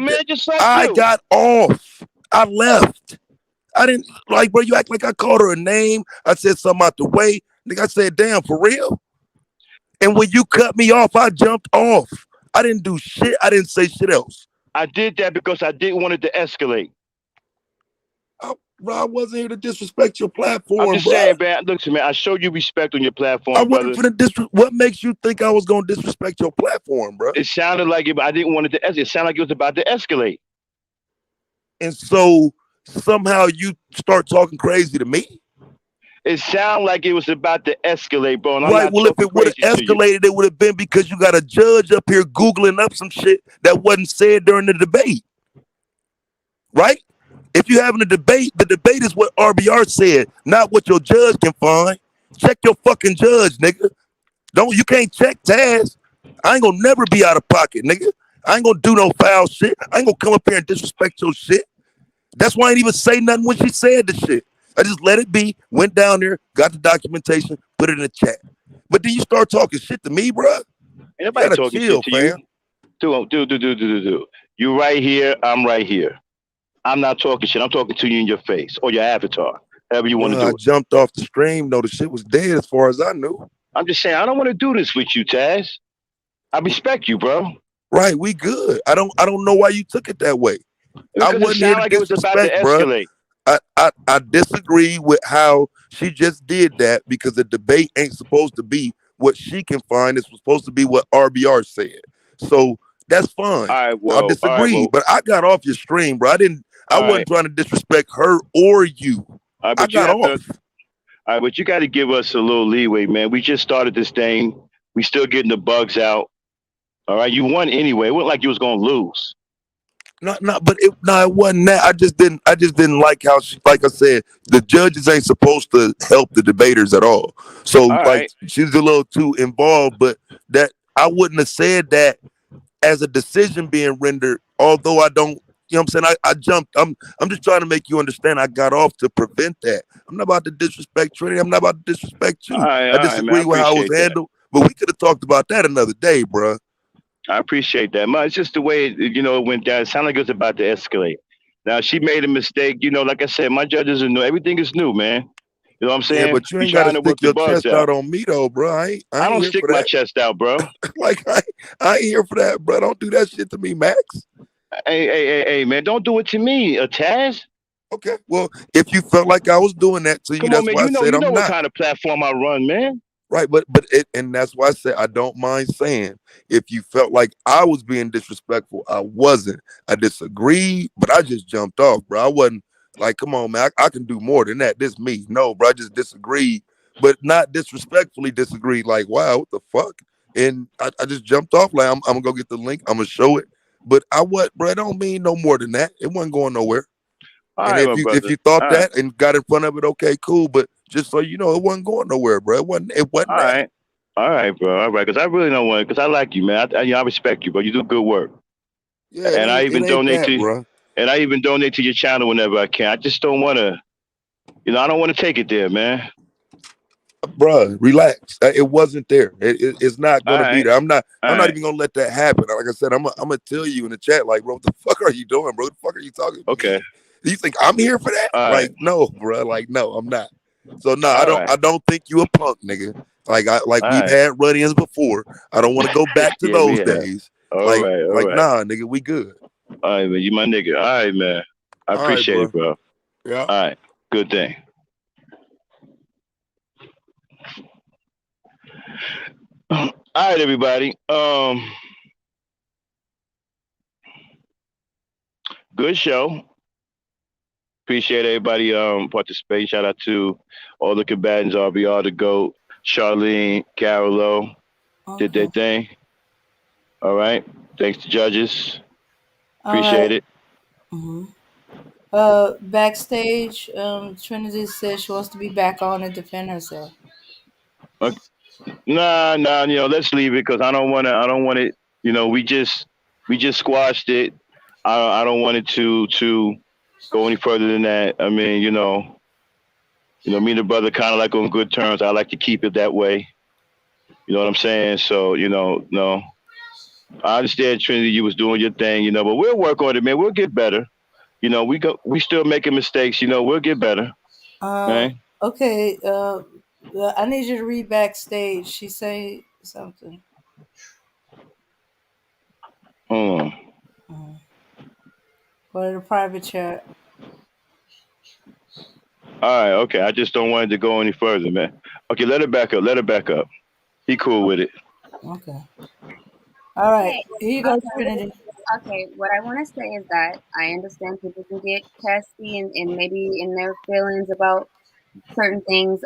I got off. I left. I didn't, like, bro, you act like I called her a name. I said something out the way. Nigga, I said, damn, for real? And when you cut me off, I jumped off. I didn't do shit. I didn't say shit else. I did that because I didn't want it to escalate. Bro, I wasn't here to disrespect your platform, I'm just saying, man. Look to me. I showed you respect on your platform, I wasn't finna what makes you think I was gonna disrespect your platform, bro? It sounded like it, but I didn't want it to escalate. It sounded like it was about to escalate. And so somehow you start talking crazy to me? It sounded like it was about to escalate, bro. And right, well, if it would have escalated, it would have been because you got a judge up here Googling up some shit that wasn't said during the debate. Right? If you're having a debate, the debate is what RBR said, not what your judge can find. Check your fucking judge, nigga. You can't check Taz. I ain't gonna never be out of pocket, nigga. I ain't gonna do no foul shit. I ain't gonna come up here and disrespect your shit. That's why I ain't even say nothing when she said the shit. I just let it be, went down there, got the documentation, put it in the chat. But then you start talking shit to me, bro. Ain't nobody talking shit to you. Do. You right here, I'm right here. I'm not talking shit. I'm talking to you in your face or your avatar, however you want to do it. I jumped off the stream. No, the shit was dead as far as I knew. I'm just saying, I don't want to do this with you, Taz. I respect you, bro. Right, we good. I don't know why you took it that way. Because I wasn't here to disrespect, bro. I disagree with how she just did that because the debate ain't supposed to be what she can find. It's supposed to be what RBR said. So that's fine. I disagree, but I got off your stream, bro. I wasn't trying to disrespect her or you. I got off. All right, but you got to give us a little leeway, man. We just started this thing. We still getting the bugs out. All right, you won anyway. It wasn't like you was gonna lose. it wasn't that. I just didn't like how she, like I said, the judges ain't supposed to help the debaters at all. So All like right. she's a little too involved, but that I wouldn't have said that as a decision being rendered, although I don't, you know what I'm saying? I jumped. I'm just trying to make you understand I got off to prevent that. I'm not about to disrespect Trinity. I'm not about to disrespect you. I All right, man. I disagree with how it was appreciate that. handled, but we could have talked about that another day, bruh. I appreciate that. It's just the way it went down. It sounded like it was about to escalate. Now she made a mistake. Like I said, my judges are new. Everything is new, man. You know what I'm Yeah, saying? but you We ain't got to trying to work stick the your bugs chest out. out on me though, bro. I I ain't don't here stick for my that. chest out, bro. Like I ain't here for that, bro. Don't do that shit to me, Max. Hey, man! Don't do it to me, Taz. Okay, well, if you felt like I was doing that to you, Come on, that's man. why I said You know I'm what not. kind of platform I run, man. Right, but and that's why I said I don't mind saying if you felt like I was being disrespectful, I wasn't. I disagreed, but I just jumped off, bro. I wasn't like, come on, man, I can do more than that. This me, no, bro. I just disagreed, but not disrespectfully disagreed. Like, wow, what the fuck? And I just jumped off. Like, I'm gonna go get the link. I'm gonna show it, but bro. It don't mean no more than that. It wasn't going nowhere. All And right, if my you brother. thought All right, that and got in front of it, okay, cool. But just so you know, it wasn't going nowhere, bro. It wasn't all that. right, all right, bro. All right, because I really don't want. Because I like you, man. I respect you, bro. You do good work, Yeah, and I it even ain't donate that, to. bro. And I even donate to your channel whenever I can. I just don't want to. I don't want to take it there, man. Bruh, relax. It wasn't there. It's not All gonna be right, there. I'm not. all I'm not right, even gonna let that happen. Like I said, I'm gonna tell you in the chat, like, bro, what the fuck are you doing, bro? What the fuck are you talking to okay, me? You think I'm here for that? all right, Like, no, bro. Like, no, I'm not. So no, all right, I don't think you a punk, nigga. Like all we've right. had run-ins before. I don't want to go back to Yeah, we those have. days. All right, all right, Nah, nigga, we good. all right, man. You my nigga. All right, man. I All right, appreciate bro. it, bro. Yeah. All right, good thing. All right, everybody. Good show. Appreciate everybody participating. Shout out to all the combatants, RBR, the GOAT, Charlene, Carol Lowe, did their thing. All right. Thanks to judges. All Appreciate right. it. Backstage, Trinity says she wants to be back on and defend herself. Okay. Nah, let's leave it because I don't want it. We just squashed it. I don't want it to go any further than that. I mean, me and the brother kind of like on good terms. I like to keep it that way. You know what I'm saying? So, no. I understand Trinity, you was doing your thing, but we'll work on it, man. We'll get better. We still making mistakes, we'll get better. Right? Okay. I need you to read backstage. She say something. Hold on. Go to the private chat. All right, okay. I just don't want it to go any further, man. Okay, let it back up. Let it back up. He cool with it. Okay. All right. Okay. Here you go, Okay. Trinity. Okay. What I want to say is that I understand people can get testy and maybe in their feelings about certain things.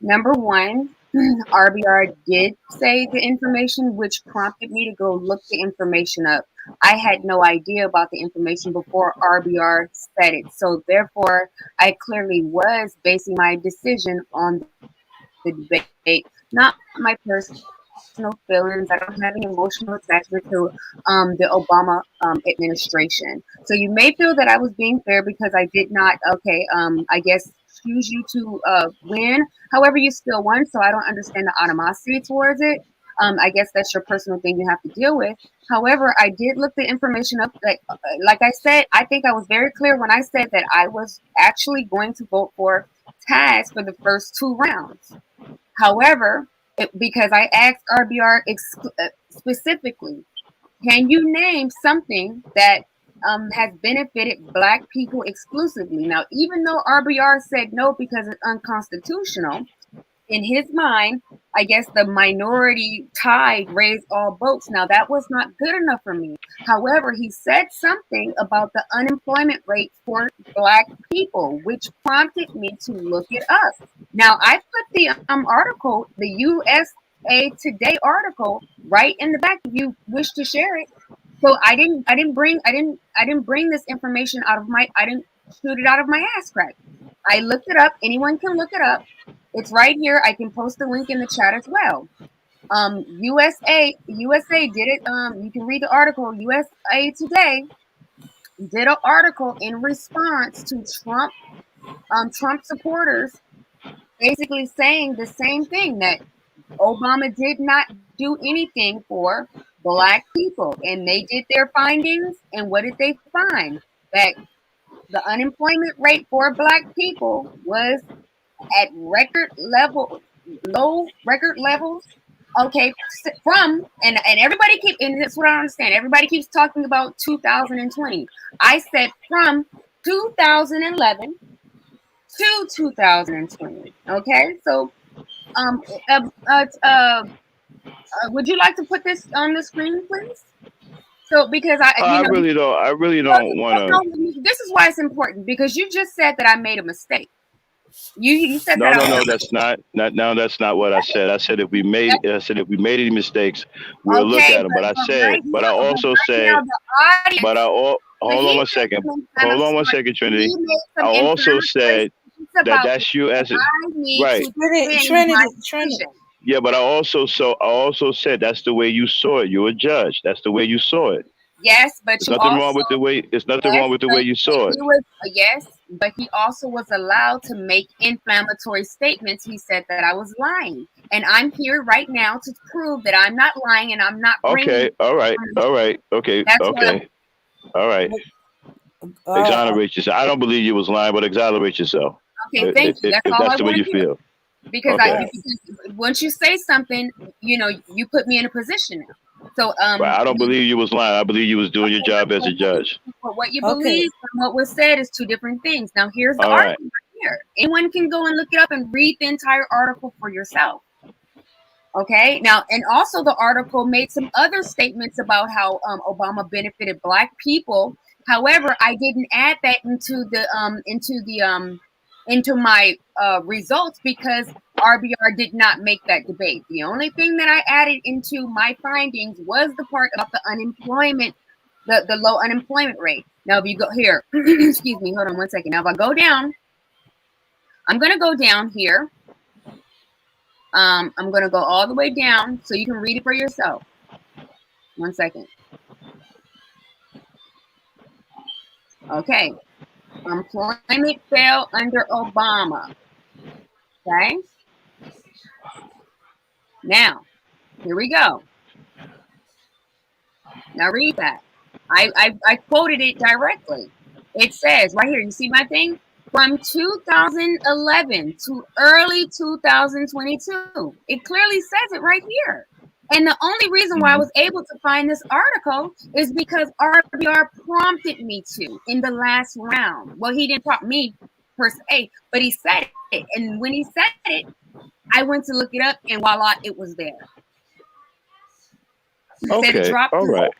Number one, RBR did say the information, which prompted me to go look the information up. I had no idea about the information before RBR said it. So therefore, I clearly was basing my decision on the debate, not my personal feelings. I don't have any emotional attachment to the Obama administration. So you may feel that I was being fair because I did not, I guess, choose you to win. However, you still won, so I don't understand the animosity towards it. I guess that's your personal thing you have to deal with. However, I did look the information up. Like I said, I think I was very clear when I said that I was actually going to vote for Taz for the first two rounds. However, because I asked RBR specifically, can you name something that has benefited Black people exclusively? Now, even though RBR said no because it's unconstitutional, in his mind, I guess the minority tide raised all boats. Now, that was not good enough for me. However, he said something about the unemployment rate for Black people, which prompted me to look it up. Now, I put the article, the USA Today article, right in the back if you wish to share it. So I didn't bring this information out of my, I didn't shoot it out of my ass crack. I looked it up. Anyone can look it up. It's right here. I can post the link in the chat as well. USA did it. You can read the article. USA Today did an article in response to Trump supporters basically saying the same thing, that Obama did not do anything for Black people, and they did their findings. And what did they find? That the unemployment rate for Black people was at low record levels. Okay, from and everybody keep, and that's what I understand. Everybody keeps talking about 2020. I said from 2011 to 2020. Okay, so would you like to put this on the screen, please? So because I really don't want to. This is why it's important, because you just said that I made a mistake. You said No, that. no, that's not what I said. I said if we made any mistakes, we'll look at them. But I also said, hold on one second, Trinity. I also said that's you as a right. Trinity. Yeah, but I also said that's the way you saw it. You're a judge. That's the way you saw it. Yes, but there's nothing wrong with the way you saw it. Yes, but he also was allowed to make inflammatory statements. He said that I was lying, and I'm here right now to prove that I'm not lying, and I'm not. Okay, all right, okay. Exonerate yourself. I don't believe you was lying, but exonerate yourself. Okay, thank you. That's all that's I the way want you to feel. Because okay. Once you say something, you put me in a position now. So I don't believe you was lying. I believe you was doing your job as a judge. But what you believe and what was said is two different things. Now here's the article right here. Anyone can go and look it up and read the entire article for yourself. Okay. Now, and also the article made some other statements about how Obama benefited Black people. However, I didn't add that into my results because RBR did not make that debate. The only thing that I added into my findings was the part about the unemployment, the low unemployment rate. Now, if you go here, excuse me, hold on one second. Now, if I go down, I'm going to go down here. I'm going to go all the way down so you can read it for yourself. 1 second. Okay. Employment fell under Obama. Okay. Now, here we go. Now read that. I quoted it directly. It says right here, you see my thing? From 2011 to early 2022. It clearly says it right here. And the only reason why I was able to find this article is because RBR prompted me to in the last round. Well, he didn't prompt me per se, but he said it. And when he said it, I went to look it up, and voila, it was there. Okay. All right.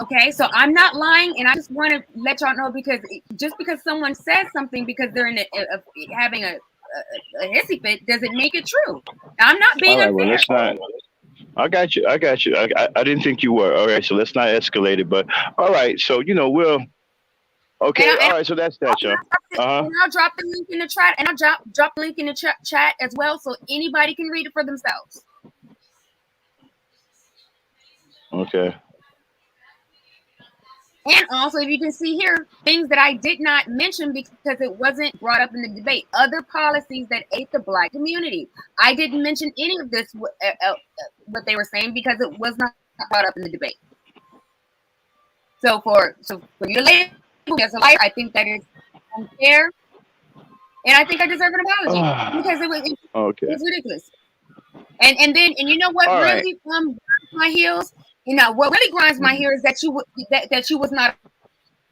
Okay, so I'm not lying, and I just want to let y'all know, because just because someone says something because they're in having a hissy fit doesn't make it true. I'm not being unfair. Well, let's not. I got you. I didn't think you were. All right, so let's not escalate it. But all right, so we'll. Okay, all right, so that's that, y'all. And I'll drop the link in the chat, and I'll drop the link in the chat as well, so anybody can read it for themselves. Okay. And also, if you can see here, things that I did not mention because it wasn't brought up in the debate. Other policies that ate the Black community. I didn't mention any of this, what they were saying, because it was not brought up in the debate. So for you to label me as a liar, I think that is unfair. And I think I deserve an apology because it was ridiculous. And you know what really grinds my heels? What really grinds my heels is that you was not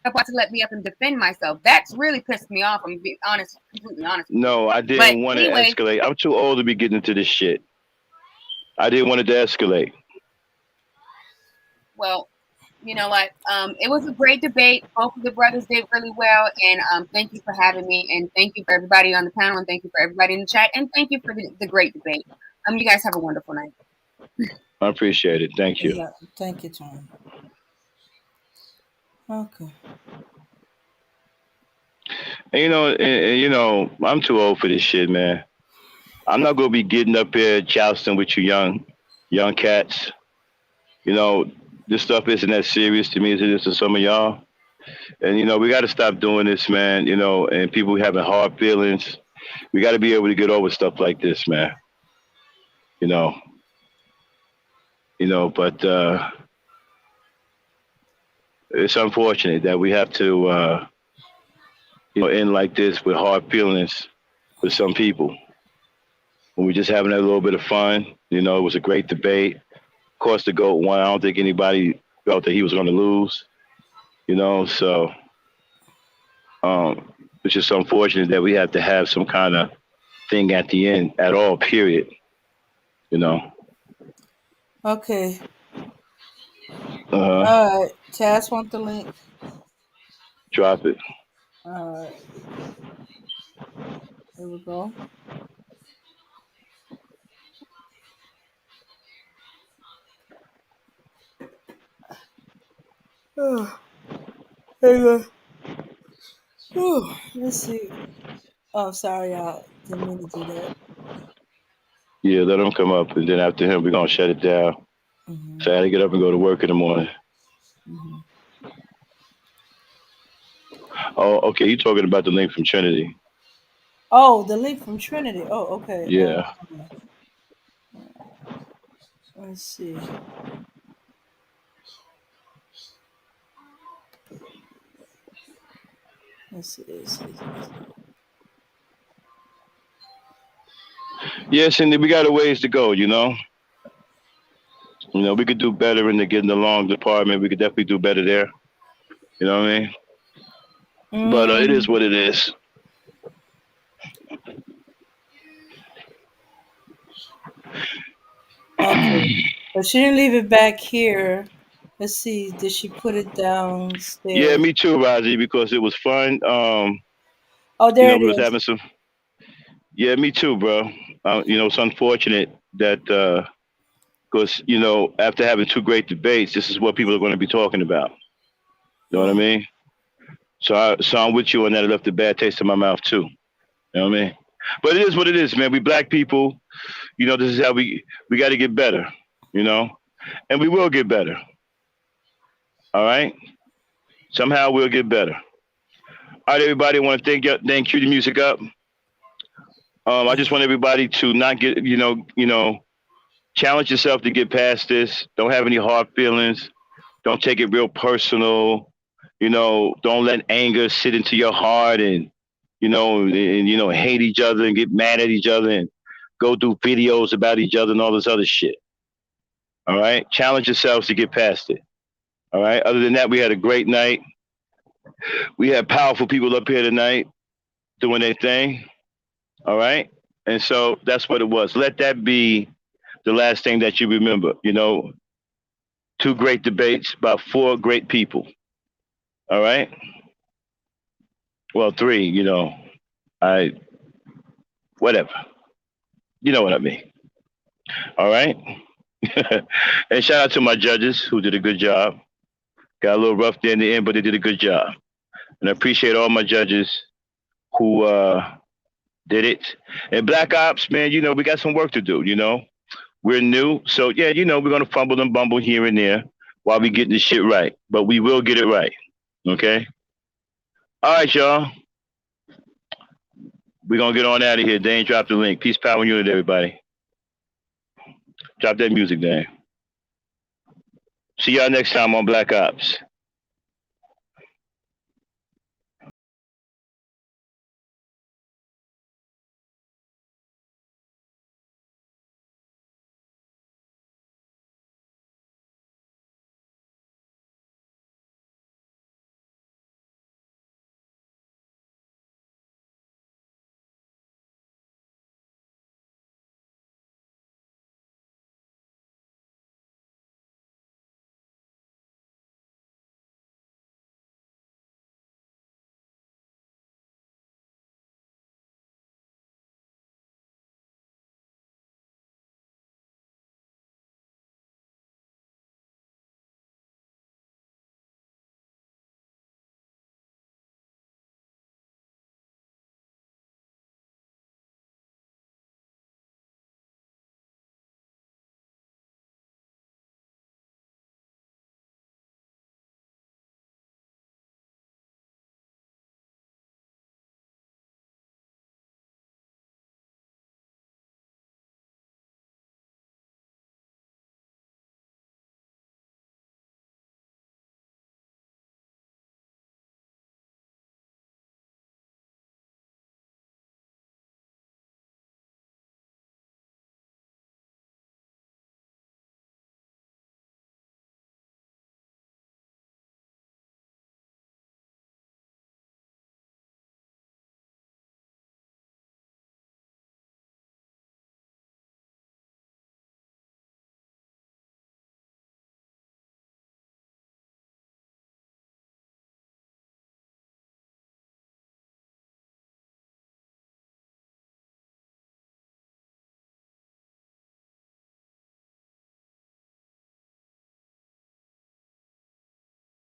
about to let me up and defend myself. That's really pissed me off. I'm being honest, completely honest. No, I didn't want to escalate. I'm too old to be getting into this shit. I didn't want it to escalate. Well, you know what? It was a great debate. Both of the brothers did really well, and thank you for having me, and thank you for everybody on the panel, and thank you for everybody in the chat, and thank you for the great debate. You guys have a wonderful night. I appreciate it. Thank you. Yeah, thank you, Tom. Okay. And you know, I'm too old for this shit, man. I'm not gonna be getting up here jousting with you young cats. You know, this stuff isn't as serious to me as it is to some of y'all. And you know, we got to stop doing this, man. You know, and people having hard feelings. We got to be able to get over stuff like this, man. You know, but it's unfortunate that we have to, end like this with hard feelings with some people. When we're just having a little bit of fun, you know, it was a great debate. Of course, the GOAT won. I don't think anybody felt that he was going to lose. You know, so it's just unfortunate that we have to have some kind of thing at the end at all. Period. You know. Okay. Uh-huh. All right. Taz want the link. Drop it. All right. Here we go. Oh, there you go. Whew, let's see. Oh, sorry, y'all. Didn't mean to do that. Yeah, let him come up, and then after him, we're gonna shut it down. So I had to get up and go to work in the morning. Oh, okay. You talking about the link from Trinity? Oh, the link from Trinity. Oh, okay. Yeah. Let's see. Let's see. Yes, and we got a ways to go. You know, we could do better in the getting along department. We could definitely do better there. You know what I mean? But it is what it is. Okay. But she didn't leave it back here. Let's see. Did she put it downstairs? Yeah, me too, Raji, because it was fun. Oh, there it we was is. having some. Yeah, me too, bro. It's unfortunate that because after having two great debates, this is what people are going to be talking about. You know what I mean? So I'm with you on that. It left a bad taste in my mouth too. You know what I mean? But it is what it is, man. We black people, this is how we got to get better, and we will get better. All right? Somehow we'll get better. All right, everybody. I want to thank cue the music up. I just want everybody to not get, challenge yourself to get past this. Don't have any hard feelings. Don't take it real personal. Don't let anger sit into your heart and hate each other and get mad at each other and go do videos about each other and all this other shit. All right? Challenge yourselves to get past it. All right? Other than that, we had a great night. We had powerful people up here tonight doing their thing. All right? And so that's what it was. Let that be the last thing that you remember. Two great debates by four great people. All right? Well, three, whatever. You know what I mean. All right? And shout out to my judges who did a good job. Got a little rough there in the end, but they did a good job. And I appreciate all my judges who did it. And Black Ops, man, we got some work to do, We're new. So, yeah, we're going to fumble and bumble here and there while we get this shit right. But we will get it right. Okay? All right, y'all. We're going to get on out of here. Dane, drop the link. Peace, power, and unity, everybody. Drop that music, Dane. See y'all next time on Black Ops.